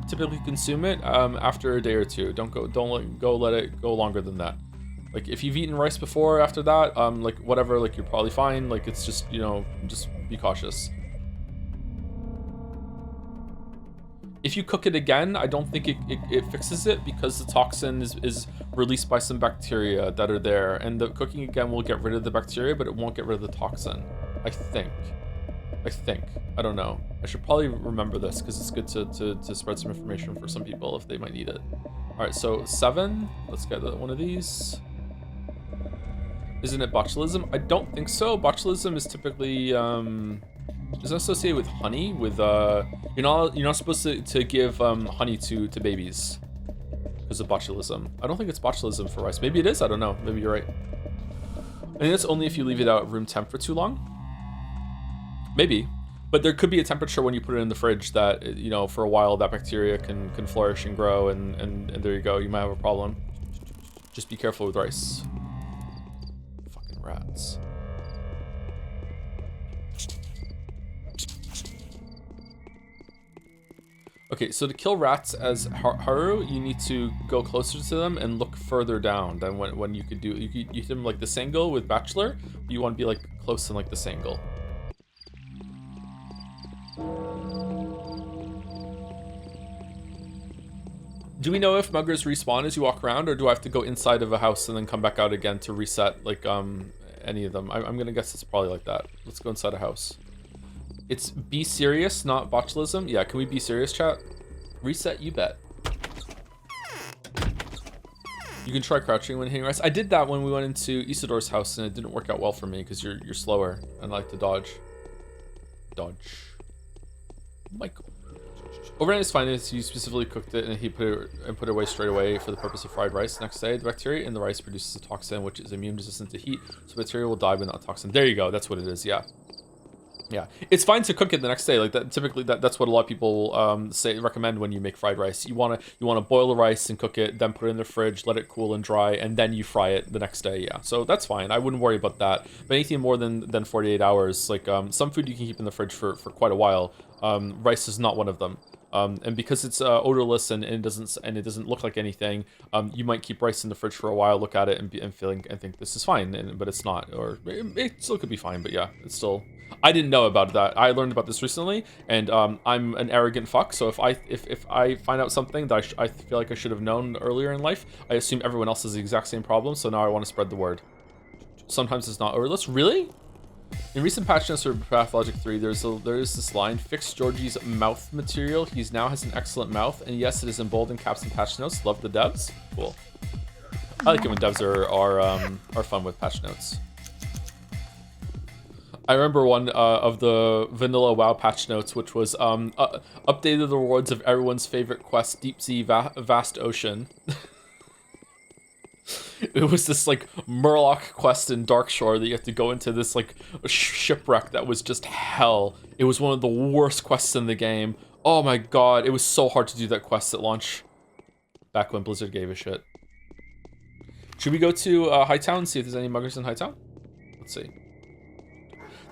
typically consume it after a day or two. Don't let it go longer than that. Like if you've eaten rice before after that, like whatever, like you're probably fine. Like it's just, you know, just be cautious. If you cook it again, I don't think it fixes it, because the toxin is released by some bacteria that are there, and the cooking again will get rid of the bacteria, but it won't get rid of the toxin. I think. I don't know. I should probably remember this, because it's good to spread some information for some people if they might need it. All right, so 7. Let's get one of these. Isn't it botulism? I don't think so. Botulism is typically is associated with honey. With you're not supposed to give honey to babies because of botulism. I don't think it's botulism for rice. Maybe it is. I don't know. Maybe you're right. I think it's only if you leave it out at room temp for too long. Maybe, but there could be a temperature when you put it in the fridge that, you know, for a while that bacteria can flourish and grow, and there you go. You might have a problem. Just be careful with rice. Fucking rats. Okay, so to kill rats as Haru, you need to go closer to them and look further down than when you could do. You hit them like this angle with Bachelor. But you want to be like close in like this angle. Do we know if muggers respawn as you walk around, or do I have to go inside of a house and then come back out again to reset, like, any of them? I'm gonna guess it's probably like that. Let's go inside a house. It's be serious, not botulism. Yeah, can we be serious, chat? Reset, you bet. You can try crouching when hitting rice. I did that when we went into Isidore's house, and it didn't work out well for me, because you're slower, and I like to dodge. Michael. Overnight is fine if you specifically cooked it and he put it away straight away for the purpose of fried rice. Next day, the bacteria in the rice produces a toxin which is immune resistant to heat, so bacteria will die but not toxin. There you go. That's what it is. Yeah. Yeah. It's fine to cook it the next day. Like that. Typically, that's what a lot of people recommend when you make fried rice. You wanna boil the rice and cook it, then put it in the fridge, let it cool and dry, and then you fry it the next day. Yeah. So that's fine. I wouldn't worry about that. But anything more than 48 hours, like some food you can keep in the fridge for quite a while. Rice is not one of them. And because it's odorless and it doesn't look like anything, you might keep rice in the fridge for a while, look at it and think this is fine, but it's not, or it still could be fine, but yeah, it's still. I didn't know about that. I learned about this recently, and I'm an arrogant fuck. So if I find out something that I feel like I should have known earlier in life, I assume everyone else has the exact same problem. So now I want to spread the word. Sometimes it's not odorless. Really? In recent patch notes for Pathologic 3, there is this line: fix Georgie's mouth material. He now has an excellent mouth, and yes, it is in bold and caps and patch notes. Love the devs. Cool. I like it when devs are fun with patch notes. I remember one of the vanilla WoW patch notes, which was updated the rewards of everyone's favorite quest, Deep Sea Vast Ocean. It was this like Murloc quest in Darkshore that you have to go into this like shipwreck that was just hell. It was one of the worst quests in the game. Oh my god, it was so hard to do that quest at launch. Back when Blizzard gave a shit. Should we go to Hightown and see if there's any muggers in Hightown? Let's see.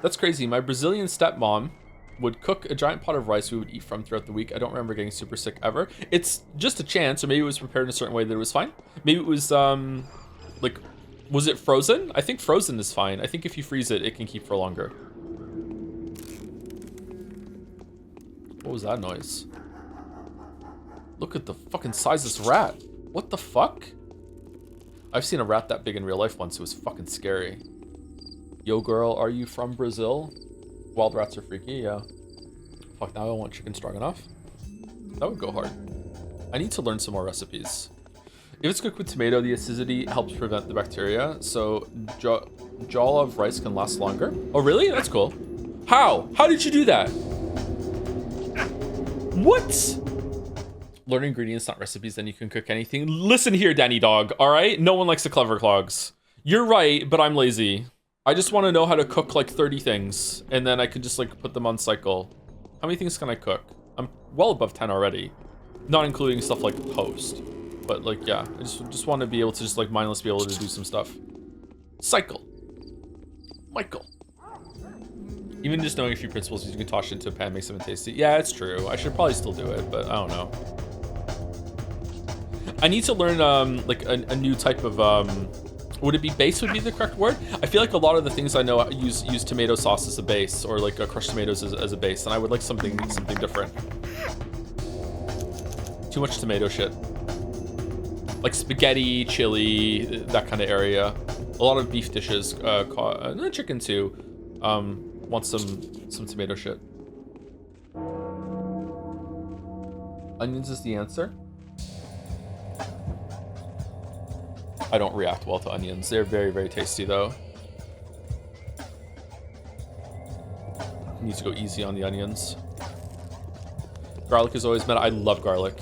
That's crazy. My Brazilian stepmom would cook a giant pot of rice we would eat from throughout the week. I don't remember getting super sick ever. It's just a chance, or maybe it was prepared in a certain way that it was fine. Maybe it was, like, was it frozen? I think frozen is fine. I think if you freeze it, it can keep for longer. What was that noise? Look at the fucking size of this rat. What the fuck? I've seen a rat that big in real life once. It was fucking scary. Yo, girl, are you from Brazil? Wild rats are freaky, yeah. Fuck, now I want chicken stroganoff. That would go hard. I need to learn some more recipes. If it's cooked with tomato, the acidity helps prevent the bacteria, so jollof of rice can last longer. Oh, really? That's cool. How? How did you do that? What? Learn ingredients, not recipes, then you can cook anything. Listen here, Danny Dog, all right? No one likes the clever clogs. You're right, but I'm lazy. I just want to know how to cook like 30 things, and then I could just like put them on cycle. How many things can I cook? I'm well above 10 already. Not including stuff like toast. But like, yeah, I just want to be able to just like mindless be able to do some stuff. Cycle. Michael. Even just knowing a few principles, you can toss it into a pan, make something tasty. Yeah, it's true. I should probably still do it, but I don't know. I need to learn like a new type of would it be base would be the correct word? I feel like a lot of the things I know use tomato sauce as a base, or like crushed tomatoes as a base, and I would like something different. Too much tomato shit. Like spaghetti, chili, that kind of area. A lot of beef dishes, chicken too. Want some tomato shit. Onions is the answer. I don't react well to onions. They're very, very tasty though. Need to go easy on the onions. Garlic is always meta. I love garlic.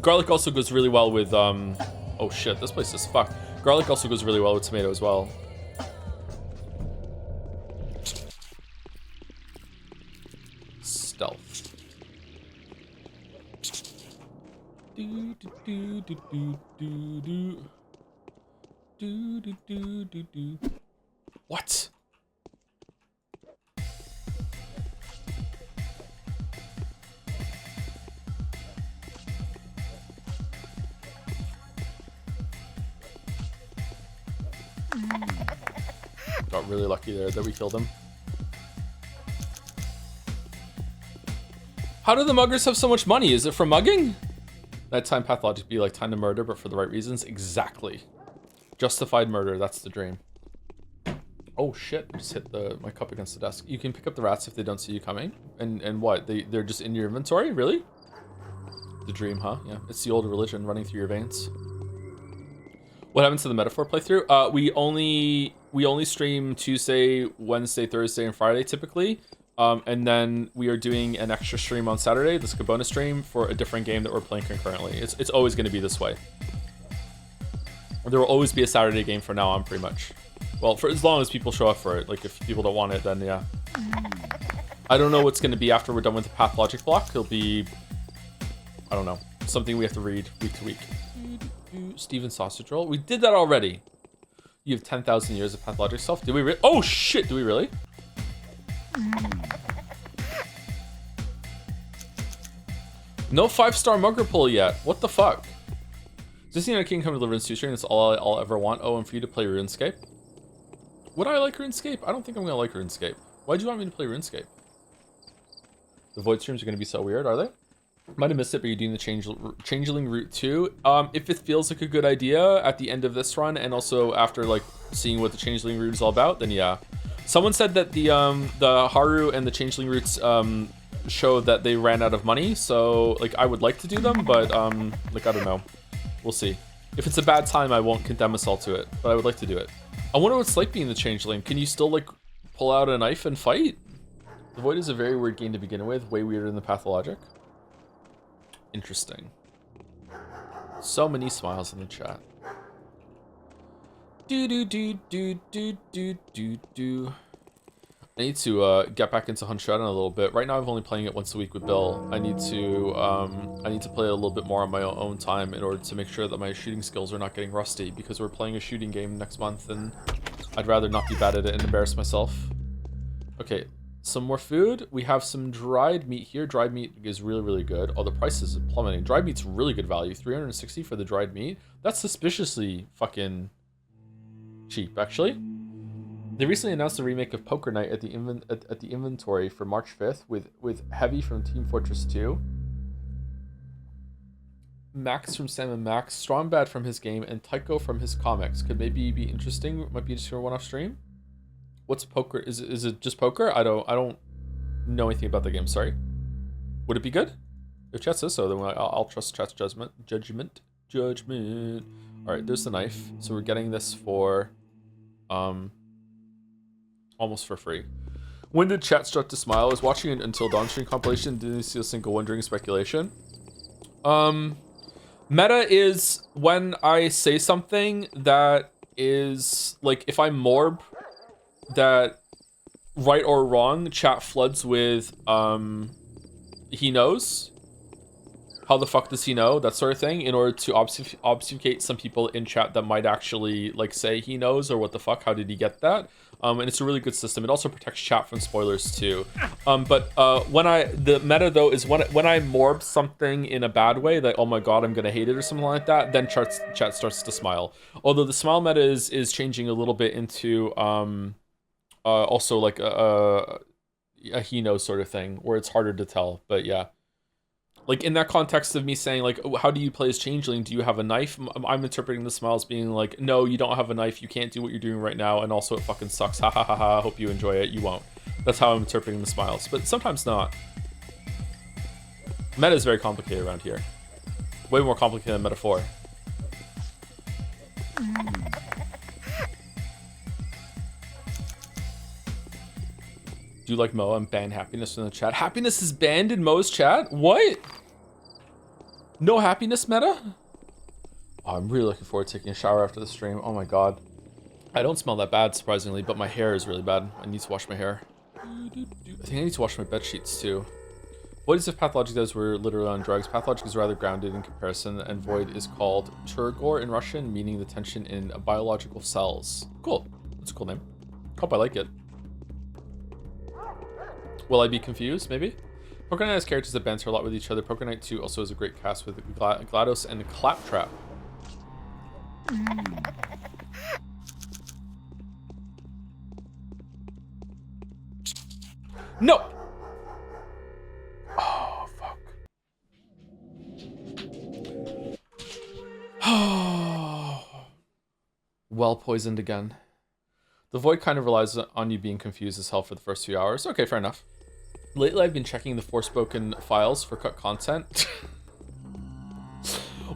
Garlic also goes really well with, oh shit, this place is fucked. Garlic also goes really well with tomato as well. Stealth. What? Got really lucky there that we killed him. How do the muggers have so much money? Is it from mugging? That time Pathologic be like time to murder, but for the right reasons? Exactly. Justified murder, that's the dream. Oh shit, I just hit my cup against the desk. You can pick up the rats if they don't see you coming. And what? They're just in your inventory? Really? The dream, huh? Yeah, it's the old religion running through your veins. What happened to the metaphor playthrough? We only stream Tuesday, Wednesday, Thursday, and Friday typically. And then we are doing an extra stream on Saturday, this bonus stream, for a different game that we're playing concurrently. It's always going to be this way. There will always be a Saturday game from now on, pretty much. Well, for as long as people show up for it. Like, if people don't want it, then yeah. I don't know what's going to be after we're done with the Pathologic block. It'll be, I don't know, something we have to read week to week. Steven Sausage Roll. We did that already. You have 10,000 years of Pathologic self. Did we oh shit, do we really? No 5-star mugger pull yet. What the fuck? Disney and King come to Deliverance 2 stream. That's all I'll ever want. Oh, and for you to play RuneScape. Would I like RuneScape? I don't think I'm gonna like RuneScape. Why'd you want me to play RuneScape? The Void streams are gonna be so weird, are they? Might have missed it, but you're doing the Changeling route too. If it feels like a good idea at the end of this run, and also after like seeing what the Changeling route is all about, then yeah. Someone said that the Haru and the Changeling routes show that they ran out of money, so like I would like to do them, but like I don't know. We'll see. If it's a bad time, I won't condemn us all to it, but I would like to do it. I wonder what it's like being the Changeling. Can you still like pull out a knife and fight? The Void is a very weird game to begin with, way weirder than the Pathologic. Interesting. So many smiles in the chat. I need to get back into Hunshot in a little bit. Right now, I'm only playing it once a week with Bill. I need to play it a little bit more on my own time in order to make sure that my shooting skills are not getting rusty, because we're playing a shooting game next month, and I'd rather not be bad at it and embarrass myself. Okay, some more food. We have some dried meat here. Dried meat is really, really good. Oh, the price is plummeting. Dried meat's really good value. 360 for the dried meat. That's suspiciously fucking cheap, actually. They recently announced a remake of Poker Night at the inventory for March 5th with Heavy from Team Fortress 2, Max from Sam and Max, Strongbad from his game, and Tycho from his comics. Could maybe be interesting. Might be interesting for a one-off stream. What's poker? Is it just poker? I don't know anything about the game. Sorry. Would it be good? If chat says so, then I'll trust chat's judgment. All right, there's the knife. So we're getting this for almost for free. When did chat start to smile? I was watching an Until Dawn stream compilation. Didn't see a single one during speculation. Meta is when I say something that is like, if I morb that right or wrong, chat floods with he knows. How the fuck does he know? That sort of thing, in order to obfuscate some people in chat that might actually like say he knows or what the fuck, how did he get that? And it's a really good system. It also protects chat from spoilers too. But the meta though is when I morb something in a bad way, like, oh my god, I'm gonna hate it or something like that, then chat starts to smile. Although the smile meta is changing a little bit into also like a he knows sort of thing, where it's harder to tell. But yeah. Like, in that context of me saying, like, how do you play as Changeling? Do you have a knife? I'm interpreting the smile as being like, no, you don't have a knife. You can't do what you're doing right now. And also, it fucking sucks. Ha ha ha ha. Hope you enjoy it. You won't. That's how I'm interpreting the smiles. But sometimes not. Meta is very complicated around here. Way more complicated than metaphor. Do you like Mo and ban happiness in the chat? Happiness is banned in Mo's chat? What? No happiness meta? Oh, I'm really looking forward to taking a shower after the stream. Oh my god. I don't smell that bad, surprisingly, but my hair is really bad. I need to wash my hair. I think I need to wash my bed sheets too. What is if Pathologic does we're literally on drugs? Pathologic is rather grounded in comparison, and Void is called Turgor in Russian, meaning the tension in biological cells. Cool. That's a cool name. Hope I like it. Will I be confused? Maybe? Poker Knight has characters that banter a lot with each other. Poker Knight 2 also has a great cast with GLaDOS and Claptrap. No! Oh, fuck. Well poisoned again. The Void kind of relies on you being confused as hell for the first few hours. Okay, fair enough. Lately, I've been checking the Forspoken files for cut content.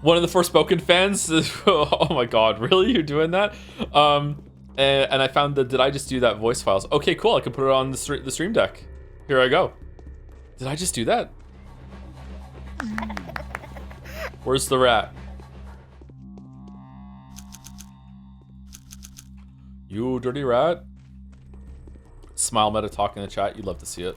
One of the Forspoken fans, oh my god, really? You're doing that? And I found that, did I just do that voice files? Okay, cool, I can put it on the stream deck. Here I go. Did I just do that? Where's the rat? You dirty rat. Smile meta talk in the chat. You'd love to see it.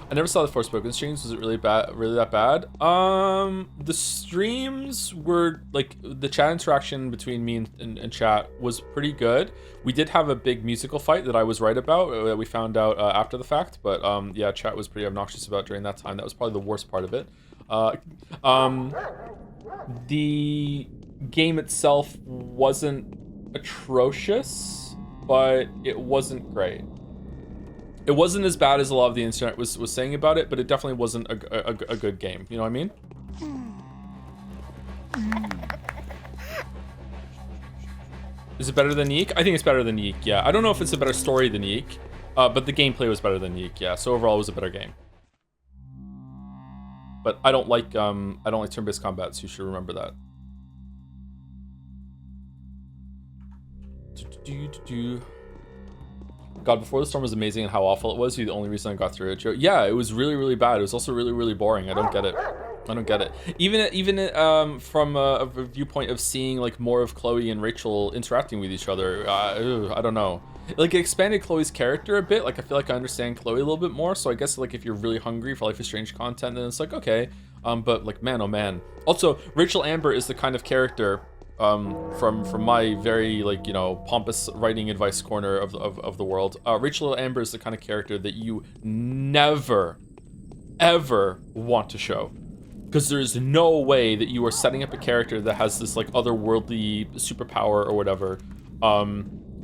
I never saw the Forspoken streams. Was it really bad? Really that bad? The streams were like, the chat interaction between me and chat was pretty good. We did have a big musical fight that I was right about, that we found out after the fact. But yeah, chat was pretty obnoxious about during that time. That was probably the worst part of it. The game itself wasn't atrocious, but it wasn't great. It wasn't as bad as a lot of the internet was saying about it, but it definitely wasn't a good game. You know what I mean? Is it better than Yeek? I think it's better than Yeek, yeah. I don't know if it's a better story than Yeek, but the gameplay was better than Yeek, yeah. So overall, it was a better game. But I don't like turn-based combat, so you should remember that. God, Before the Storm was amazing, and how awful it was. You're the only reason I got through it, Joe. Yeah, it was really, really bad. It was also really, really boring. I don't get it. I don't get it. Even from a viewpoint of seeing like more of Chloe and Rachel interacting with each other, I don't know. Like, it expanded Chloe's character a bit. Like, I feel like I understand Chloe a little bit more. So I guess like if you're really hungry for Life is Strange content, then it's like okay. But like, man, oh man. Also, Rachel Amber is the kind of character from my very, like, you know, pompous writing advice corner of the world. Rachel Amber is the kind of character that you never, ever want to show. Because there's no way that you are setting up a character that has this, like, otherworldly superpower or whatever,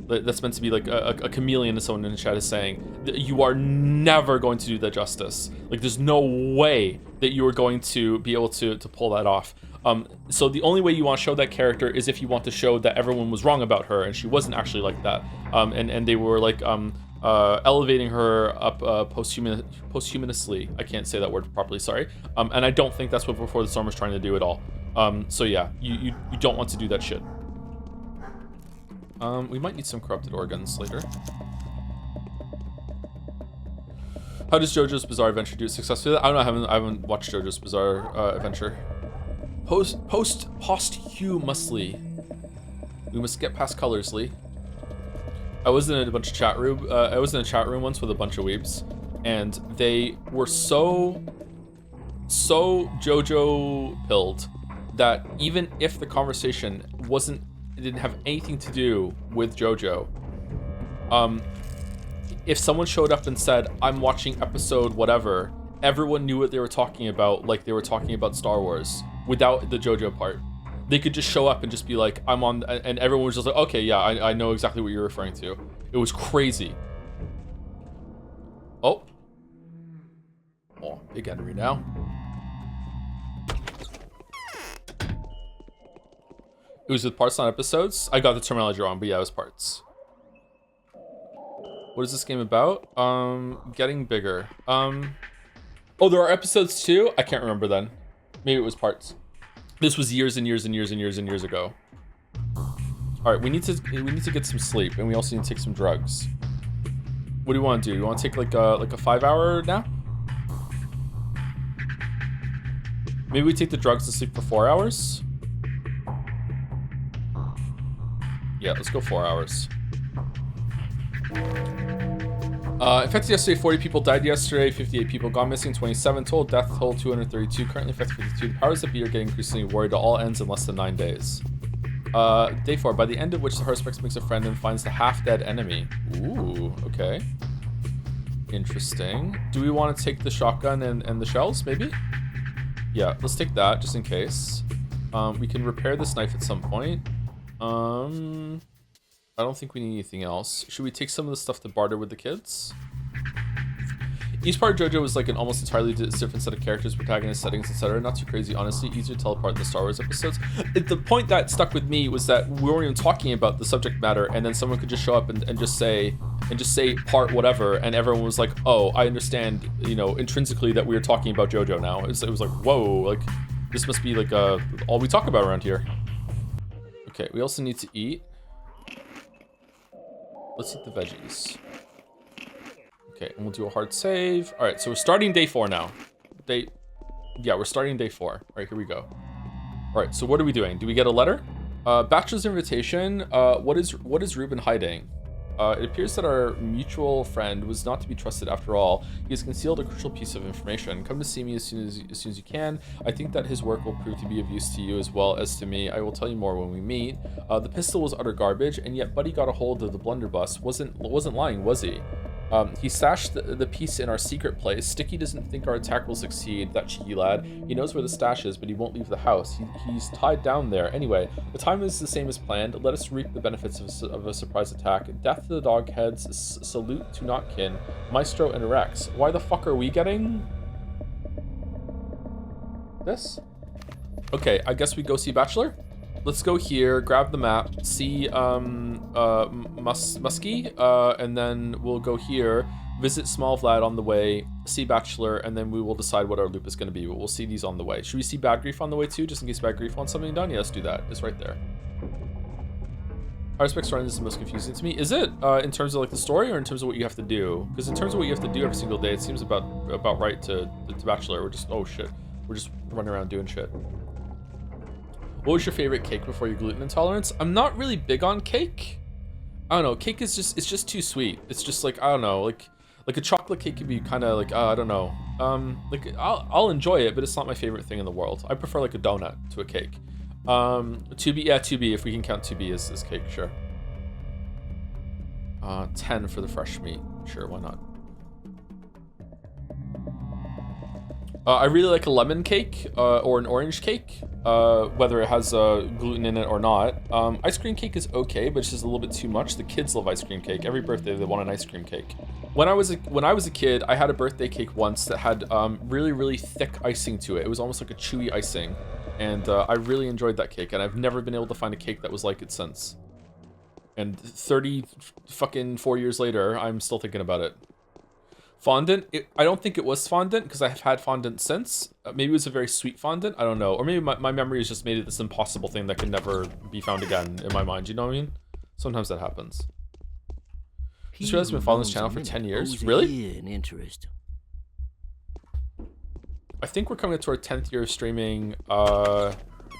that's meant to be like a chameleon, as someone in the chat is saying. You are never going to do that justice. Like, there's no way that you are going to be able to pull that off. So the only way you want to show that character is if you want to show that everyone was wrong about her and she wasn't actually like that. And they were like elevating her up posthumously. I can't say that word properly, sorry. And I don't think that's what Before the Storm was trying to do at all. So yeah, you don't want to do that shit. We might need some corrupted organs later. How does JoJo's Bizarre Adventure do it successfully? I don't know, I haven't watched JoJo's Bizarre Adventure. Posthumously. We must get past Colorsly. I was in a bunch of chat room. I was in a chat room once with a bunch of weebs, and they were so JoJo pilled that even if the conversation it didn't have anything to do with JoJo, if someone showed up and said, "I'm watching episode whatever," everyone knew what they were talking about, like they were talking about Star Wars, without the JoJo part. They could just show up and just be like, "I'm on," and everyone was just like, "Okay, yeah, I know exactly what you're referring to." It was crazy. Oh, big enemy now. It was with parts, not episodes. I got the terminology wrong, but yeah, it was parts. What is this game about? Getting bigger. Oh, there are episodes too? I can't remember then. Maybe it was parts. This was years and years and years and years and years ago. All right, we need to get some sleep, and we also need to take some drugs. What do you want to do? You want to take like a 5-hour nap? Maybe we take the drugs and sleep for 4 hours. Yeah, let's go 4 hours. Infected yesterday, 40 people died yesterday, 58 people gone missing, 27 total, death toll 232, currently infected 52. The powers that be are getting increasingly worried. It all ends in less than 9 days. Day 4, by the end of which the Haruspex makes a friend and finds the half-dead enemy. Ooh, okay. Interesting. Do we want to take the shotgun and the shells, maybe? Yeah, let's take that, just in case. We can repair this knife at some point. I don't think we need anything else. Should we take some of the stuff to barter with the kids? Each part of JoJo was like an almost entirely different set of characters, protagonists, settings, etc. Not too crazy, honestly. Easier to tell apart than the Star Wars episodes. The point that stuck with me was that we weren't even talking about the subject matter, and then someone could just show up and just say part whatever, and everyone was like, "Oh, I understand," you know, intrinsically that we were talking about JoJo now. It was like, whoa, like this must be like all we talk about around here. Okay, we also need to eat. Let's eat the veggies. Okay, and we'll do a hard save. All right, so we're starting day 4 now. We're starting day 4. All right, here we go. All right, so what are we doing? Do we get a letter? Bachelor's invitation. What is Rubin hiding? It appears that our mutual friend was not to be trusted after all. He has concealed a crucial piece of information. Come to see me as soon as you can. I think that his work will prove to be of use to you as well as to me. I will tell you more when we meet. The pistol was utter garbage, and yet Buddy got a hold of the blunderbuss. Wasn't lying, was he? He stashed the piece in our secret place. Sticky doesn't think our attack will succeed, that cheeky lad. He knows where the stash is, but he won't leave the house. He's tied down there. Anyway, the time is the same as planned. Let us reap the benefits of a surprise attack. Death to the dog heads. Salute to Notkin, Maestro, and Rex. Why the fuck are we getting this? Okay, I guess we go see Bachelor. Let's go here, grab the map, see Muskie, and then we'll go here, visit Small VLAD on the way, see Bachelor, and then we will decide what our loop is going to be, but we'll see these on the way. Should we see Bad Grief on the way too, just in case Bad Grief wants something done? Yeah, let's do that. It's right there. Haruspex running is the most confusing to me. Is it in terms of like the story or in terms of what you have to do? Because in terms of what you have to do every single day, it seems about right to Bachelor. We're just, oh shit. We're just running around doing shit. What was your favorite cake before your gluten intolerance? I'm not really big on cake. I don't know. Cake is just, it's just too sweet. It's just like, I don't know, like a chocolate cake could be kind of like, I don't know. Like I'll enjoy it, but it's not my favorite thing in the world. I prefer like a donut to a cake. 2B, yeah, 2B, if we can count 2B as cake, sure. 10 for the fresh meat. Sure, why not? I really like a lemon cake or an orange cake, whether it has gluten in it or not. Ice cream cake is okay, but it's just a little bit too much. The kids love ice cream cake. Every birthday they want an ice cream cake. When I was a kid, I had a birthday cake once that had really, really thick icing to it. It was almost like a chewy icing, and I really enjoyed that cake. And I've never been able to find a cake that was like it since. And 4 years later, I'm still thinking about it. Fondant, I don't think it was fondant because I have had fondant since. Maybe it was a very sweet fondant, I don't know. Or maybe my memory has just made it this impossible thing that can never be found again in my mind, you know what I mean? Sometimes that happens. Just realized I've been following this channel for 10 years. Really? In interest. I think we're coming to our 10th year of streaming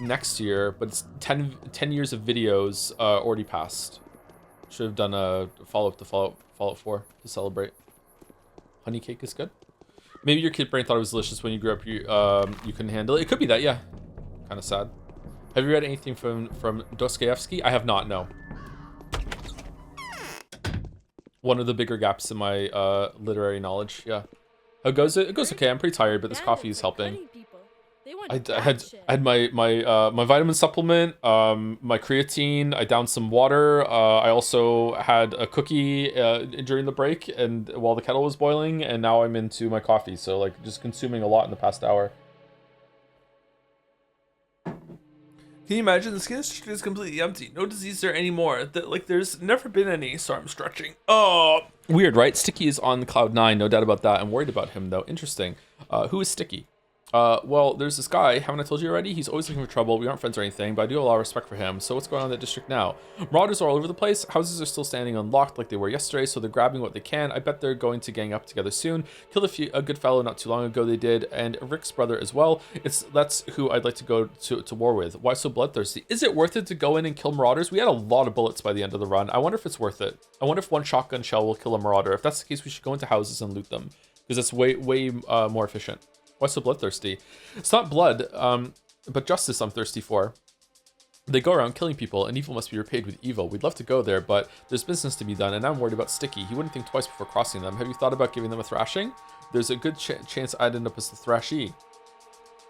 next year, but it's 10 years of videos already passed. Should have done a follow-up to Fallout 4 to celebrate. Honey cake is good. Maybe your kid brain thought it was delicious when you grew up. You couldn't handle it. It could be that, yeah. Kind of sad. Have you read anything from Dostoevsky? I have not. No. One of the bigger gaps in my literary knowledge. Yeah. How goes it? It goes okay. I'm pretty tired, but this coffee is helping. I had my vitamin supplement, my creatine. I downed some water. I also had a cookie during the break and while the kettle was boiling, and now I'm into my coffee. So like just consuming a lot in the past hour. Can you imagine the skin is completely empty? No disease there anymore. Like there's never been any. Sorry, I'm stretching. Oh, weird, right? Sticky is on cloud 9, no doubt about that. I'm worried about him though. Interesting. Who is Sticky? Well, there's this guy, haven't I told you already? He's always looking for trouble. We aren't friends or anything, but I do have a lot of respect for him. So what's going on in that district now? Marauders are all over the place. Houses are still standing unlocked like they were yesterday, so they're grabbing what they can. I bet they're going to gang up together soon. Killed a good fellow not too long ago, they did, and Rick's brother as well. That's who I'd like to go to war with. Why so bloodthirsty? Is it worth it to go in and kill marauders? We had a lot of bullets by the end of the run. I wonder if it's worth it. I wonder if one shotgun shell will kill a marauder. If that's the case, we should go into houses and loot them, because it's way more efficient. Why so bloodthirsty? It's not blood, but justice I'm thirsty for. They go around killing people, and evil must be repaid with evil. We'd love to go there, but there's business to be done, and I'm worried about Sticky. He wouldn't think twice before crossing them. Have you thought about giving them a thrashing? There's a good chance I'd end up as the thrashee.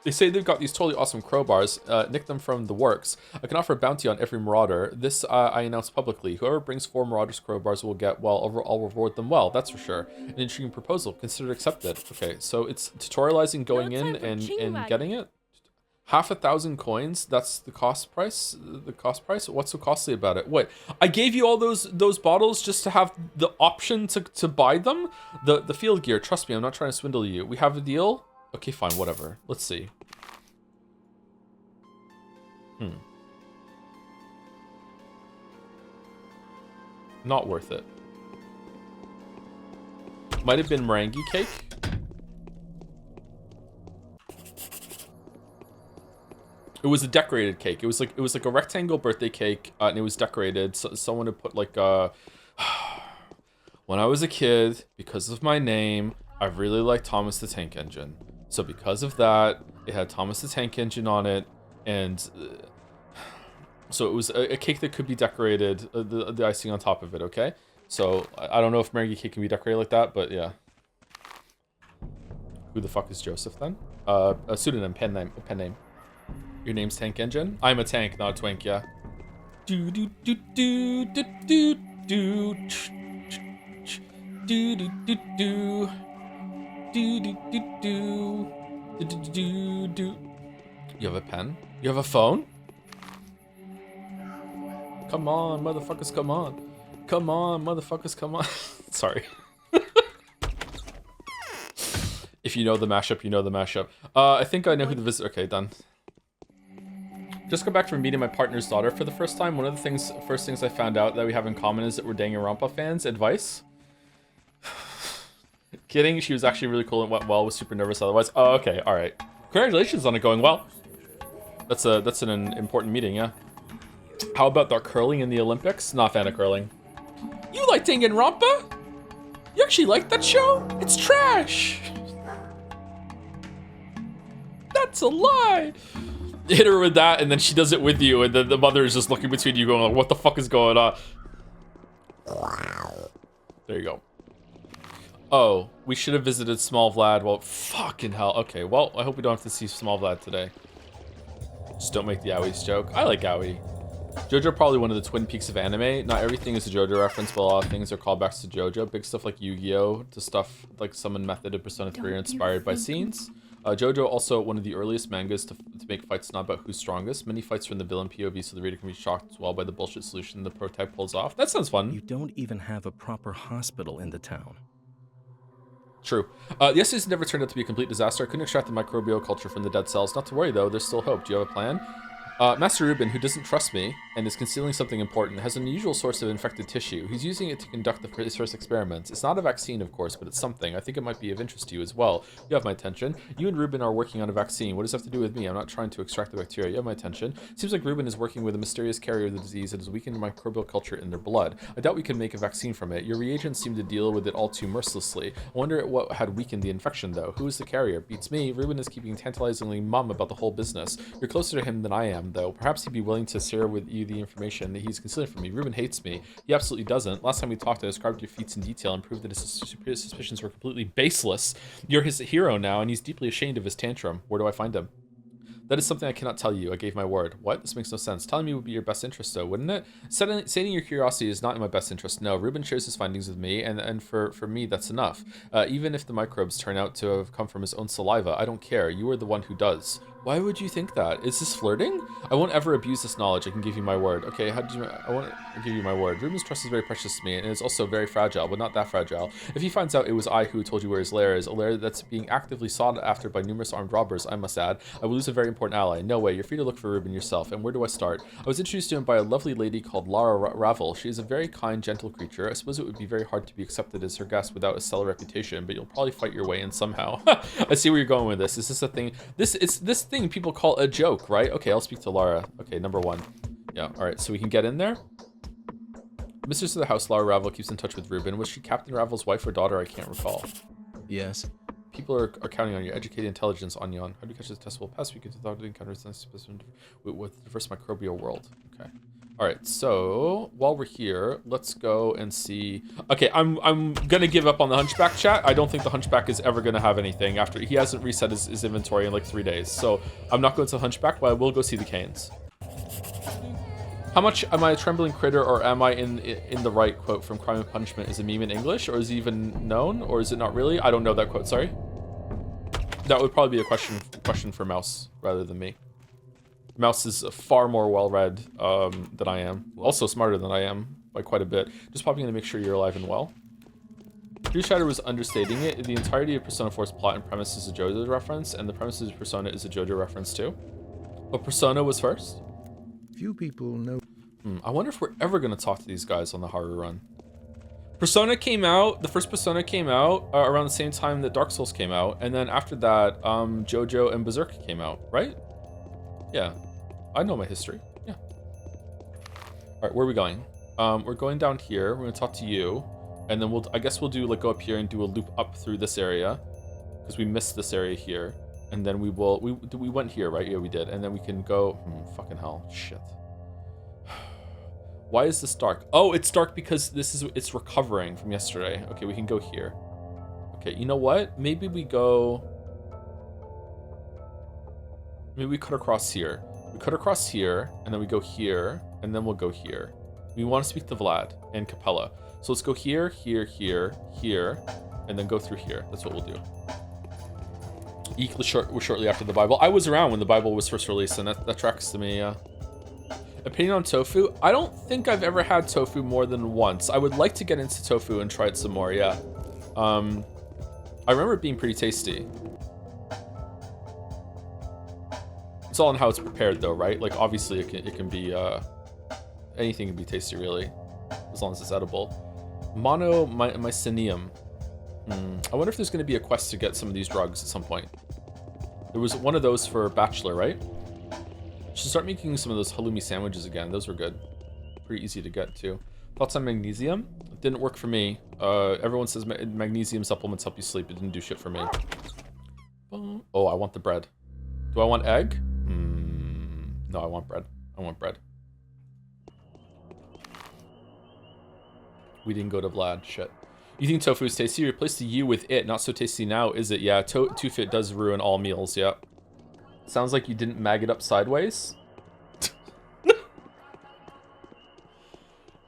They say they've got these totally awesome crowbars. Nick them from the works. I can offer a bounty on every marauder. This I announce publicly. Whoever brings 4 marauders crowbars will get, well, I'll reward them well, that's for sure. An intriguing proposal. Consider accepted. Okay, so it's tutorializing going in and getting it. 1,000 coins, that's the cost price? The cost price? What's so costly about it? Wait, I gave you all those bottles just to have the option to buy them? The field gear, trust me, I'm not trying to swindle you. We have a deal? Okay, fine, whatever. Let's see. Not worth it. Might have been meringue cake. It was a decorated cake. It was like a rectangle birthday cake, and it was decorated. So someone had put like a. When I was a kid, because of my name, I really liked Thomas the Tank Engine. So because of that, it had Thomas the Tank Engine on it, and so it was a cake that could be decorated, the icing on top of it, okay? So I don't know if meringue cake can be decorated like that, but yeah. Who the fuck is Joseph then? A pseudonym, pen name. Your name's Tank Engine? I'm a tank, not a twink, yeah. Do do do do do do do do do do do. Do do do do do do do do. You have a pen? You have a phone? Come on, motherfuckers, come on. Come on, motherfuckers, come on. Sorry. If you know the mashup, you know the mashup. I think I know who the visitor. Okay, done. Just got back from meeting my partner's daughter for the first time. One of the first things I found out that we have in common is that we're Danganronpa fans. Advice? Kidding, she was actually really cool and went well. Was super nervous otherwise. Oh, okay, all right. Congratulations on it going well. That's an important meeting, yeah. How about the curling in the Olympics? Not a fan of curling. You like Danganronpa? You actually like that show? It's trash. That's a lie. hit her with that, and then she does it with you, and then the mother is just looking between you going like, what the fuck is going on? There you go. Oh, we should have visited Small Vlad. Well, fucking hell. Okay, well, I hope we don't have to see Small Vlad today. Just don't make the Owies joke. I like Owie. JoJo probably one of the Twin Peaks of anime. Not everything is a JoJo reference, but a lot of things are callbacks to JoJo. Big stuff like Yu-Gi-Oh! To stuff like Summon Method and Persona 3 are inspired by scenes. JoJo also one of the earliest mangas to make fights not about who's strongest. Many fights from the villain POV, so the reader can be shocked as well by the bullshit solution the prototype pulls off. That sounds fun. You don't even have a proper hospital in the town. True. The season never turned out to be a complete disaster. I couldn't extract the microbial culture from the dead cells. Not to worry though, there's still hope. Do you have a plan? Master Rubin, who doesn't trust me and is concealing something important, has an unusual source of infected tissue. He's using it to conduct his first experiments. It's not a vaccine, of course, but it's something. I think it might be of interest to you as well. You have my attention. You and Rubin are working on a vaccine. What does that have to do with me? I'm not trying to extract the bacteria. You have my attention. Seems like Rubin is working with a mysterious carrier of the disease that has weakened microbial culture in their blood. I doubt we can make a vaccine from it. Your reagents seem to deal with it all too mercilessly. I wonder what had weakened the infection, though. Who is the carrier? Beats me. Rubin is keeping tantalizingly mum about the whole business. You're closer to him than I am, though. Perhaps he'd be willing to share with you the information that he's concealing from me. Rubin hates me. He absolutely doesn't. Last time we talked, I described your feats in detail and proved that his suspicions were completely baseless. You're his hero now, and he's deeply ashamed of his tantrum. Where do I find him? That is something I cannot tell you. I gave my word. What? This makes no sense. Telling me would be your best interest, though, wouldn't it? Sating your curiosity is not in my best interest. No, Rubin shares his findings with me, and for me, that's enough. Even if the microbes turn out to have come from his own saliva, I don't care. You are the one who does. Why would you think that? Is this flirting? I won't ever abuse this knowledge. I can give you my word. Okay, I want to give you my word. Rubin's trust is very precious to me, and it's also very fragile, but not that fragile. If he finds out it was I who told you where his lair is, a lair that's being actively sought after by numerous armed robbers, I must add, I will lose a very important ally. No way, you're free to look for Rubin yourself. And where do I start? I was introduced to him by a lovely lady called Lara Ravel. She is a very kind, gentle creature. I suppose it would be very hard to be accepted as her guest without a stellar reputation, but you'll probably fight your way in somehow. I see where you're going with this. Is this a thing? It's this thing people call a joke, right? Okay, I'll speak to Lara. Okay, number one. Yeah, all right, so we can get in there. Mistress of the house, Lara Ravel, keeps in touch with Rubin. Was she Captain Ravel's wife or daughter? I can't recall. Yes. People are counting on your educated intelligence, Anyon. How do you catch this testable pest? We could thought it encounters with the diverse microbial world. Okay. All right, so while we're here, let's go and see. Okay, I'm gonna give up on the Hunchback chat. I don't think the Hunchback is ever gonna have anything after he hasn't reset his inventory in like 3 days. So I'm not going to the Hunchback, but I will go see the Canes. How much am I a trembling critter, or am I in the right? Quote from Crime and Punishment is a meme in English, or is it even known, or is it not really? I don't know that quote. Sorry. That would probably be a question for Mouse rather than me. Mouse is far more well-read than I am. Also smarter than I am by quite a bit. Just popping in to make sure you're alive and well. Drew Shatter was understating it. The entirety of Persona 4's plot and premise is a JoJo reference, and the premise of Persona is a JoJo reference too. But Persona was first? Few people know. I wonder if we're ever going to talk to these guys on the Haru run. Persona came out, the first Persona came out around the same time that Dark Souls came out, and then after that, JoJo and Berserk came out, right? Yeah, I know my history. Yeah. All right, where are we going? We're going down here. We're gonna talk to you, and then I guess we'll do go up here and do a loop up through this area, because we missed this area here, and then we went here, right? Yeah, we did, and then we can go. Fucking hell, shit. Why is this dark? Oh, it's dark because it's recovering from yesterday. Okay, we can go here. Okay, you know what? Maybe we go. Maybe we cut across here. We cut across here, and then we go here, and then we'll go here. We want to speak to Vlad and Capella. So let's go here, here, here, here, and then go through here. That's what we'll do. We're shortly after the Bible. I was around when the Bible was first released, and that tracks to me, yeah. Opinion on tofu? I don't think I've ever had tofu more than once. I would like to get into tofu and try it some more, yeah. I remember it being pretty tasty. It's all in how it's prepared, though, right? Like, obviously, it can be, anything can be tasty, really, as long as it's edible. Monomycinium. I wonder if there's going to be a quest to get some of these drugs at some point. There was one of those for Bachelor, right? Should start making some of those halloumi sandwiches again. Those were good. Pretty easy to get, too. Thoughts on magnesium? It didn't work for me. Everyone says magnesium supplements help you sleep. It didn't do shit for me. Oh, I want the bread. Do I want egg? No, I want bread. I want bread. We didn't go to VLAD. Shit. You think tofu is tasty? Replace the U with it. Not so tasty now, is it? Yeah, tofu does ruin all meals, yeah. Sounds like you didn't mag it up sideways.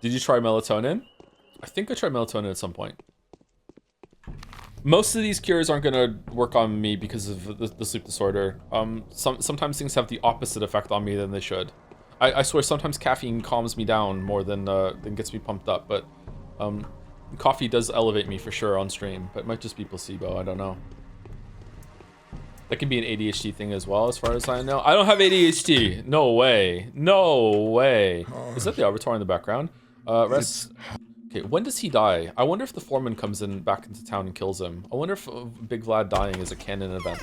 Did you try melatonin? I think I tried melatonin at some point. Most of these cures aren't gonna work on me because of the sleep disorder. Sometimes things have the opposite effect on me than they should. I swear sometimes caffeine calms me down more than gets me pumped up, but coffee does elevate me for sure on stream, but it might just be placebo, I don't know. That could be an ADHD thing as well, as far as I know. I don't have ADHD. No way. No way. Is that the Avatar in the background? Okay, when does he die? I wonder if the foreman comes in back into town and kills him. I wonder if Big Vlad dying is a canon event.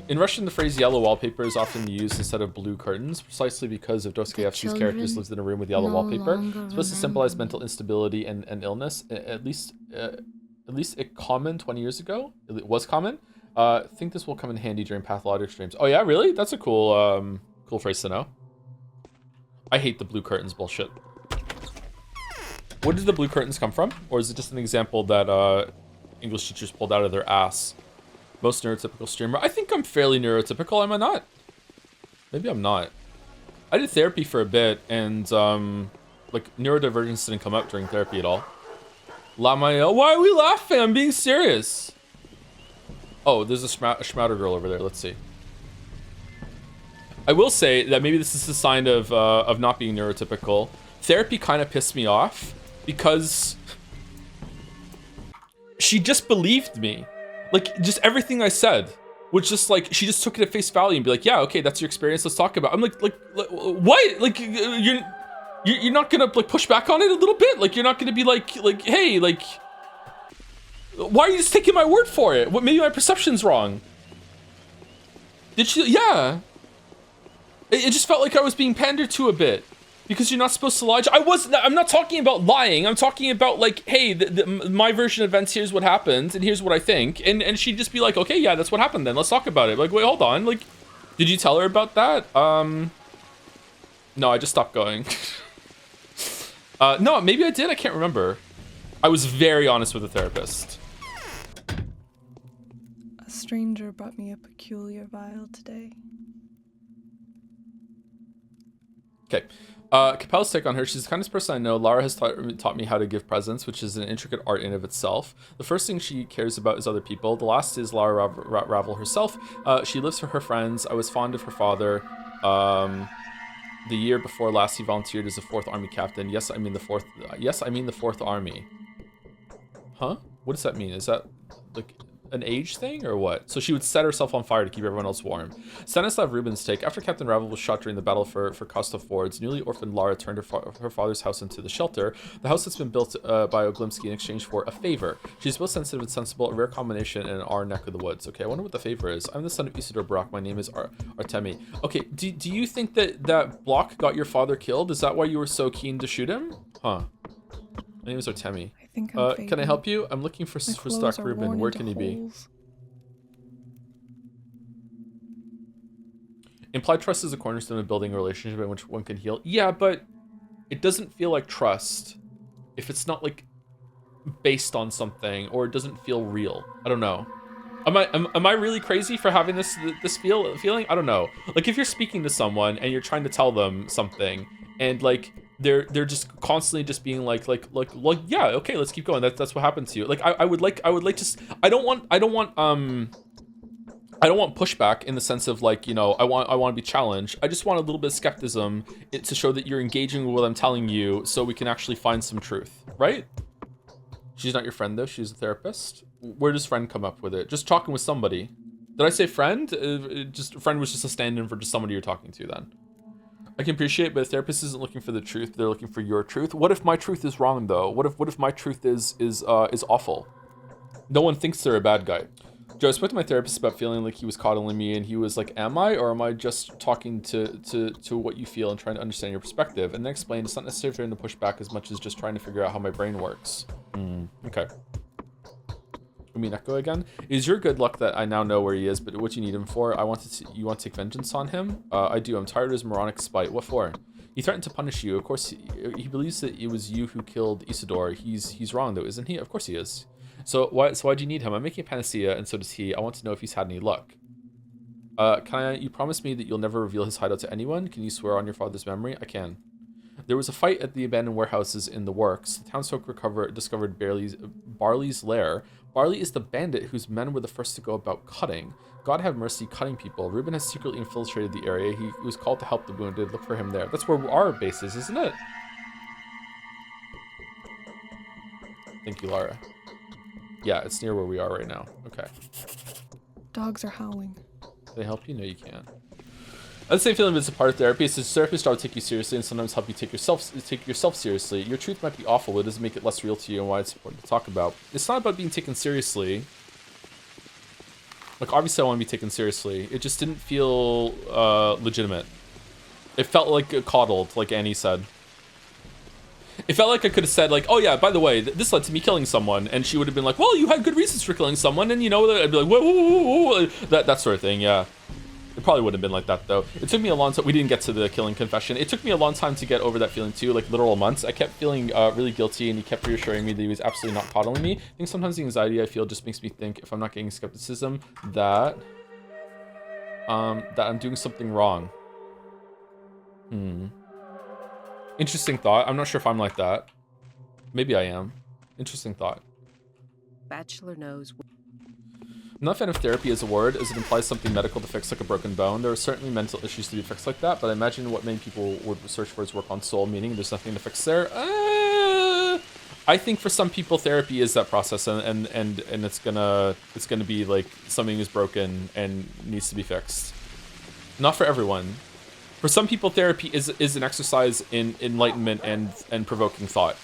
In Russian, the phrase yellow wallpaper is often used instead of blue curtains, precisely because of Dostoevsky's characters lived in a room with yellow wallpaper. It's supposed to symbolize mental instability and illness. At least it common 20 years ago. It was common. I think this will come in handy during Pathologic streams. Oh yeah, really? That's a cool cool phrase to know. I hate the blue curtains bullshit. Where did the blue curtains come from? Or is it just an example that English teachers pulled out of their ass? Most neurotypical streamer. I think I'm fairly neurotypical, am I not? Maybe I'm not. I did therapy for a bit, and like neurodivergence didn't come up during therapy at all. Lamael, why are we laughing? I'm being serious. Oh, there's a Schmatter girl over there. Let's see. I will say that maybe this is a sign of not being neurotypical. Therapy kind of pissed me off because she just believed me. Like, just everything I said was just like, she just took it at face value and be like, yeah, okay, that's your experience, let's talk about it. I'm like, what? Like, you're not gonna like push back on it a little bit? Like, you're not gonna be like, hey, like, why are you just taking my word for it? What, maybe my perception's wrong. Did she? Yeah. It just felt like I was being pandered to a bit. Because you're not supposed to lie. I'm not talking about lying. I'm talking about like, hey, my version of events, here's what happened, and here's what I think. And she'd just be like, okay, yeah, that's what happened then. Let's talk about it. Like, wait, hold on. Like, did you tell her about that? No, I just stopped going. No, maybe I did. I can't remember. I was very honest with the therapist. A stranger brought me a peculiar vial today. Okay. Capella's take on her. She's the kindest person I know. Lara has taught me how to give presents, which is an intricate art in of itself. The first thing she cares about is other people. The last is Lara Ravel herself. She lives for her friends. I was fond of her father. The year before last, he volunteered as a 4th Army captain. Yes, I mean the 4th. Yes, I mean the 4th Army. Huh? What does that mean? Is that like an age thing or what? So she would set herself on fire to keep everyone else warm. Stanislav Rubin's take. After Captain Ravel was shot during the battle for Kostov Fords, newly orphaned Lara turned her father's house into the shelter. The house that's been built by Oglimsky in exchange for a favor. She's both sensitive and sensible, a rare combination in our neck of the woods. Okay, I wonder what the favor is. I'm the son of Isidore Brock. My name is Artemi. Okay, do you think that Block got your father killed? Is that why you were so keen to shoot him? Huh. My name is Artemi. Can I help you? I'm looking for Stock Rubin. Where can he be? Implied trust is a cornerstone of building a relationship in which one can heal. Yeah, but it doesn't feel like trust if it's not like based on something or it doesn't feel real. I don't know. Am I really crazy for having this feeling? I don't know. Like if you're speaking to someone and you're trying to tell them something and like they're just constantly just being like yeah, okay, let's keep going. That's what happened to you. Like I would like just I don't want pushback in the sense of like, you know, I want to be challenged. I just want a little bit of skepticism to show that you're engaging with what I'm telling you so we can actually find some truth, right? She's not your friend though, she's a therapist. Where does friend come up with it? Just talking with somebody. Did I say friend? Just friend was just a stand-in for just somebody you're talking to then. I can appreciate, but a therapist isn't looking for the truth, they're looking for your truth. What if my truth is wrong though? What if my truth is awful? No one thinks they're a bad guy. Joe, I spoke to my therapist about feeling like he was coddling me and he was like, am I, or am I just talking to what you feel and trying to understand your perspective? And then explained it's not necessarily trying to push back as much as just trying to figure out how my brain works. Okay. I mean, Echo again. It is your good luck that I now know where he is, but what you need him for? You want to take vengeance on him? I do. I'm tired of his moronic spite. What for? He threatened to punish you. Of course, he believes that it was you who killed Isidore. He's wrong, though, isn't he? Of course he is. So why do you need him? I'm making a panacea, and so does he. I want to know if he's had any luck. You promise me that you'll never reveal his hideout to anyone? Can you swear on your father's memory? I can. There was a fight at the abandoned warehouses in the works. The townsfolk discovered Barley's lair. Barley is the bandit whose men were the first to go about cutting. God have mercy, cutting people. Rubin has secretly infiltrated the area. He was called to help the wounded. Look for him there. That's where our base is, isn't it? Thank you, Lara. Yeah, it's near where we are right now. Okay. Dogs are howling. They help you? No, you can't. I have the same feeling it's a part of therapy. It's just therapists try to take you seriously and sometimes help you take yourself seriously. Your truth might be awful, but it doesn't make it less real to you and why it's important to talk about. It's not about being taken seriously. Like, obviously I want to be taken seriously. It just didn't feel legitimate. It felt like coddled, like Annie said. It felt like I could have said, like, oh yeah, by the way, this led to me killing someone. And she would have been like, well, you had good reasons for killing someone. And you know, I'd be like, whoa, whoa, whoa, whoa. That sort of thing, yeah. It probably wouldn't have been like that, though. It took me a long time. We didn't get to the killing confession. It took me a long time to get over that feeling, too, like literal months. I kept feeling really guilty, and he kept reassuring me that he was absolutely not coddling me. I think sometimes the anxiety I feel just makes me think, if I'm not getting skepticism, that I'm doing something wrong. Interesting thought. I'm not sure if I'm like that. Maybe I am. Interesting thought. Bachelor knows. I'm not a fan of therapy as a word, as it implies something medical to fix, like a broken bone. There are certainly mental issues to be fixed like that, but I imagine what many people would search for is work on soul, meaning there's nothing to fix there. I think for some people, therapy is that process, and it's gonna be like something is broken and needs to be fixed. Not for everyone. For some people, therapy is an exercise in enlightenment and provoking thought.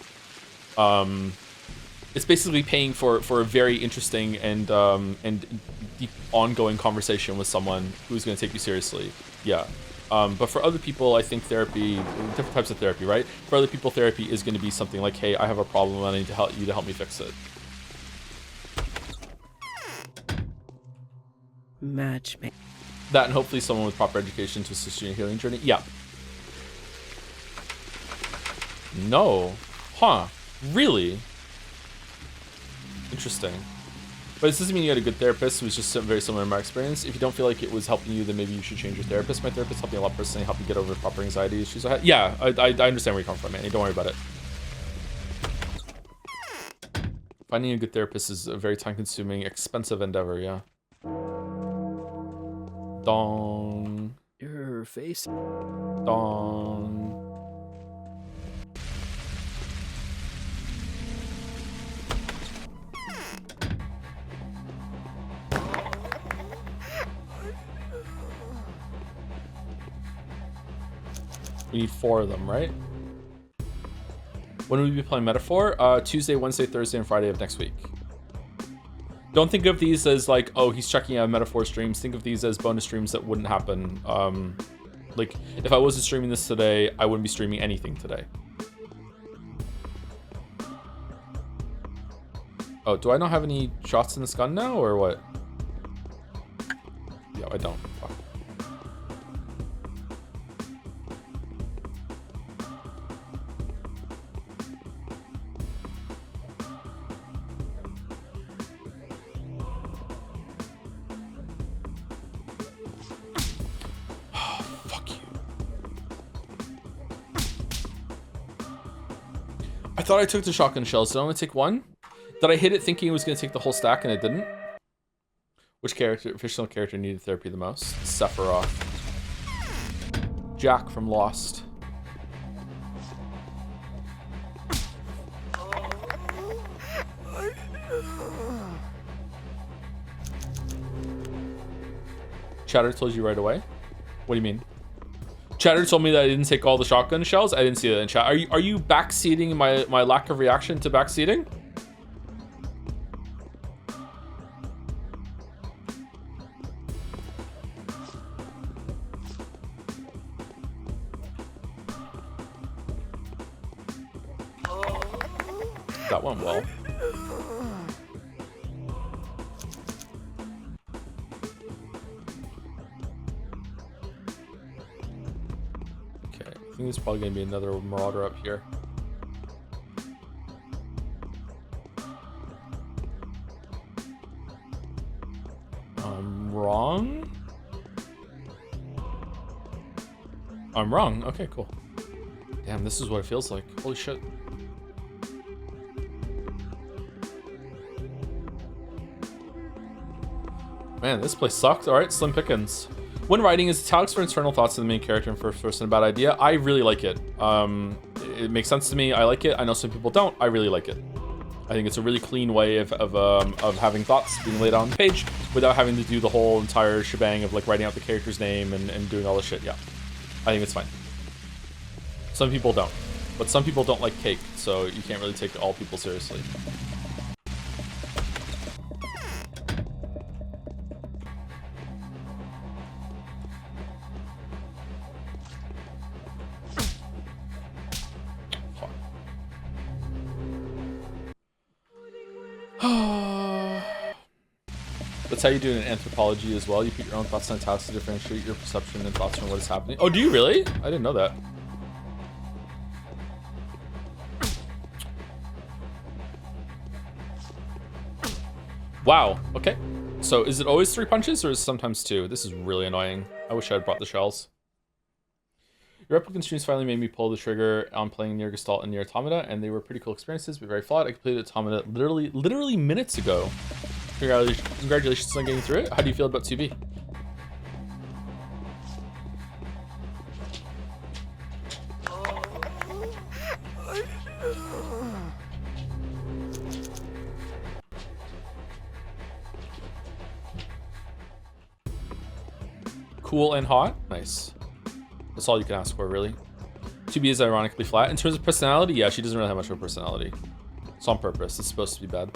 It's basically paying for a very interesting and deep ongoing conversation with someone who's going to take you seriously. Yeah. But for other people, I think therapy, different types of therapy, right? For other people, therapy is going to be something like, hey, I have a problem and I need you to help me fix it. Matchmaking. That, and hopefully someone with proper education to assist you in your healing journey. Yeah. No. Huh. Really? Interesting. But this doesn't mean you had a good therapist. It was just very similar in my experience. If you don't feel like it was helping you, then maybe you should change your therapist. My therapist helped me a lot personally, helped me get over proper anxiety issues I had. Yeah, I understand where you come from, man. Don't worry about it. Finding a good therapist is a very time-consuming, expensive endeavor, yeah. Dong. Your face. Dong. We need 4 of them, right? When will we be playing Metaphor? Tuesday, Wednesday, Thursday, and Friday of next week. Don't think of these as like, oh, he's checking out Metaphor streams. Think of these as bonus streams that wouldn't happen. Like, if I wasn't streaming this today, I wouldn't be streaming anything today. Oh, do I not have any shots in this gun now, or what? Yeah, I don't. Fuck. I thought I took the shotgun shells. Did I only take 1? Did I hit it thinking it was going to take the whole stack and it didn't? Which fictional character needed therapy the most? Sephiroth. Jack from Lost. Chatter told you right away? What do you mean? Chatter told me that I didn't take all the shotgun shells. I didn't see that in chat. Are you backseating my lack of reaction to backseating? That went well. think there's probably gonna be another marauder up here. I'm wrong? I'm wrong. Okay, cool. Damn, this is what it feels like. Holy shit. Man, this place sucked. Alright, slim pickings. When writing, is italics for internal thoughts of the main character in first person a bad idea? I really like it. It makes sense to me. I like it. I know some people don't. I really like it. I think it's a really clean way of having thoughts being laid out on the page without having to do the whole entire shebang of like writing out the character's name and doing all this shit. Yeah, I think it's fine. Some people don't, but some people don't like cake, so you can't really take all people seriously. That's how you do it in anthropology as well. You put your own thoughts on tasks to differentiate your perception and thoughts from what is happening. Oh, do you really? I didn't know that. Wow, okay. So is it always 3 punches or is it sometimes 2? This is really annoying. I wish I had brought the shells. Your replicant streams finally made me pull the trigger on playing Nier Gestalt and Nier Automata, and they were pretty cool experiences, but very flawed. I completed Automata literally minutes ago. Congratulations on getting through it. How do you feel about 2B? Cool and hot? Nice. That's all you can ask for, really. 2B is ironically flat. In terms of personality, yeah, she doesn't really have much of a personality. It's on purpose. It's supposed to be bad.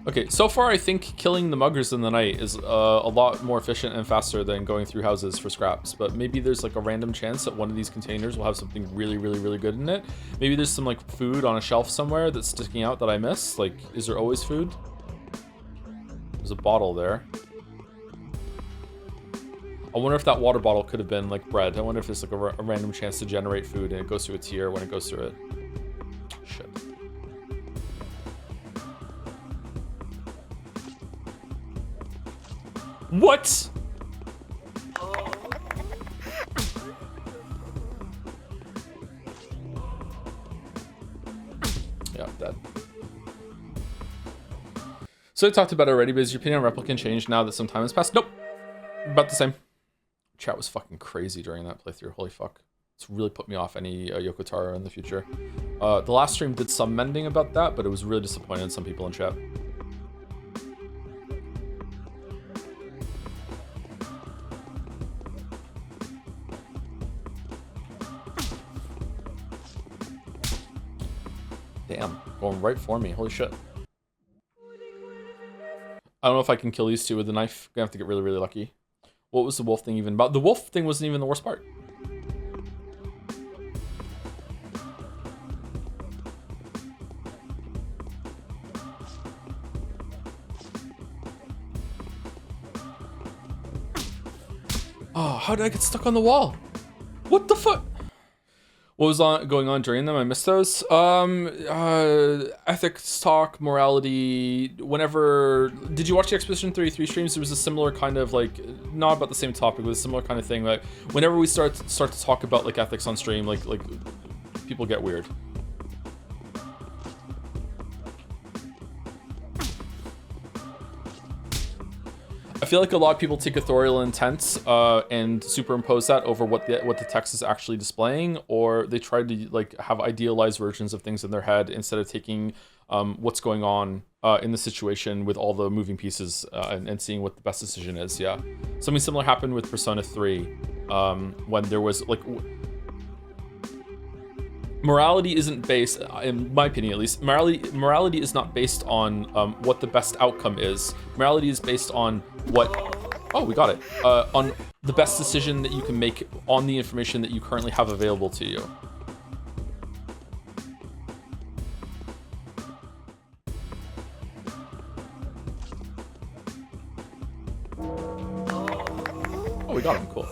Okay, so far I think killing the muggers in the night is a lot more efficient and faster than going through houses for scraps, but maybe there's like a random chance that one of these containers will have something really good in it. Maybe there's some like food on a shelf somewhere that's sticking out that I miss. Like, is there always food? There's a bottle there. I wonder if that water bottle could have been like bread. I wonder if there's like a random chance to generate food and it goes through a tier when it goes through it. Shit. What? Yeah, I'm dead. So I talked about it already, but has your opinion on Replicant changed now that some time has passed? Nope. About the same. Chat was fucking crazy during that playthrough. Holy fuck. It's really put me off any Yoko Taro in the future. The last stream did some mending about that, but it was really disappointing in some people in chat. Damn, going right for me. Holy shit. I don't know if I can kill these two with the knife. Gonna have to get really lucky. What was the wolf thing even about? The wolf thing wasn't even the worst part. Oh, how did I get stuck on the wall? What the fuck? What was going on during them? I missed those. Ethics talk, morality. Whenever did you watch the Expedition 33 streams? There was a similar kind of like, not about the same topic, but a similar kind of thing. Like whenever we start to talk about like ethics on stream, like people get weird. I feel like a lot of people take authorial intent and superimpose that over what the text is actually displaying, or they try to like have idealized versions of things in their head instead of taking what's going on in the situation with all the moving pieces and seeing what the best decision is. Yeah, something similar happened with Persona 3 when there was like morality isn't based, in my opinion at least, morality is not based on what the best outcome is. Morality is based on what, oh, we got it, on the best decision that you can make on the information that you currently have available to you. we got him. Cool.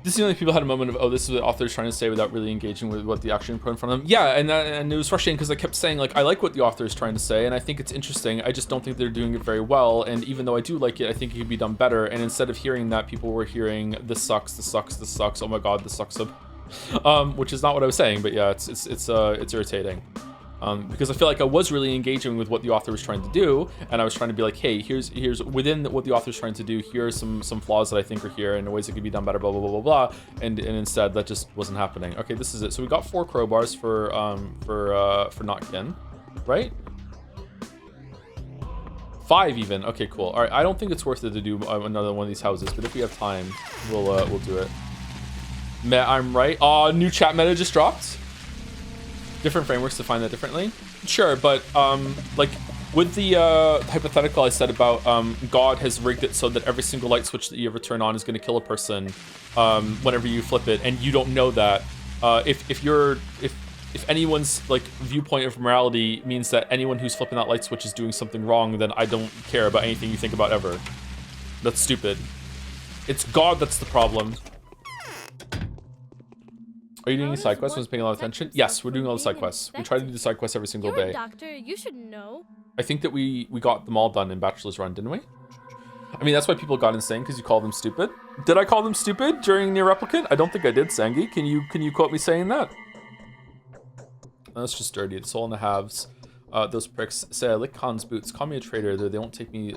This seemed like people had a moment of, oh, this is what the author's trying to say without really engaging with what the action put in front of them. Yeah, and it was frustrating because I kept saying, like, I like what the author is trying to say, and I think it's interesting. I just don't think they're doing it very well, and even though I do like it, I think it could be done better. And instead of hearing that, people were hearing, this sucks, this sucks, this sucks, oh my god, this sucks. Which is not what I was saying, but yeah, it's irritating. Because I feel like I was really engaging with what the author was trying to do, and I was trying to be like, hey, here's within what the author's trying to do, here are some flaws that I think are here and ways it could be done better, blah blah blah blah blah. And instead that just wasn't happening. Okay, this is it. So we got 4 crowbars for Notkin, right? 5 even. Okay, cool. All right, I don't think it's worth it to do another one of these houses, but if we have time, we'll do it. I'm right. New chat meta just dropped. Different frameworks define that differently. Sure, but like with the hypothetical I said about God has rigged it so that every single light switch that you ever turn on is going to kill a person whenever you flip it, and you don't know that. If anyone's like viewpoint of morality means that anyone who's flipping that light switch is doing something wrong, then I don't care about anything you think about ever. That's stupid. It's God that's the problem. Are you doing any side quests? Was paying a lot of attention? Yes, we're doing all the side quests. We try to do the side quests every single day. You're a doctor. You should know. I think that we got them all done in Bachelor's Run, didn't we? I mean, that's why people got insane, because you called them stupid. Did I call them stupid during Near Replicant? I don't think I did, Sangi. Can you quote me saying that? That's just dirty. It's all in the halves. Those pricks say I lick Khan's boots. Call me a traitor. They won't take me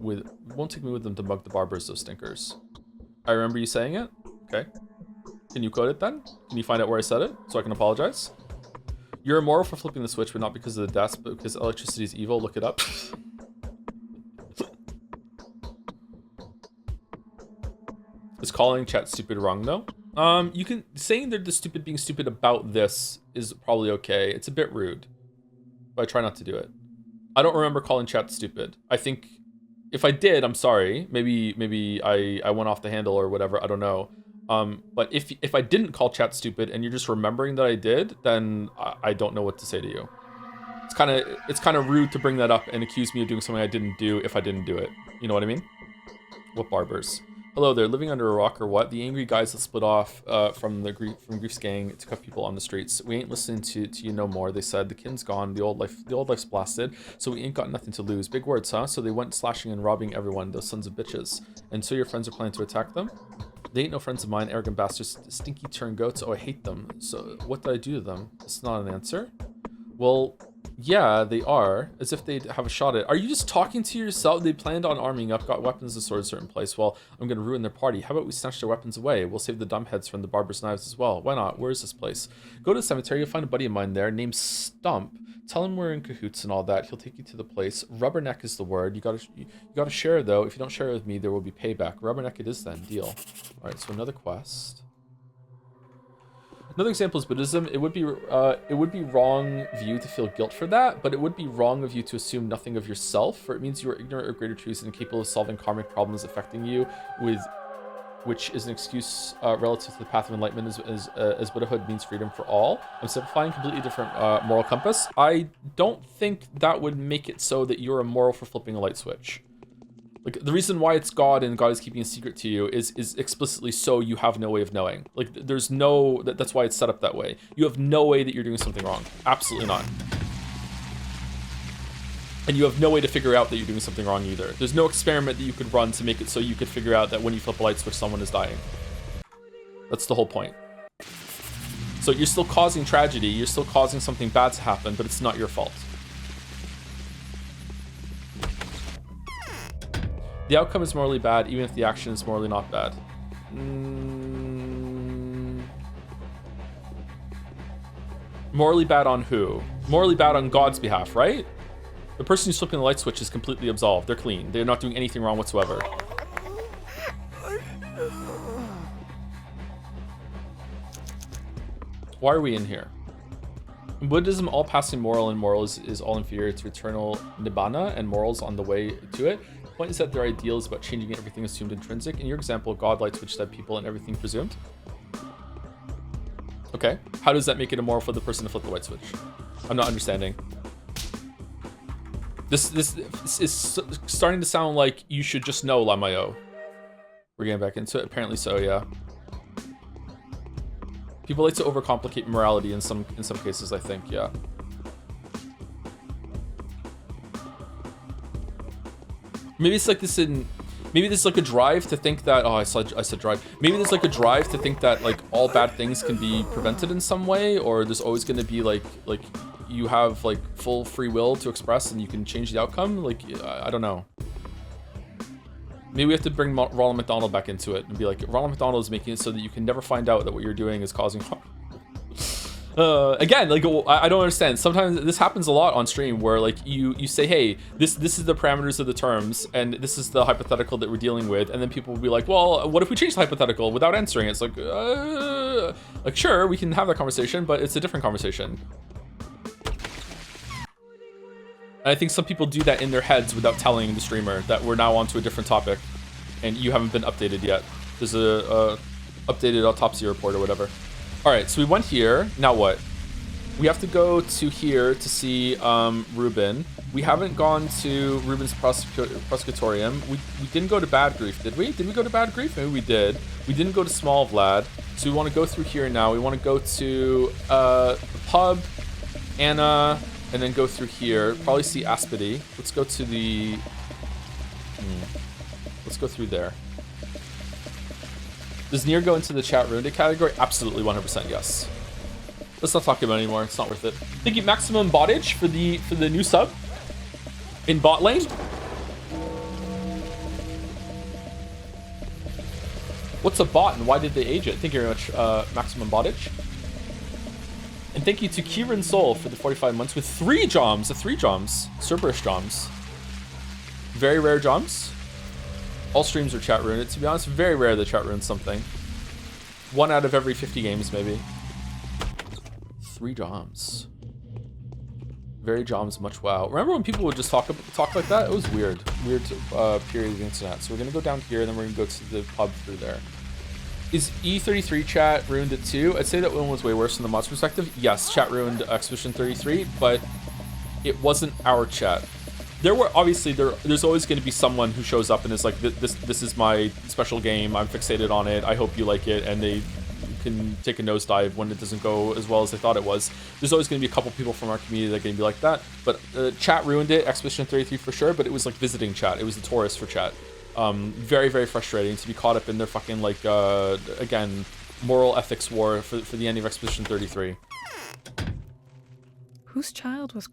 with them to mug the barbers. Those stinkers. I remember you saying it. Okay. Can you quote it then? Can you find out where I said it so I can apologize? You're immoral for flipping the switch, but not because of the deaths, but because electricity is evil. Look it up. Is calling chat stupid wrong though? You can saying they're being stupid about this is probably okay. It's a bit rude, but I try not to do it. I don't remember calling chat stupid. I think if I did, I'm sorry. Maybe I went off the handle or whatever. I don't know. But if I didn't call chat stupid and you're just remembering that I did, then I don't know what to say to you. It's kind of rude to bring that up and accuse me of doing something I didn't do if I didn't do it. You know what I mean? What barbers? Hello there, living under a rock or what? The angry guys that split off from Grief's gang to cut people on the streets. We ain't listening to you no more. They said the kin's gone, the old life's blasted, so we ain't got nothing to lose. Big words, huh? So they went slashing and robbing everyone, those sons of bitches. And so your friends are planning to attack them? They ain't no friends of mine, arrogant bastards, stinky turngoats. Oh, I hate them. So what did I do to them? It's not an answer. Well, yeah, they are. As if they'd have a shot at it. Are you just talking to yourself? They planned on arming up, got weapons and swords a certain place. Well, I'm going to ruin their party. How about we snatch their weapons away? We'll save the dumbheads from the barber's knives as well. Why not? Where is this place? Go to the cemetery. You'll find a buddy of mine there named Stump. Tell him we're in cahoots and all that. He'll take you to the place. Rubberneck is the word. You gotta share though. If you don't share it with me, there will be payback. Rubberneck it is then. Deal. All right. So another quest. Another example is Buddhism. It would be wrong of you to feel guilt for that, but it would be wrong of you to assume nothing of yourself, for it means you are ignorant of greater truths and incapable of solving karmic problems affecting you, which is an excuse relative to the path of enlightenment as Buddhahood means freedom for all. I'm simplifying, completely different moral compass. I don't think that would make it so that you're immoral for flipping a light switch. Like, the reason why it's God and God is keeping a secret to you is explicitly so you have no way of knowing. Like, there's no... That's why it's set up that way. You have no way that you're doing something wrong. Absolutely not. And you have no way to figure out that you're doing something wrong either. There's no experiment that you could run to make it so you could figure out that when you flip a light switch, someone is dying. That's the whole point. So you're still causing tragedy. You're still causing something bad to happen, but it's not your fault. The outcome is morally bad, even if the action is morally not bad. Morally bad on who? Morally bad on God's behalf, right? The person who's flipping the light switch is completely absolved. They're clean. They're not doing anything wrong whatsoever. Why are we in here? In Buddhism, all passing moral and moral is all inferior to eternal nibbana and morals on the way to it. The point is that their ideal is about changing everything assumed intrinsic. In your example, God light switch dead people and everything presumed. Okay, how does that make it immoral for the person to flip the light switch? I'm not understanding. This is starting to sound like you should just know Lamayo. We're getting back into it. Apparently so, yeah. People like to overcomplicate morality in some cases, I think, yeah. Maybe it's like this in... Maybe there's like a drive to think that... Oh, I said drive. Maybe there's like a drive to think that like all bad things can be prevented in some way, or there's always going to be like you have like full free will to express and you can change the outcome. Like, I don't know. Maybe we have to bring Ronald McDonald back into it and be like, Ronald McDonald is making it so that you can never find out that what you're doing is causing harm. Again, like, I don't understand. Sometimes this happens a lot on stream where like you say, hey, this is the parameters of the terms and this is the hypothetical that we're dealing with, and then people will be like, well, what if we change the hypothetical without answering it? It's like sure, we can have that conversation, but it's a different conversation. And I think some people do that in their heads without telling the streamer that we're now on to a different topic and you haven't been updated yet. There's a updated autopsy report or whatever. All right, so we went here. Now what? We have to go to here to see Rubin. We haven't gone to Rubin's prosecutorium. We didn't go to Bad Grief, did we? Did we go to Bad Grief? Maybe we did. We didn't go to Small Vlad. So we want to go through here now. We want to go to the pub, Anna, and then go through here. Probably see Aspity. Let's go to the... Let's go through there. Does Nier go into the chat ruined it category? Absolutely, 100% yes. Let's not talk about it anymore. It's not worth it. Thank you, Maximum Bottage, for the new sub in bot lane. What's a bot and why did they age it? Thank you very much, Maximum Bottage. And thank you to Kieran Soul for the 45 months with 3 joms. 3 joms. Cerberus joms. Very rare joms. All streams are chat ruined. To be honest, very rare that chat ruins something. 1 out of every 50 games, maybe. 3 joms. Very joms, much wow. Remember when people would just talk like that? It was weird. Weird period of the internet. So we're going to go down here, and then we're going to go to the pub through there. Is E33 chat ruined it too? I'd say that one was way worse from the mod's perspective. Yes, chat ruined Expedition 33, but it wasn't our chat. There were obviously there's always going to be someone who shows up and is like, this is my special game. I'm fixated on it. I hope you like it, and they can take a nosedive when it doesn't go as well as they thought it was. There's always going to be a couple people from our community that are going to be like that. But chat ruined it. Expedition 33 for sure. But it was like visiting chat. It was the tourist for chat. Very, very frustrating to be caught up in their fucking like again moral ethics war for the end of Expedition 33. Whose child was?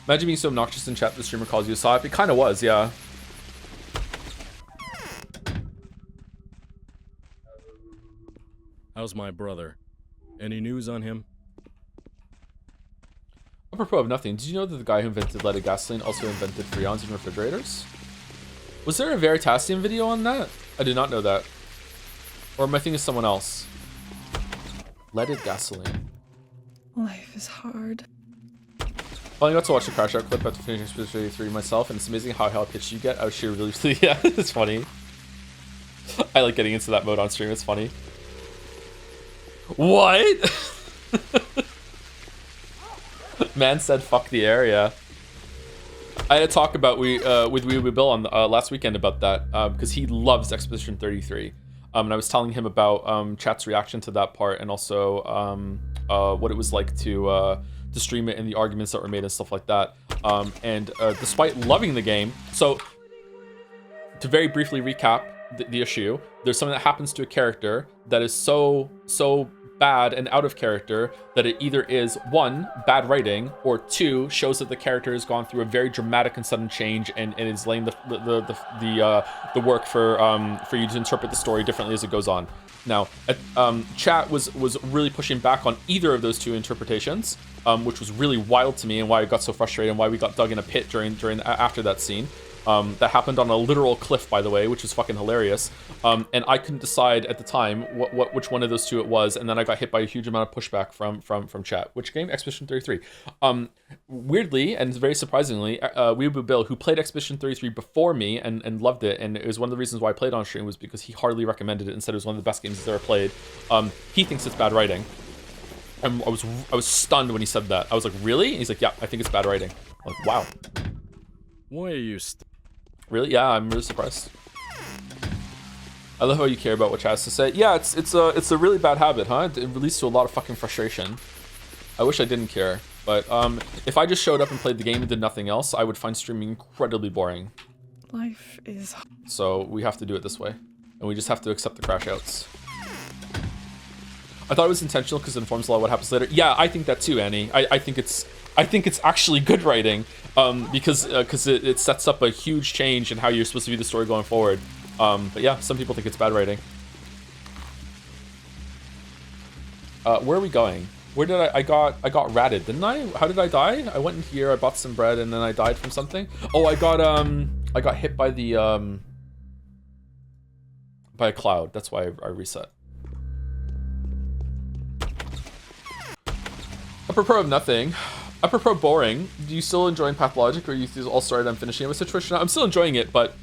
Imagine being so obnoxious in chat that the streamer calls you a sop. It kind of was, yeah. How's my brother? Any news on him? Apropos of nothing, did you know that the guy who invented leaded gasoline also invented freons in refrigerators? Was there a Veritasium video on that? I did not know that. Or am I thinking of someone else? Leaded gasoline. Life is hard. Well, I got to watch the Crash Out clip after finishing Expedition 33 myself, and it's amazing how high pitched you get. I was sure really, yeah, it's funny. I like getting into that mode on stream, it's funny. What? Man said fuck the area. I had a talk about with Wee Bill on last weekend about that, because he loves Expedition 33. And I was telling him about chat's reaction to that part, and also what it was like to stream it and the arguments that were made and stuff like that. And despite loving the game, so to very briefly recap the issue, there's something that happens to a character that is so bad and out of character that it either is 1, bad writing, or 2, shows that the character has gone through a very dramatic and sudden change and is laying the work for you to interpret the story differently as it goes on. Now, chat was really pushing back on either of those 2 interpretations, which was really wild to me, and why I got so frustrated and why we got dug in a pit after that scene. That happened on a literal cliff, by the way, which was fucking hilarious. And I couldn't decide at the time which one of those 2 it was, and then I got hit by a huge amount of pushback from chat. Which game? Expedition 33. Weirdly and very surprisingly, Weeaboo Bill, who played Expedition 33 before me and loved it, and it was one of the reasons why I played on stream, was because he heartily recommended it and said it was one of the best games he's ever played. He thinks it's bad writing. And I was stunned when he said that. I was like, really? And he's like, yeah, I think it's bad writing. Like, wow. Why are you Really? Yeah, I'm really surprised. I love how you care about what Chad has to say. Yeah, it's a really bad habit, huh? It leads to a lot of fucking frustration. I wish I didn't care, but if I just showed up and played the game and did nothing else, I would find streaming incredibly boring. Life is... So we have to do it this way, and we just have to accept the crash outs. I thought it was intentional because it informs a lot of what happens later. Yeah, I think that too, Annie. I think it's actually good writing, because it sets up a huge change in how you're supposed to view the story going forward. But yeah, some people think it's bad writing. Where are we going? Where did I got ratted, didn't I? How did I die? I went in here, I bought some bread, and then I died from something. Oh, I got hit by the by a cloud. That's why I reset. Apropos of nothing, apropos boring, do you still enjoying Pathologic, or you all started on finishing it with situation? I'm still enjoying it, but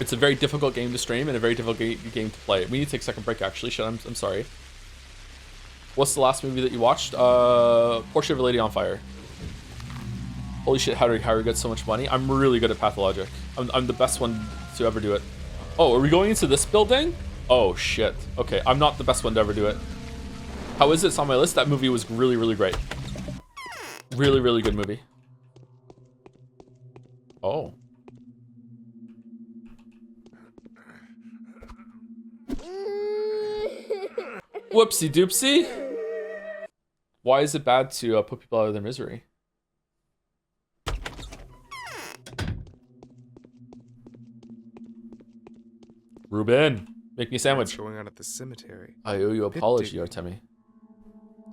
it's a very difficult game to stream and a very difficult game to play. We need to take a second break, actually. Shit, I'm sorry. What's the last movie that you watched? Portrait of a Lady on Fire. Holy shit, how did Harry get so much money? I'm really good at Pathologic. I'm the best one to ever do it. Oh, are we going into this building? Oh shit. Okay, I'm not the best one to ever do it. How is it? It's on my list. That movie was really, really great. Really, really good movie. Oh. Whoopsie doopsie. Why is it bad to put people out of their misery? Rubin, make me a sandwich. What's going on at the cemetery? I owe you an apology, Artemi.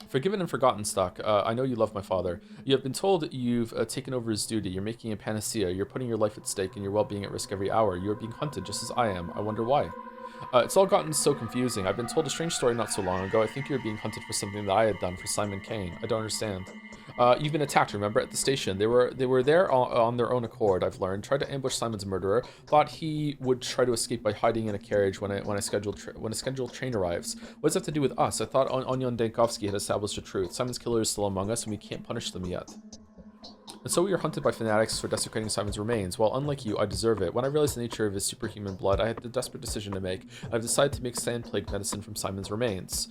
Forgiven and forgotten stock. I know you love my father. You have been told you've taken over his duty. You're making a panacea. You're putting your life at stake and your well-being at risk every hour. You're being hunted just as I am. I wonder why. It's all gotten so confusing. I've been told a strange story not so long ago. I think you're being hunted for something that I had done for Simon Kane. I don't understand. You've been attacked, remember, at the station. They were there on their own accord, I've learned. Tried to ambush Simon's murderer. Thought he would try to escape by hiding in a carriage when a scheduled train arrives. What does that have to do with us? I thought Onion Dankovsky had established the truth. Simon's killer is still among us, and we can't punish them yet. And so we are hunted by fanatics for desecrating Simon's remains. Well, unlike you, I deserve it. When I realized the nature of his superhuman blood, I had the desperate decision to make. I've decided to make sand plague medicine from Simon's remains.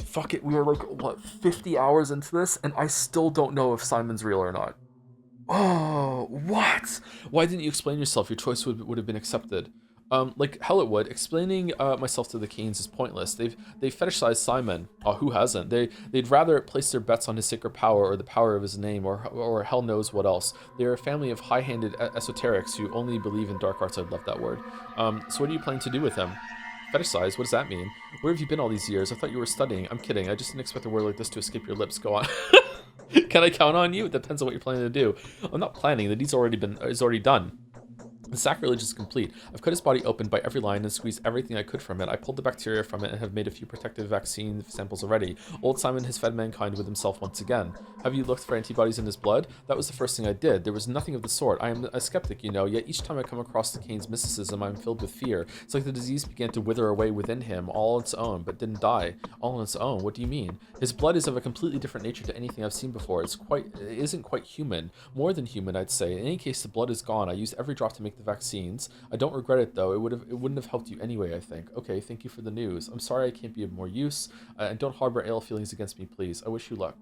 Fuck it, we are like, what, 50 hours into this, and I still don't know if Simon's real or not. Oh, what? Why didn't you explain yourself? Your choice would have been accepted. Like hell it would. Explaining myself to the Canes is pointless. They've fetishized Simon. Who hasn't? They'd rather place their bets on his sacred power or the power of his name or hell knows what else. They're a family of high-handed esoterics who only believe in dark arts. I love that word. So what are you planning to do with him? Fetishize? What does that mean? Where have you been all these years? I thought you were studying. I'm kidding. I just didn't expect a word like this to escape your lips. Go on. Can I count on you? It depends on what you're planning to do. I'm not planning. The deed's already done. The sacrilege is complete. I've cut his body open by every line and squeezed everything I could from it. I pulled the bacteria from it and have made a few protective vaccine samples already. Old Simon has fed mankind with himself once again. Have you looked for antibodies in his blood? That was the first thing I did. There was nothing of the sort. I am a skeptic, you know, yet each time I come across the Cane's mysticism, I'm filled with fear. It's like the disease began to wither away within him, all on its own, but didn't die. All on its own? What do you mean? His blood is of a completely different nature to anything I've seen before. It isn't quite human. More than human, I'd say. In any case, the blood is gone. I used every drop to make the vaccines. I don't regret it though. It wouldn't have helped you anyway, I think. Okay, thank you for the news. I'm sorry I can't be of more use. And don't harbor ill feelings against me, please. I wish you luck.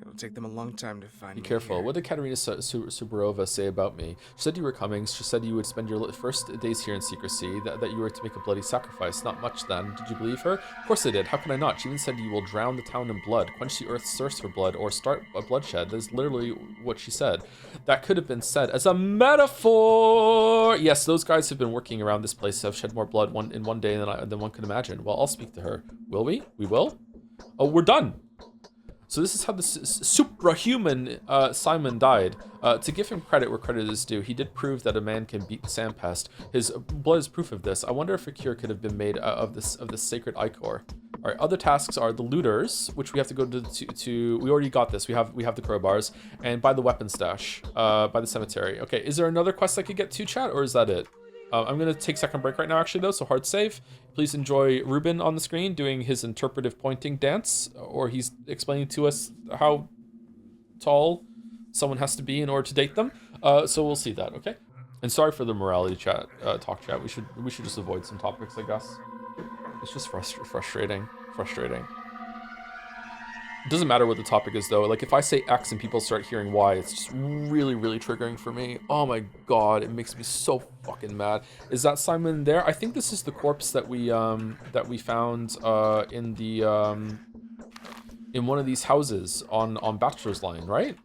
It'll take them a long time to find me. Be careful. What did Katerina Subarova say about me? She said you were coming. She said you would spend your first days here in secrecy, that you were to make a bloody sacrifice. Not much then. Did you believe her? Of course I did. How can I not? She even said you will drown the town in blood, quench the earth's thirst for blood, or start a bloodshed. That is literally what she said. That could have been said as a metaphor. Yes, those guys have been working around this place, have shed more blood in one day than one could imagine. Well, I'll speak to her. Will we? We will? Oh, we're done. So this is how the suprahuman Simon died. To give him credit where credit is due, he did prove that a man can beat the sand pest. His blood is proof of this. I wonder if a cure could have been made of this sacred ichor. All right, other tasks are the looters, which we have to go to. We already got this. We have the crowbars, and by the weapon stash, by the cemetery. Okay, is there another quest I could get to, chat, or is that it? I'm gonna take second break right now, actually, though, so hard save. Please enjoy Rubin on the screen doing his interpretive pointing dance, or he's explaining to us how tall someone has to be in order to date them. So we'll see that, okay? And sorry for the morality chat, talk chat. We should just avoid some topics, I guess. It's just frustrating. It doesn't matter what the topic is, though. Like, if I say X and people start hearing Y, it's just really, really triggering for me. Oh my god, it makes me so fucking mad. Is that Simon there? I think this is the corpse that we found in the in one of these houses on Bachelor's Line, right?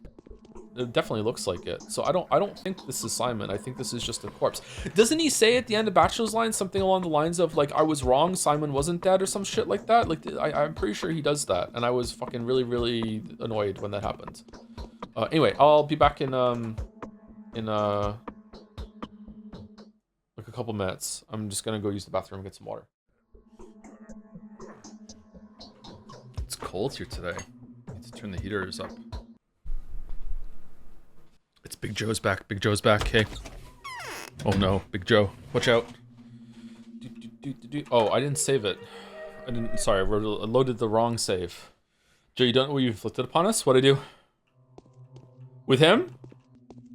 It definitely looks like it. So I don't think this is Simon. I think this is just a corpse. Doesn't he say at the end of Bachelor's Line something along the lines of like, I was wrong, Simon wasn't dead, or some shit like that? Like, I'm pretty sure he does that, and I was fucking really, really annoyed when that happened. Anyway, I'll be back in like a couple minutes. I'm just gonna go use the bathroom and get some water. It's cold here today. I need to turn the heaters up. It's Big Joe's back. Big Joe's back. Hey. Oh no, Big Joe. Watch out. Oh, I didn't save it. Sorry, I loaded the wrong save. Joe, you don't know what you inflicted upon us? What'd I do? With him?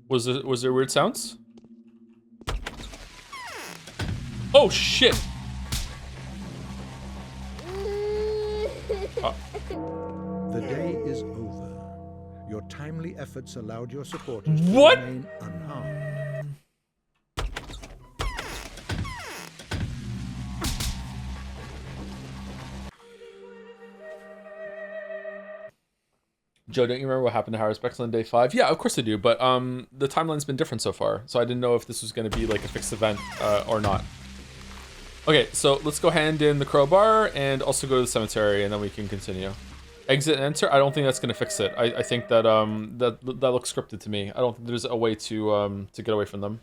Was there weird sounds? Oh shit! The day is over. Your timely efforts allowed your supporters to remain unharmed. Joe, don't you remember what happened to Harris Bexel on day 5? Yeah, of course I do, but the timeline's been different so far, so I didn't know if this was going to be like a fixed event or not. Okay, so let's go hand in the crowbar and also go to the cemetery, and then we can continue. Exit and enter? I don't think that's going to fix it. I think that that looks scripted to me. I don't think there's a way to get away from them.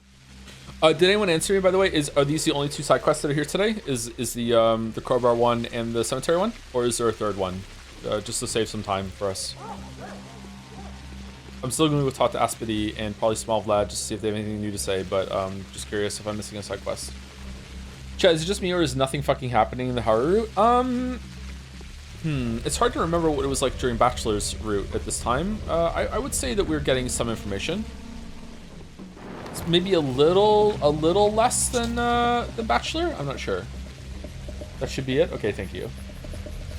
Did anyone answer me, by the way? Are these the only 2 side quests that are here today? Is the crowbar one and the cemetery one? Or is there a third one? Just to save some time for us. I'm still going to go talk to Aspity and probably Small VLAD just to see if they have anything new to say, but just curious if I'm missing a side quest. Chat, is it just me or is nothing fucking happening in the Haru route? It's hard to remember what it was like during Bachelor's route at this time. I would say that we're getting some information. It's maybe a little less than Bachelor. I'm not sure. That should be it. Okay, thank you.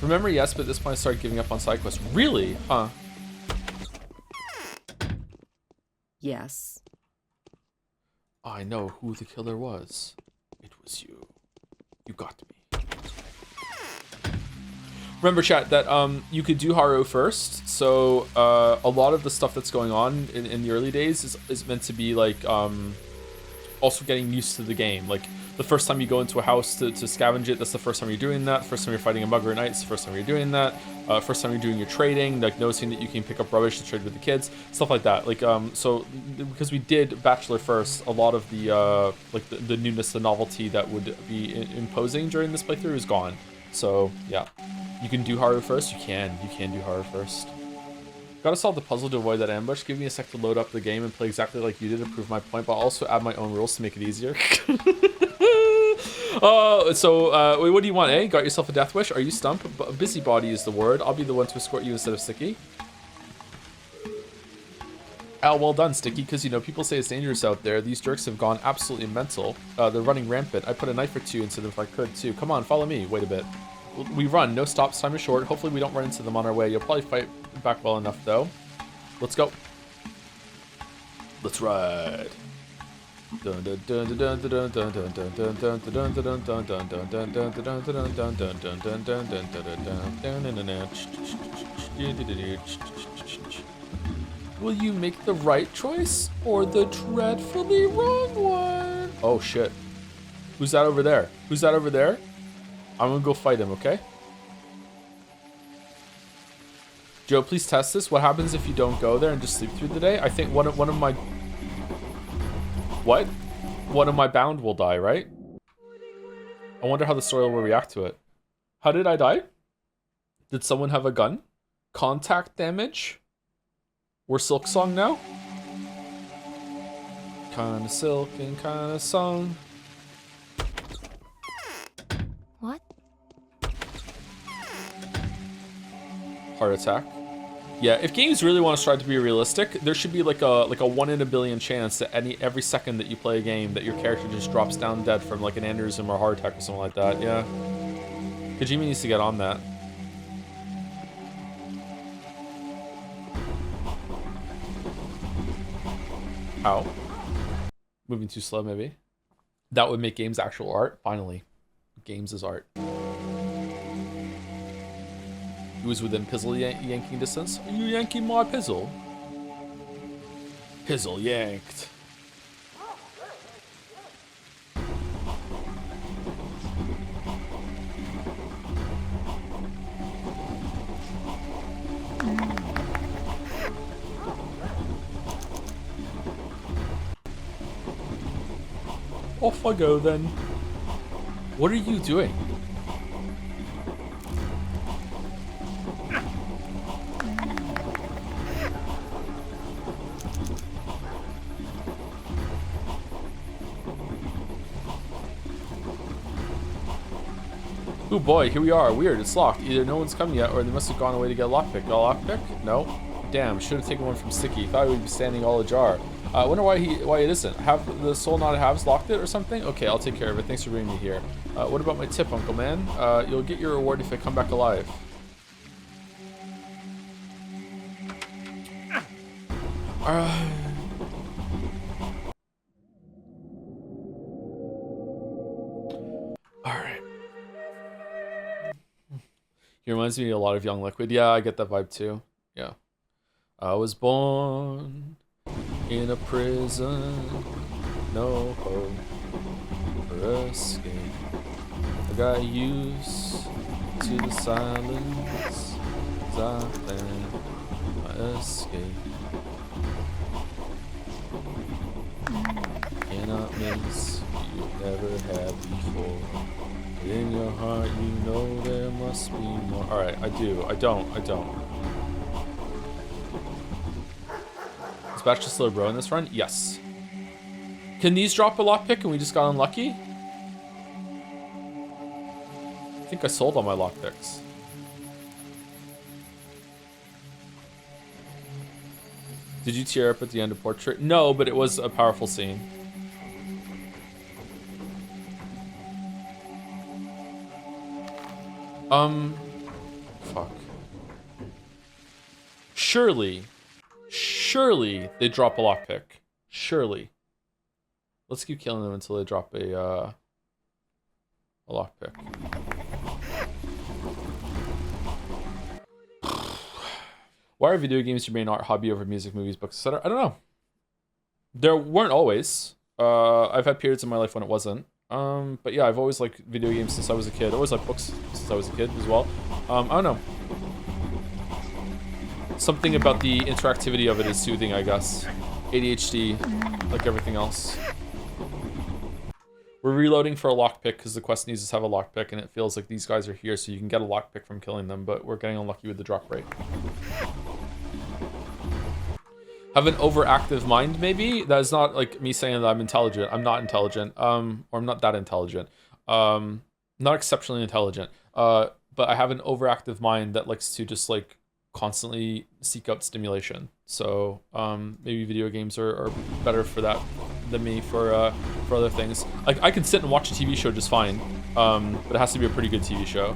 Remember, yes, but at this point I started giving up on side quests. Really? Huh? Yes. I know who the killer was. It was you. You got me. Remember, chat, that you could do Haru first, so a lot of the stuff that's going on in the early days is meant to be like also getting used to the game. Like the first time you go into a house to scavenge it, that's the first time you're doing that. First time you're fighting a mugger at night, it's the first time you're doing that. First time you're doing your trading, like noticing that you can pick up rubbish to trade with the kids, stuff like that. Like so because we did Bachelor first, a lot of the like the newness, the novelty that would be imposing during this playthrough is gone. So yeah. You can do Haru first? You can do Haru first. Gotta solve the puzzle to avoid that ambush. Give me a sec to load up the game and play exactly like you did to prove my point, but I'll also add my own rules to make it easier. So what do you want, eh? Got yourself a death wish? Are you stumped? Busybody is the word. I'll be the one to escort you instead of Sticky. Al, well done, Sticky, because, you know, people say it's dangerous out there. These jerks have gone absolutely mental. They're running rampant. I put a knife or 2 into them if I could, too. Come on, follow me. Wait a bit. We run, no stops, time is short. Hopefully we don't run into them on our way. You'll probably fight back well enough, though. Let's go. Let's ride. Will you make the right choice or the dreadfully wrong one? Oh shit. Who's that over there? Who's that over there? I'm gonna go fight him, okay? Joe, please test this. What happens if you don't go there and just sleep through the day? I think one of my... What? One of my bound will die, right? I wonder how the story will react to it. How did I die? Did someone have a gun? Contact damage? We're Silk Song now? Kinda silk and kinda song. heart attack. Yeah, if games really want to strive to be realistic, there should be like a 1 in a billion chance that every second that you play a game that your character just drops down dead from like an aneurysm or heart attack or something like that. Yeah. Kojima needs to get on that. How? Moving too slow, maybe. That would make games actual art. Finally, games is art. He was within pizzle yanking distance. Are you yanking my pizzle? Pizzle yanked. Off I go then. What are you doing? Oh boy, here we are. Weird, it's locked. Either no one's come yet or they must have gone away to get a lockpick. Got a lockpick? No. Damn, should have taken one from Sticky. Thought it would be standing all ajar. I wonder why it isn't. Have the Soul Not Halves locked it or something? Okay, I'll take care of it. Thanks for bringing me here. What about my tip, Uncle Man? You'll get your reward if I come back alive. Alright. He reminds me a lot of Young Liquid. Yeah, I get that vibe too. Yeah. I was born in a prison, no hope for escape. I got used to the silence, as I planned my escape. Cannot miss you've never had before. In your heart, you know there must be more. Alright, I do. I don't. Is Bachelor still a bro in this run? Yes. Can these drop a lockpick and we just got unlucky? I think I sold all my lockpicks. Did you tear up at the end of Portrait? No, but it was a powerful scene. Fuck. Surely they drop a lockpick. Surely. Let's keep killing them until they drop a lockpick. Why are video games your main art hobby over music, movies, books, etc.? I don't know. There weren't always. I've had periods in my life when it wasn't. But yeah, I've always liked video games since I was a kid. Always liked books since I was a kid as well. I don't know. Something about the interactivity of it is soothing, I guess. ADHD, like everything else. We're reloading for a lockpick because the quest needs to have a lockpick, and it feels like these guys are here so you can get a lockpick from killing them, but we're getting unlucky with the drop rate. Have an overactive mind, maybe? That is not like me saying that I'm intelligent. I'm not intelligent. Or I'm not that intelligent. Not exceptionally intelligent. But I have an overactive mind that likes to just like constantly seek out stimulation. So maybe video games are better for that than me for other things. Like I can sit and watch a TV show just fine. But it has to be a pretty good TV show.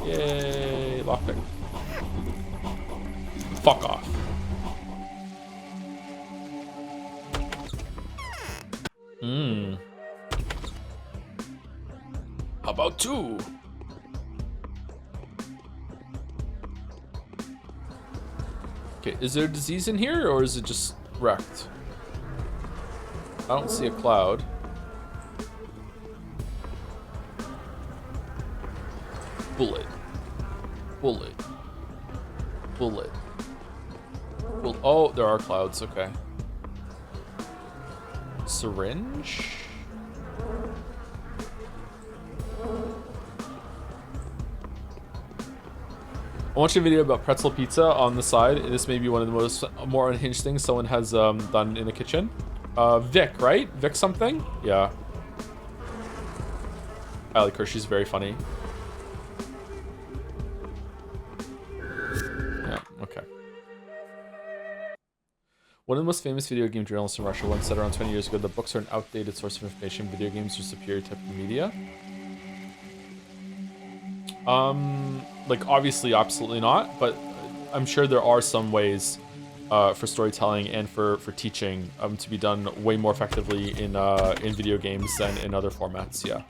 Yay, lockpick. Fuck off. How about 2? Okay, is there a disease in here or is it just wrecked? I don't see a cloud. Bullet. Bullet. Bullet. Well, oh, there are clouds, okay. Syringe? I watched a video about pretzel pizza on the side. This may be one of the more unhinged things someone has done in the kitchen. Vic, right? Vic something? Yeah. I like her, she's very funny. One of the most famous video game journalists in Russia once said around 20 years ago that books are an outdated source of information. Video games are superior type of media. Like obviously, absolutely not. But I'm sure there are some ways for storytelling and for teaching to be done way more effectively in video games than in other formats. Yeah.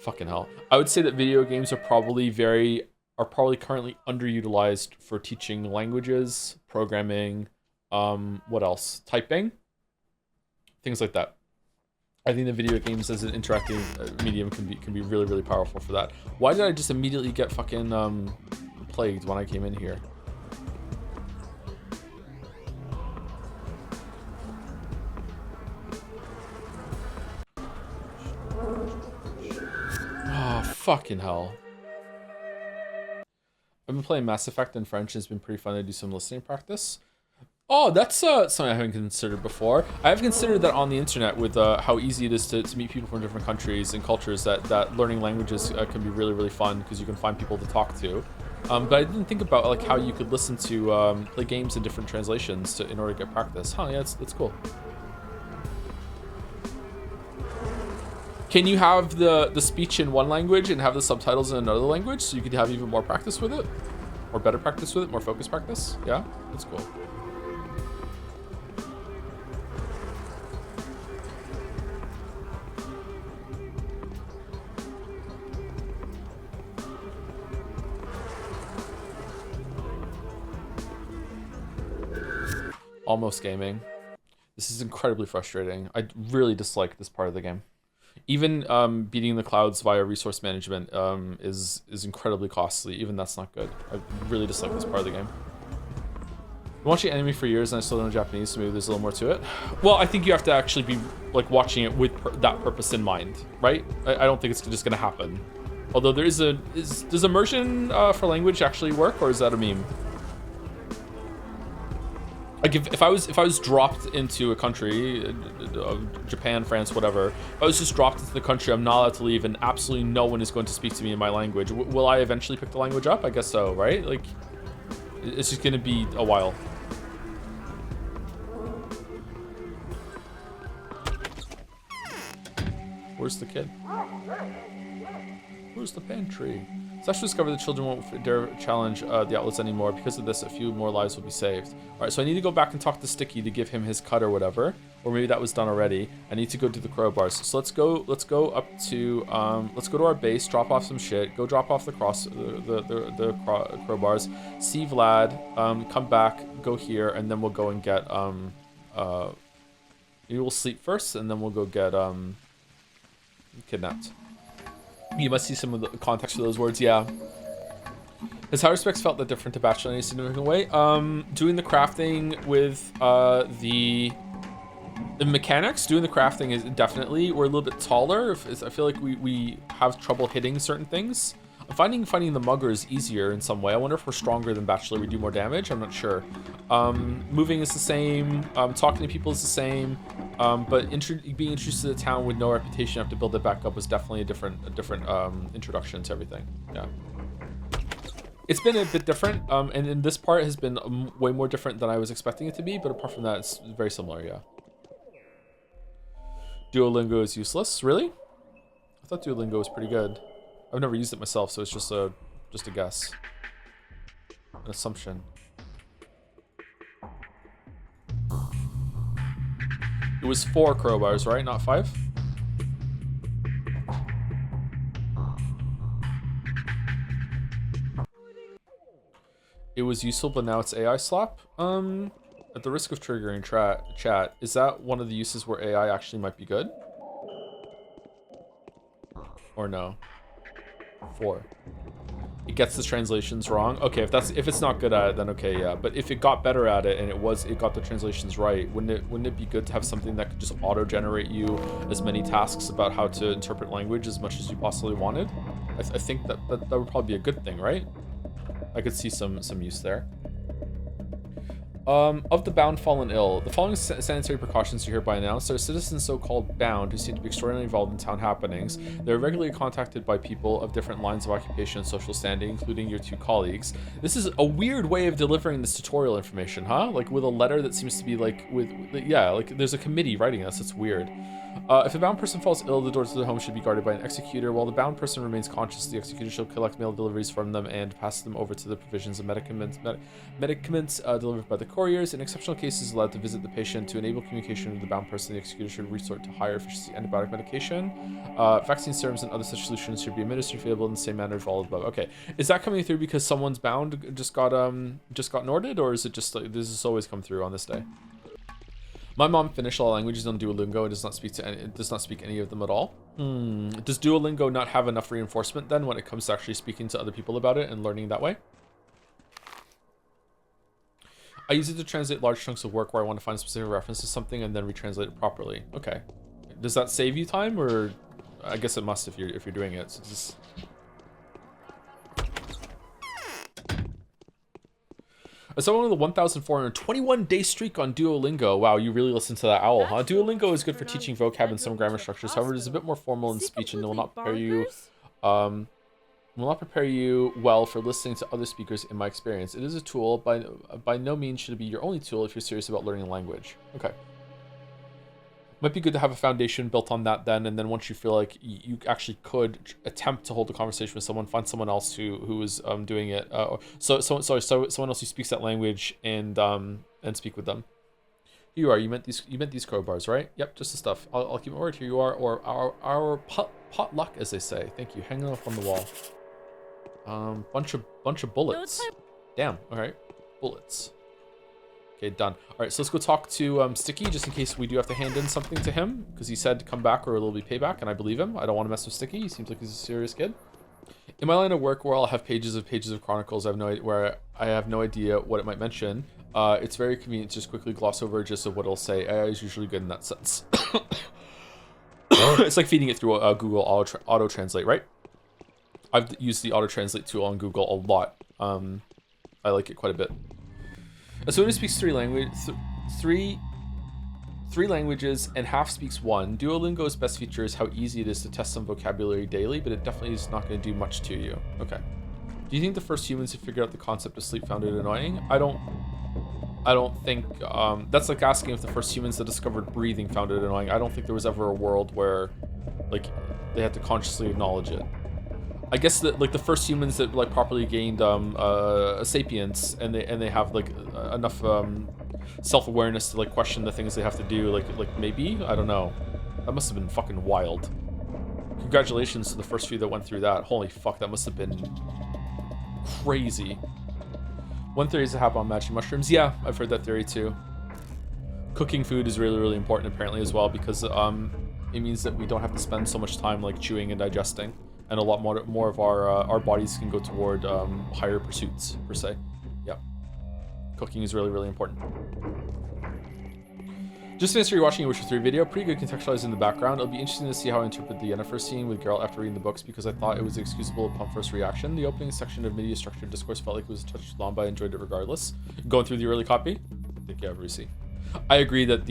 Fucking hell. I would say that video games are probably currently underutilized for teaching languages, programming, what else? Typing, things like that. I think the video games as an interacting medium can be really, really powerful for that. Why did I just immediately get fucking plagued when I came in here? Oh, fucking hell. I've been playing Mass Effect in French, and it's been pretty fun to do some listening practice. Oh, that's something I haven't considered before. I have considered that on the internet with how easy it is to meet people from different countries and cultures, that learning languages can be really, really fun because you can find people to talk to. But I didn't think about like how you could listen to play games in different translations in order to get practice. Huh, yeah, that's cool. Can you have the speech in one language and have the subtitles in another language so you could have even more practice with it? Or better practice with it, more focused practice? Yeah, that's cool. Almost gaming. This is incredibly frustrating. I really dislike this part of the game. Even beating the clouds via resource management is incredibly costly. Even that's not good. I really dislike this part of the game. I've been watching anime for years and I still don't know Japanese, so maybe there's a little more to it. Well, I think you have to actually be like watching it with that purpose in mind, right? I don't think it's just gonna happen. Although there does immersion for language actually work, or is that a meme? Like if I was dropped into a country, Japan, France, whatever, if I was just dropped into the country, I'm not allowed to leave and absolutely no one is going to speak to me in my language. Will I eventually pick the language up? I guess so, right? Like, it's just gonna be a while. Where's the kid? Where's the pantry? Sasha discovered the children won't dare challenge the outlets anymore. Because of this, a few more lives will be saved. All right, so I need to go back and talk to Sticky to give him his cut or whatever, or maybe that was done already. I need to go do the crowbars. So let's go up to let's go to our base, drop off some shit, go drop off the crowbars, see Vlad, come back, go here, and then we'll go and get maybe we'll sleep first, and then we'll go get kidnapped. You must see some of the context for those words, yeah. His higher specs felt that different to Bachelor in a significant way. Doing the crafting with the mechanics, doing the crafting is definitely, we're a little bit taller. I feel like we have trouble hitting certain things. I'm finding the mugger is easier in some way. I wonder if we're stronger than Bachelor, we do more damage, I'm not sure. Moving is the same, talking to people is the same, but being introduced to the town with no reputation, you have to build it back up, was definitely a different introduction to everything, yeah. It's been a bit different, and in this part has been way more different than I was expecting it to be, but apart from that, it's very similar, yeah. Duolingo is useless, really? I thought Duolingo was pretty good. I've never used it myself, so it's just a guess, an assumption. It was 4 crowbars, right? Not 5? It was useful, but now it's AI slap. At the risk of triggering chat, is that one of the uses where AI actually might be good? Or no? 4. It gets the translations wrong. Okay, if it's not good at it, then okay, yeah. But if it got better at it and it got the translations right, wouldn't it be good to have something that could just auto-generate you as many tasks about how to interpret language as much as you possibly wanted? I think that would probably be a good thing, right? I could see some use there. Of the bound fallen ill, the following sanitary precautions are hereby announced. There are citizens so-called bound who seem to be extraordinarily involved in town happenings. They are regularly contacted by people of different lines of occupation and social standing, including your 2 colleagues. This is a weird way of delivering this tutorial information, huh? Like with a letter that seems to be like yeah, like there's a committee writing this. It's weird. If a bound person falls ill, the doors to the home should be guarded by an executor. While the bound person remains conscious, the executor shall collect mail deliveries from them and pass them over to the provisions of medicaments delivered by the couriers. In exceptional cases, allowed to visit the patient. To enable communication with the bound person, the executor should resort to higher efficiency antibiotic medication. Vaccine serums and other such solutions should be administered available in the same manner as all above. Okay, is that coming through because someone's bound just got Norded, or is it just like this has always come through on this day? My mom finished all languages on Duolingo and does not speak any of them at all. Does Duolingo not have enough reinforcement then when it comes to actually speaking to other people about it and learning that way? I use it to translate large chunks of work where I want to find a specific reference to something and then retranslate it properly. Okay. Does that save you time, or I guess it must if you're doing it. So just... Someone with a 1,421-day streak on Duolingo. Wow, you really listen to that owl, huh? Duolingo is good for teaching vocab and some grammar structures. However, it is a bit more formal in speech and will not prepare you well for listening to other speakers in my experience. It is a tool, by no means should it be your only tool if you're serious about learning a language. Okay. Might be good to have a foundation built on that then, and then once you feel like you actually could attempt to hold a conversation with someone, find someone else who is doing it. Someone else who speaks that language and speak with them. Here you are. You meant these crowbars, right? Yep, just the stuff. I'll keep my word. Here you are, or our potluck, as they say. Thank you. Hanging up on the wall. Bunch of bullets. Damn. All right, bullets. Okay, done. All right, so let's go talk to Sticky, just in case we do have to hand in something to him, because he said come back or it'll be payback, and I believe him. I don't want to mess with Sticky. He seems like he's a serious kid. In my line of work, where I'll have pages of chronicles, I have no idea what it might mention. It's very convenient to just quickly gloss over just of what it'll say. AI is usually good in that sense. It's like feeding it through a Google auto translate, right? I've used the auto translate tool on Google a lot. I like it quite a bit. As someone who speaks three languages and half speaks one, Duolingo's best feature is how easy it is to test some vocabulary daily, but it definitely is not going to do much to you. Okay. Do you think the first humans who figured out the concept of sleep found it annoying? I don't think, that's like asking if the first humans that discovered breathing found it annoying. I don't think there was ever a world where, like, they had to consciously acknowledge it. I guess that, like, the first humans that, like, properly gained a sapience, and they have, like, enough self-awareness to, like, question the things they have to do, like maybe? I don't know. That must have been fucking wild. Congratulations to the first few that went through that. Holy fuck, that must have been crazy. One theory is to have on magic mushrooms. Yeah, I've heard that theory too. Cooking food is really, really important apparently as well, because it means that we don't have to spend so much time, like, chewing and digesting. And a lot more of our bodies can go toward higher pursuits, per se. Yeah. Cooking is really, really important. Just finished rewatching a Witcher 3 video. Pretty good contextualized in the background. It'll be interesting to see how I interpret the Yennefer scene with Geralt after reading the books, because I thought it was excusable upon first reaction. The opening section of media-structured discourse felt like it was a touch long, but I enjoyed it regardless. Going through the early copy? I think you have Rusi. I agree that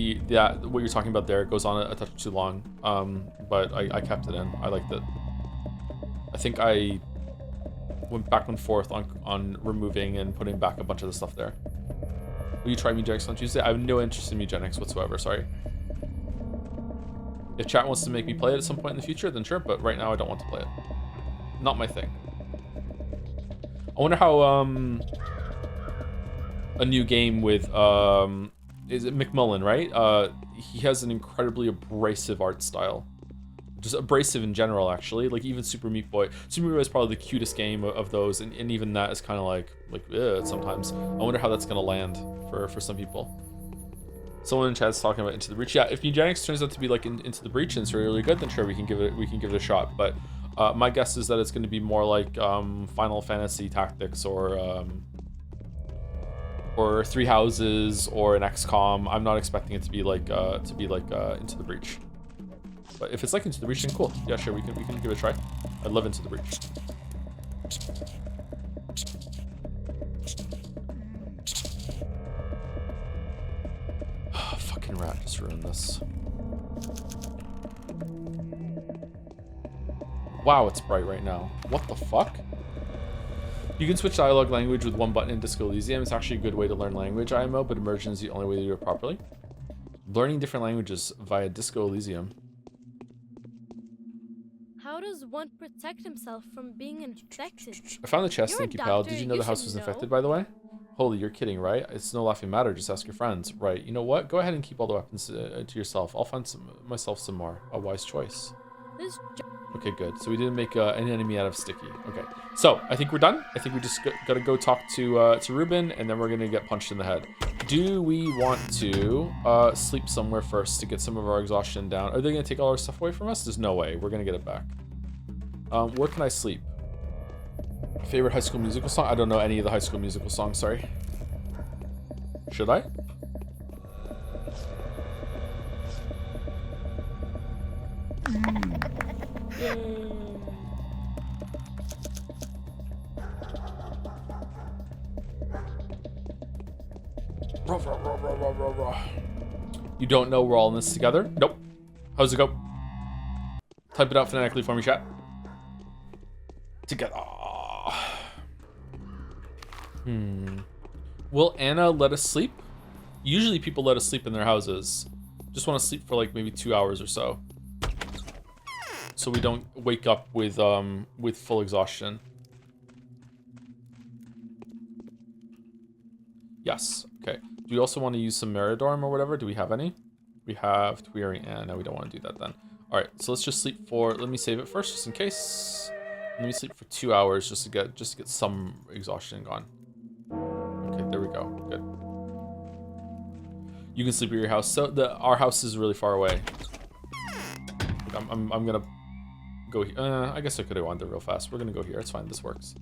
what you're talking about there goes on a touch too long, but I kept it in. I liked it. I think I went back and forth on removing and putting back a bunch of the stuff there. Will you try Mugenics on Tuesday? I have no interest in Mugenics whatsoever, sorry. If chat wants to make me play it at some point in the future, then sure, but right now I don't want to play it. Not my thing. I wonder how a new game with is it McMullen, right? He has an incredibly abrasive art style. Just abrasive in general, actually. Like, even Super Meat Boy. Super Meat Boy is probably the cutest game of those, and even that is kind of like sometimes. I wonder how that's gonna land for some people. Someone in chat's talking about Into the Breach. Yeah, if Eugenics turns out to be like Into the Breach and it's really good, then sure, we can give it a shot. But my guess is that it's going to be more like Final Fantasy Tactics or Three Houses or an XCOM. I'm not expecting it to be like Into the Breach. But if it's like Into the Breach, then cool. Yeah, sure, we can give it a try. I love Into the Breach. chat, just ruin this. Wow, it's bright right now. What the fuck? You can switch dialogue language with one button in Disco Elysium. It's actually a good way to learn language, IMO, but immersion is the only way to do it properly. Learning different languages via Disco Elysium. How does one protect himself from being infected? I found the chest, thank you, pal. Did you know the house should was know. infected, by the way? Holy, you're kidding, right? It's no laughing matter, just ask your friends. Right, you know what? Go ahead and keep all the weapons to yourself. I'll find myself some more. A wise choice. Okay, good. So we didn't make an enemy out of Sticky. Okay, so I think we're done. I think we just gotta go talk to Rubin, and then we're gonna get punched in the head. Do we want to sleep somewhere first to get some of our exhaustion down? Are they gonna take all our stuff away from us? There's no way. We're gonna get it back. Where can I sleep? Favorite High School Musical song? I don't know any of the High School Musical songs, sorry. Should I? You don't know we're all in this together? Nope. How's it go? Type it out phonetically for me, chat. Together. Will Anna let us sleep? Usually people let us sleep in their houses. Just want to sleep for like maybe 2 hours or so. So we don't wake up with full exhaustion. Yes. Okay. Do we also want to use some Meridorm or whatever? Do we have any? We have Tweary, and no, we don't want to do that then. All right. So let's just sleep for. Let me save it first, just in case. Let me sleep for 2 hours just to get some exhaustion gone. Okay, there we go. Good. You can sleep at your house. So our house is really far away. I'm gonna go here. I guess I could have gone there real fast. We're gonna go here. It's fine. This works.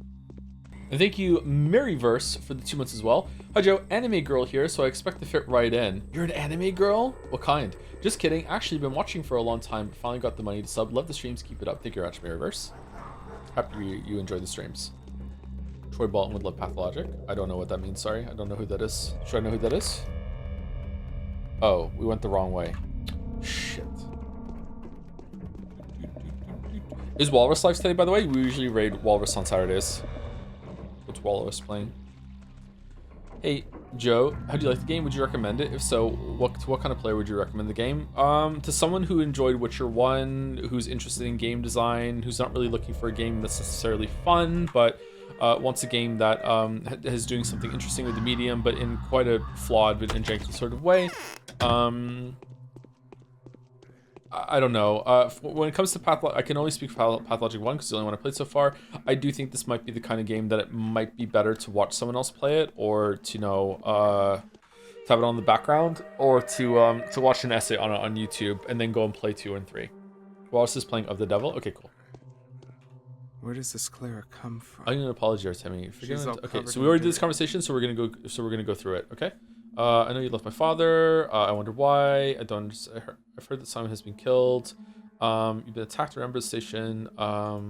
And thank you, Maryverse, for the 2 months as well. Hi Joe, anime girl here, so I expect to fit right in. You're an anime girl? What kind? Just kidding. Actually, been watching for a long time, but finally got the money to sub. Love the streams. Keep it up. Thank you very much, Maryverse. Happy you enjoy the streams. Troy Bolton would love Pathologic. I don't know what that means. Sorry, I don't know who that is. Should I know who that is? Oh, we went the wrong way. Shit. Is Walrus live today, by the way? We usually raid Walrus on Saturdays. What's Walrus playing? Hey, Joe, how do you like the game? Would you recommend it? If so, to what kind of player would you recommend the game? To someone who enjoyed Witcher 1, who's interested in game design, who's not really looking for a game that's necessarily fun, but wants a game that is doing something interesting with the medium, but in quite a flawed and janky sort of way. I don't know. When it comes to Pathologic, I can only speak for Pathologic 1 because it's the only one I played so far. I do think this might be the kind of game that it might be better to watch someone else play it, or to to have it on the background, or to watch an essay on it on YouTube and then go and play 2 and 3. Wallace is playing Of the Devil. Okay, cool. Where does this Clara come from? I'm gonna apologize, Timmy. Okay, so we already did this conversation, so we're gonna go through it. Okay. I know you left my father. I wonder why. I've heard that Simon has been killed. You've been attacked around the station. Why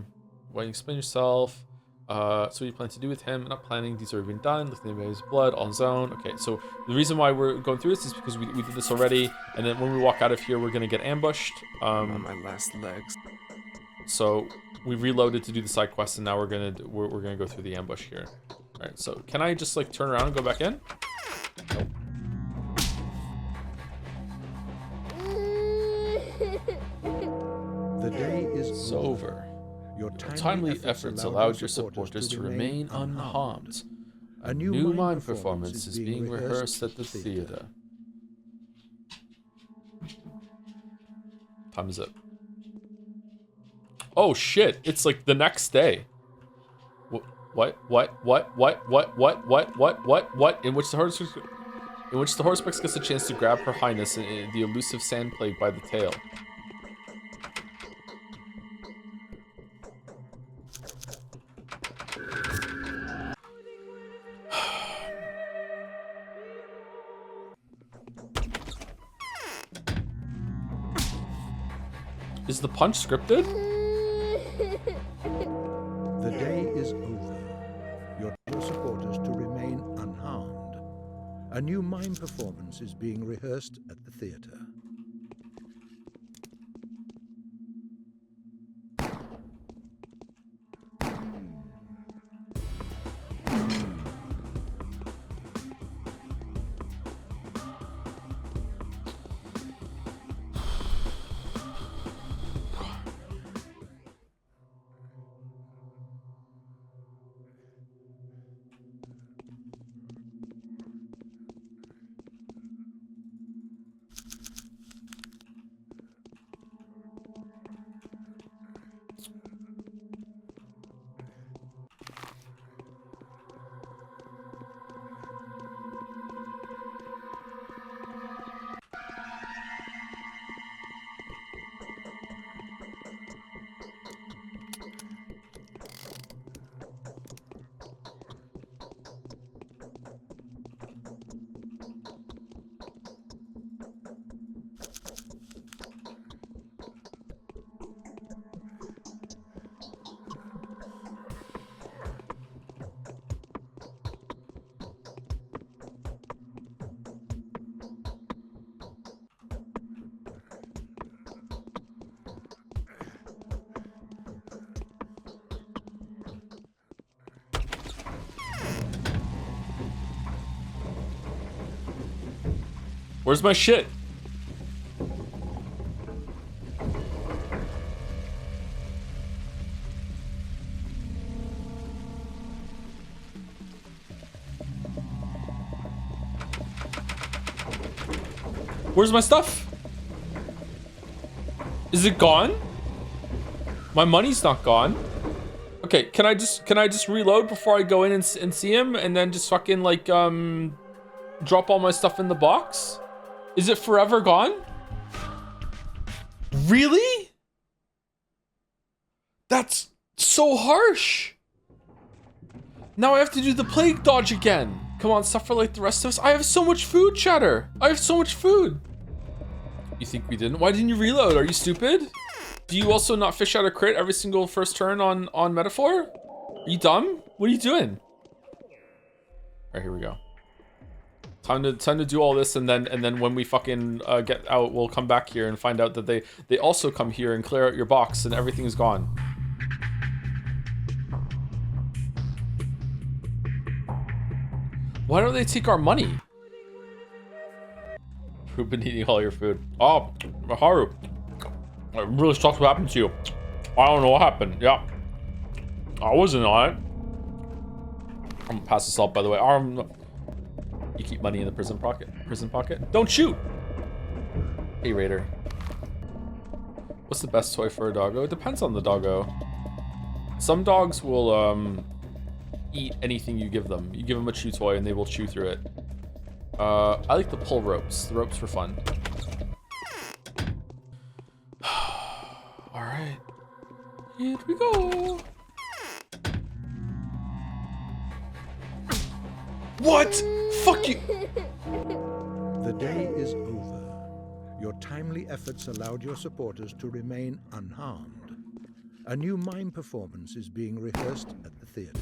don't you explain yourself? So what do you plan to do with him? Not planning. These are being done. Lifting his blood on his own. Okay, so the reason why we're going through this is because we did this already, and then when we walk out of here, we're gonna get ambushed. On my last legs. So we reloaded to do the side quest, and now we're gonna go through the ambush here. All right. So can I just like turn around and go back in? Nope. The day is over. Your timely efforts allowed your supporters to remain unharmed. A new mime performance is being rehearsed at the theater. Time is up. Oh shit! It's like the next day. What? In which the horseback gets a chance to grab Her Highness, the elusive sand plague, by the tail. Is the punch scripted? The day is over. Your supporters to remain unharmed. A new mime performance is being rehearsed at the theater. Where's my shit? Where's my stuff? Is it gone? My money's not gone. Okay, can I just reload before I go in and see him, and then just fucking like drop all my stuff in the box? Is it forever gone? Really? That's so harsh. Now I have to do the plague dodge again. Come on, suffer like the rest of us. I have so much food, Chatter. I have so much food. You think we didn't? Why didn't you reload? Are you stupid? Do you also not fish out a crit every single first turn on Metaphor? Are you dumb? What are you doing? All right, here we go. Time to do all this, and then when we fucking get out, we'll come back here and find out that they also come here and clear out your box and everything is gone. Why don't they take our money? Rubin eating all your food. Oh, Haru. I'm really shocked what happened to you. I don't know what happened. Yeah. I wasn't on it. I'm gonna pass this out, by the way. You keep money in the prison pocket. Don't shoot! Hey, Raider. What's the best toy for a doggo? It depends on the doggo. Some dogs will eat anything you give them. You give them a chew toy and they will chew through it. I like the pull ropes. The ropes for fun. Alright. Here we go. What? Fuck you! The day is over. Your timely efforts allowed your supporters to remain unharmed. A new mime performance is being rehearsed at the theater.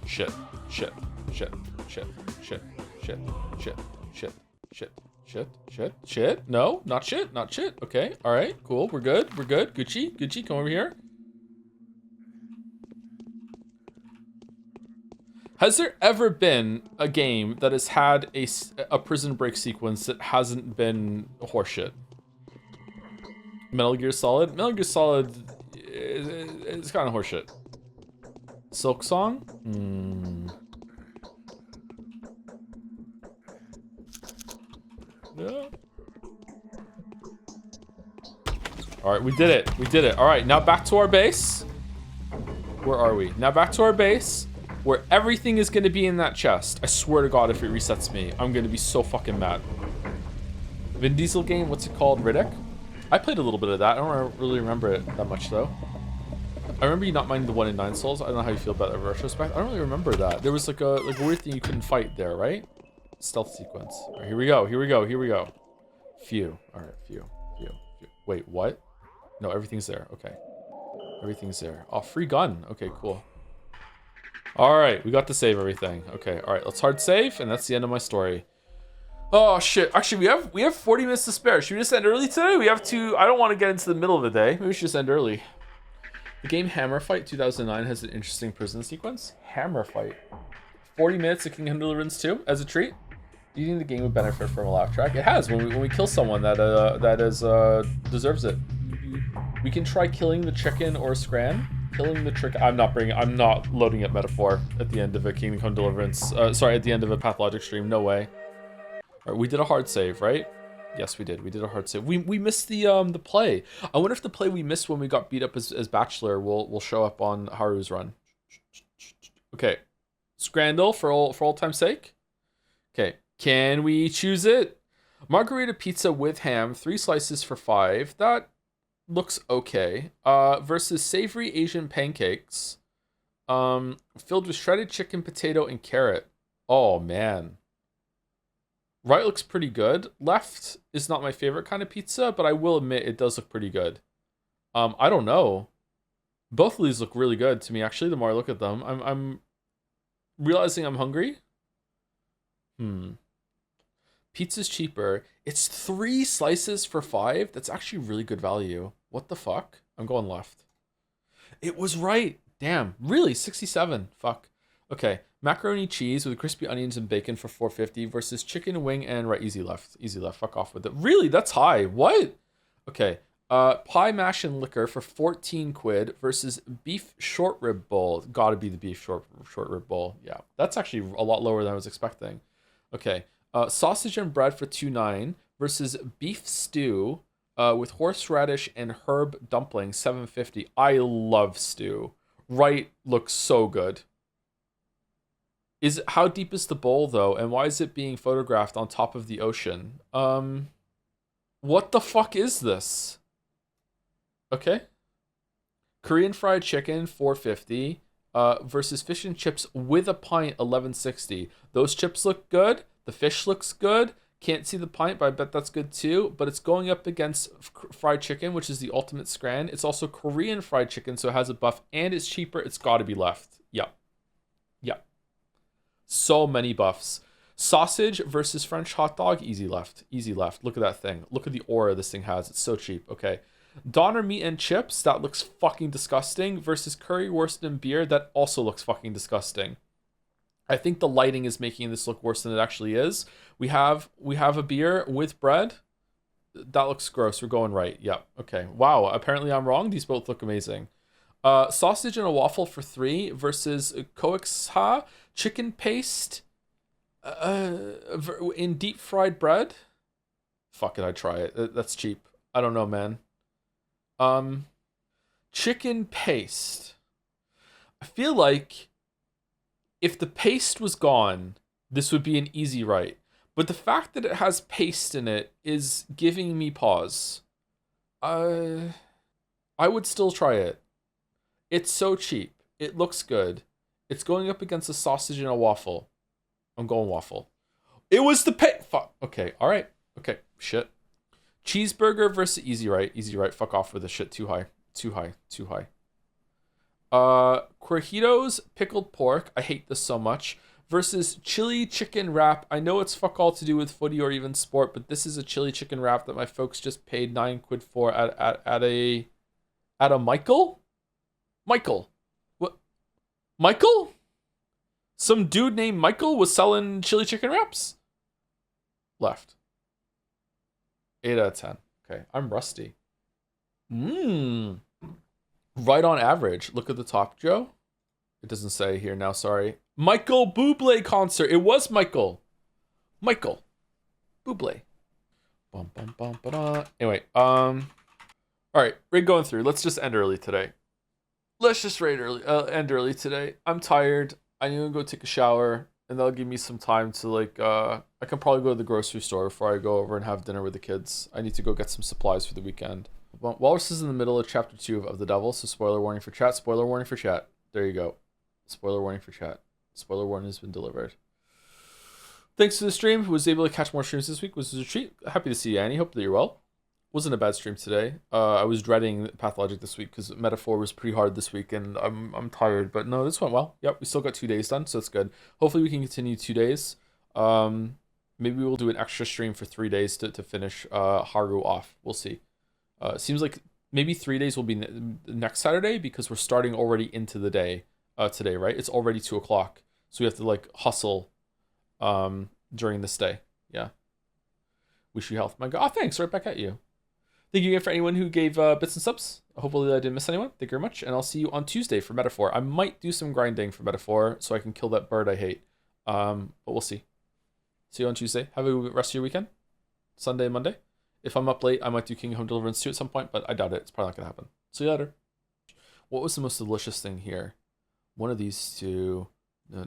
Shit. No, not shit. Okay, all right, cool. We're good. Gucci, come over here. Has there ever been a game that has had a prison break sequence that hasn't been horseshit? Metal Gear Solid? Metal Gear Solid is kind of horseshit. Silk Song? Yeah. All right, we did it. All right, now back to our base. Where are we? Now back to our base, where everything is going to be in that chest. I swear to God, if it resets me, I'm going to be so fucking mad. Vin Diesel game, what's it called? Riddick? I played a little bit of that. I don't really remember it that much, though. I remember you not minding the 1 in 9 souls. I don't know how you feel about that retrospect. I don't really remember that. There was like a weird thing you couldn't fight there, right? Stealth sequence. All right, here we go. Phew. All right, phew. Wait, what? No, everything's there. Okay. Everything's there. Oh, free gun. Okay, cool. All right, we got to save everything. Okay, all right, let's hard save, and that's the end of my story. Oh shit! Actually, we have 40 minutes to spare. Should we just end early today? We have to. I don't want to get into the middle of the day. Maybe we should just end early. The game Hammer Fight 2009 has an interesting prison sequence. Hammer Fight. 40 minutes of Kingdom Deliverance 2 as a treat. Do you think the game would benefit from a laugh track? It has when we kill someone that deserves it. We can try killing the chicken or Scran. Killing the trick. I'm not loading up metaphor at the end of a Kingdom Come Deliverance. Sorry, at the end of a Pathologic stream. No way. All right, we did a hard save, right? Yes, we did. We did a hard save. We missed the play. I wonder if the play we missed when we got beat up as Bachelor will show up on Haru's run. Okay, Scrandle for all time's sake. Okay, can we choose it? Margarita pizza with ham, 3 slices for 5. That looks okay. Versus savory Asian pancakes, filled with shredded chicken, potato, and carrot. Oh man. Right looks pretty good. Left is not my favorite kind of pizza, but I will admit it does look pretty good. I don't know. Both of these look really good to me, actually, the more I look at them. I'm realizing I'm hungry. Pizza's cheaper. It's 3 slices for 5. That's actually really good value. What the fuck? I'm going left. It was right. Damn. Really? 67. Fuck. Okay. Macaroni cheese with crispy onions and bacon for 450 versus chicken wing and right. Easy left. Easy left. Fuck off with it. Really? That's high. What? Okay. Pie mash and liquor for 14 quid versus beef short rib bowl. Gotta be the beef short rib bowl. Yeah. That's actually a lot lower than I was expecting. Okay. Sausage and bread for 2.9 versus beef stew with horseradish and herb dumpling 750. I love stew. Right looks so good. How deep is the bowl though, and why is it being photographed on top of the ocean? What the fuck is this? Okay. Korean fried chicken 450 versus fish and chips with a pint 1160. Those chips look good. The fish looks good. Can't see the pint, but I bet that's good too. But it's going up against fried chicken, which is the ultimate scran. It's also Korean fried chicken, so it has a buff, and it's cheaper. It's got to be left. Yep. Yep. So many buffs. Sausage versus French hot dog. Easy left. Easy left. Look at that thing. Look at the aura this thing has. It's so cheap. Okay. Doner meat and chips. That looks fucking disgusting. Versus currywurst and beer. That also looks fucking disgusting. I think the lighting is making this look worse than it actually is. We have a beer with bread. That looks gross. We're going right. Yep. Okay. Wow. Apparently I'm wrong. These both look amazing. Sausage and a waffle for 3 versus Koexha chicken paste in deep fried bread. Fuck it. I'd try it. That's cheap. I don't know, man. Chicken paste. I feel like if the paste was gone, this would be an easy right. But the fact that it has paste in it is giving me pause. I would still try it. It's so cheap. It looks good. It's going up against a sausage and a waffle. I'm going waffle. It was the fuck. Okay, all right. Okay, shit. Cheeseburger versus easy right. Easy right. Fuck off with the shit. Too high. Too high. Too high. Corjitos pickled pork. I hate this so much. Versus chili chicken wrap. I know it's fuck all to do with footy or even sport, but this is a chili chicken wrap that my folks just paid 9 quid for at a Michael? Michael. What? Michael? Some dude named Michael was selling chili chicken wraps? Left. 8 out of 10. Okay, I'm rusty. Right on average. Look at the top, Joe. It doesn't say here now, sorry. Michael Bublé concert. It was Michael. Michael Bublé. Bum, bum, bum, ba-da. Anyway, all right, we're going through. Let's just end early today. Let's just end early today. I'm tired. I need to go take a shower, and that'll give me some time to I can probably go to the grocery store before I go over and have dinner with the kids. I need to go get some supplies for the weekend. Walrus is in the middle of chapter 2 of The Devil, so spoiler warning for chat. Spoiler warning for chat. There you go. Spoiler warning for chat. Spoiler warning has been delivered. Thanks to the stream. Who was able to catch more streams this week was a treat. Happy to see you, Annie. Hope that you're well. Wasn't a bad stream today. I was dreading Pathologic this week because Metaphor was pretty hard this week, and I'm tired. But no, this went well. Yep, we still got 2 days done, so it's good. Hopefully we can continue 2 days. Maybe we'll do an extra stream for 3 days to finish Haru off. We'll see. Seems like maybe 3 days will be next Saturday because we're starting already into the day today, right? It's already 2 o'clock, so we have to like hustle during this day. Yeah. Wish you health. My God. Oh, thanks. Right back at you. Thank you again for anyone who gave bits and subs. Hopefully I didn't miss anyone. Thank you very much. And I'll see you on Tuesday for Metaphor. I might do some grinding for Metaphor so I can kill that bird I hate. But we'll see. See you on Tuesday. Have a good rest of your weekend. Sunday and Monday. If I'm up late, I might do King Home Deliverance 2 at some point, but I doubt it. It's probably not going to happen. See you later. What was the most delicious thing here? One of these two.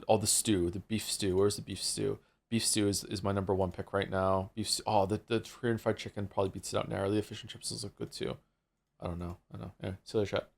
Oh, the stew. The beef stew. Where's the beef stew? Beef stew is my number 1 pick right now. Beef stew. Oh, the Korean fried chicken probably beats it out narrowly. The fish and chips look good too. I don't know. Anyway, see you later, chat.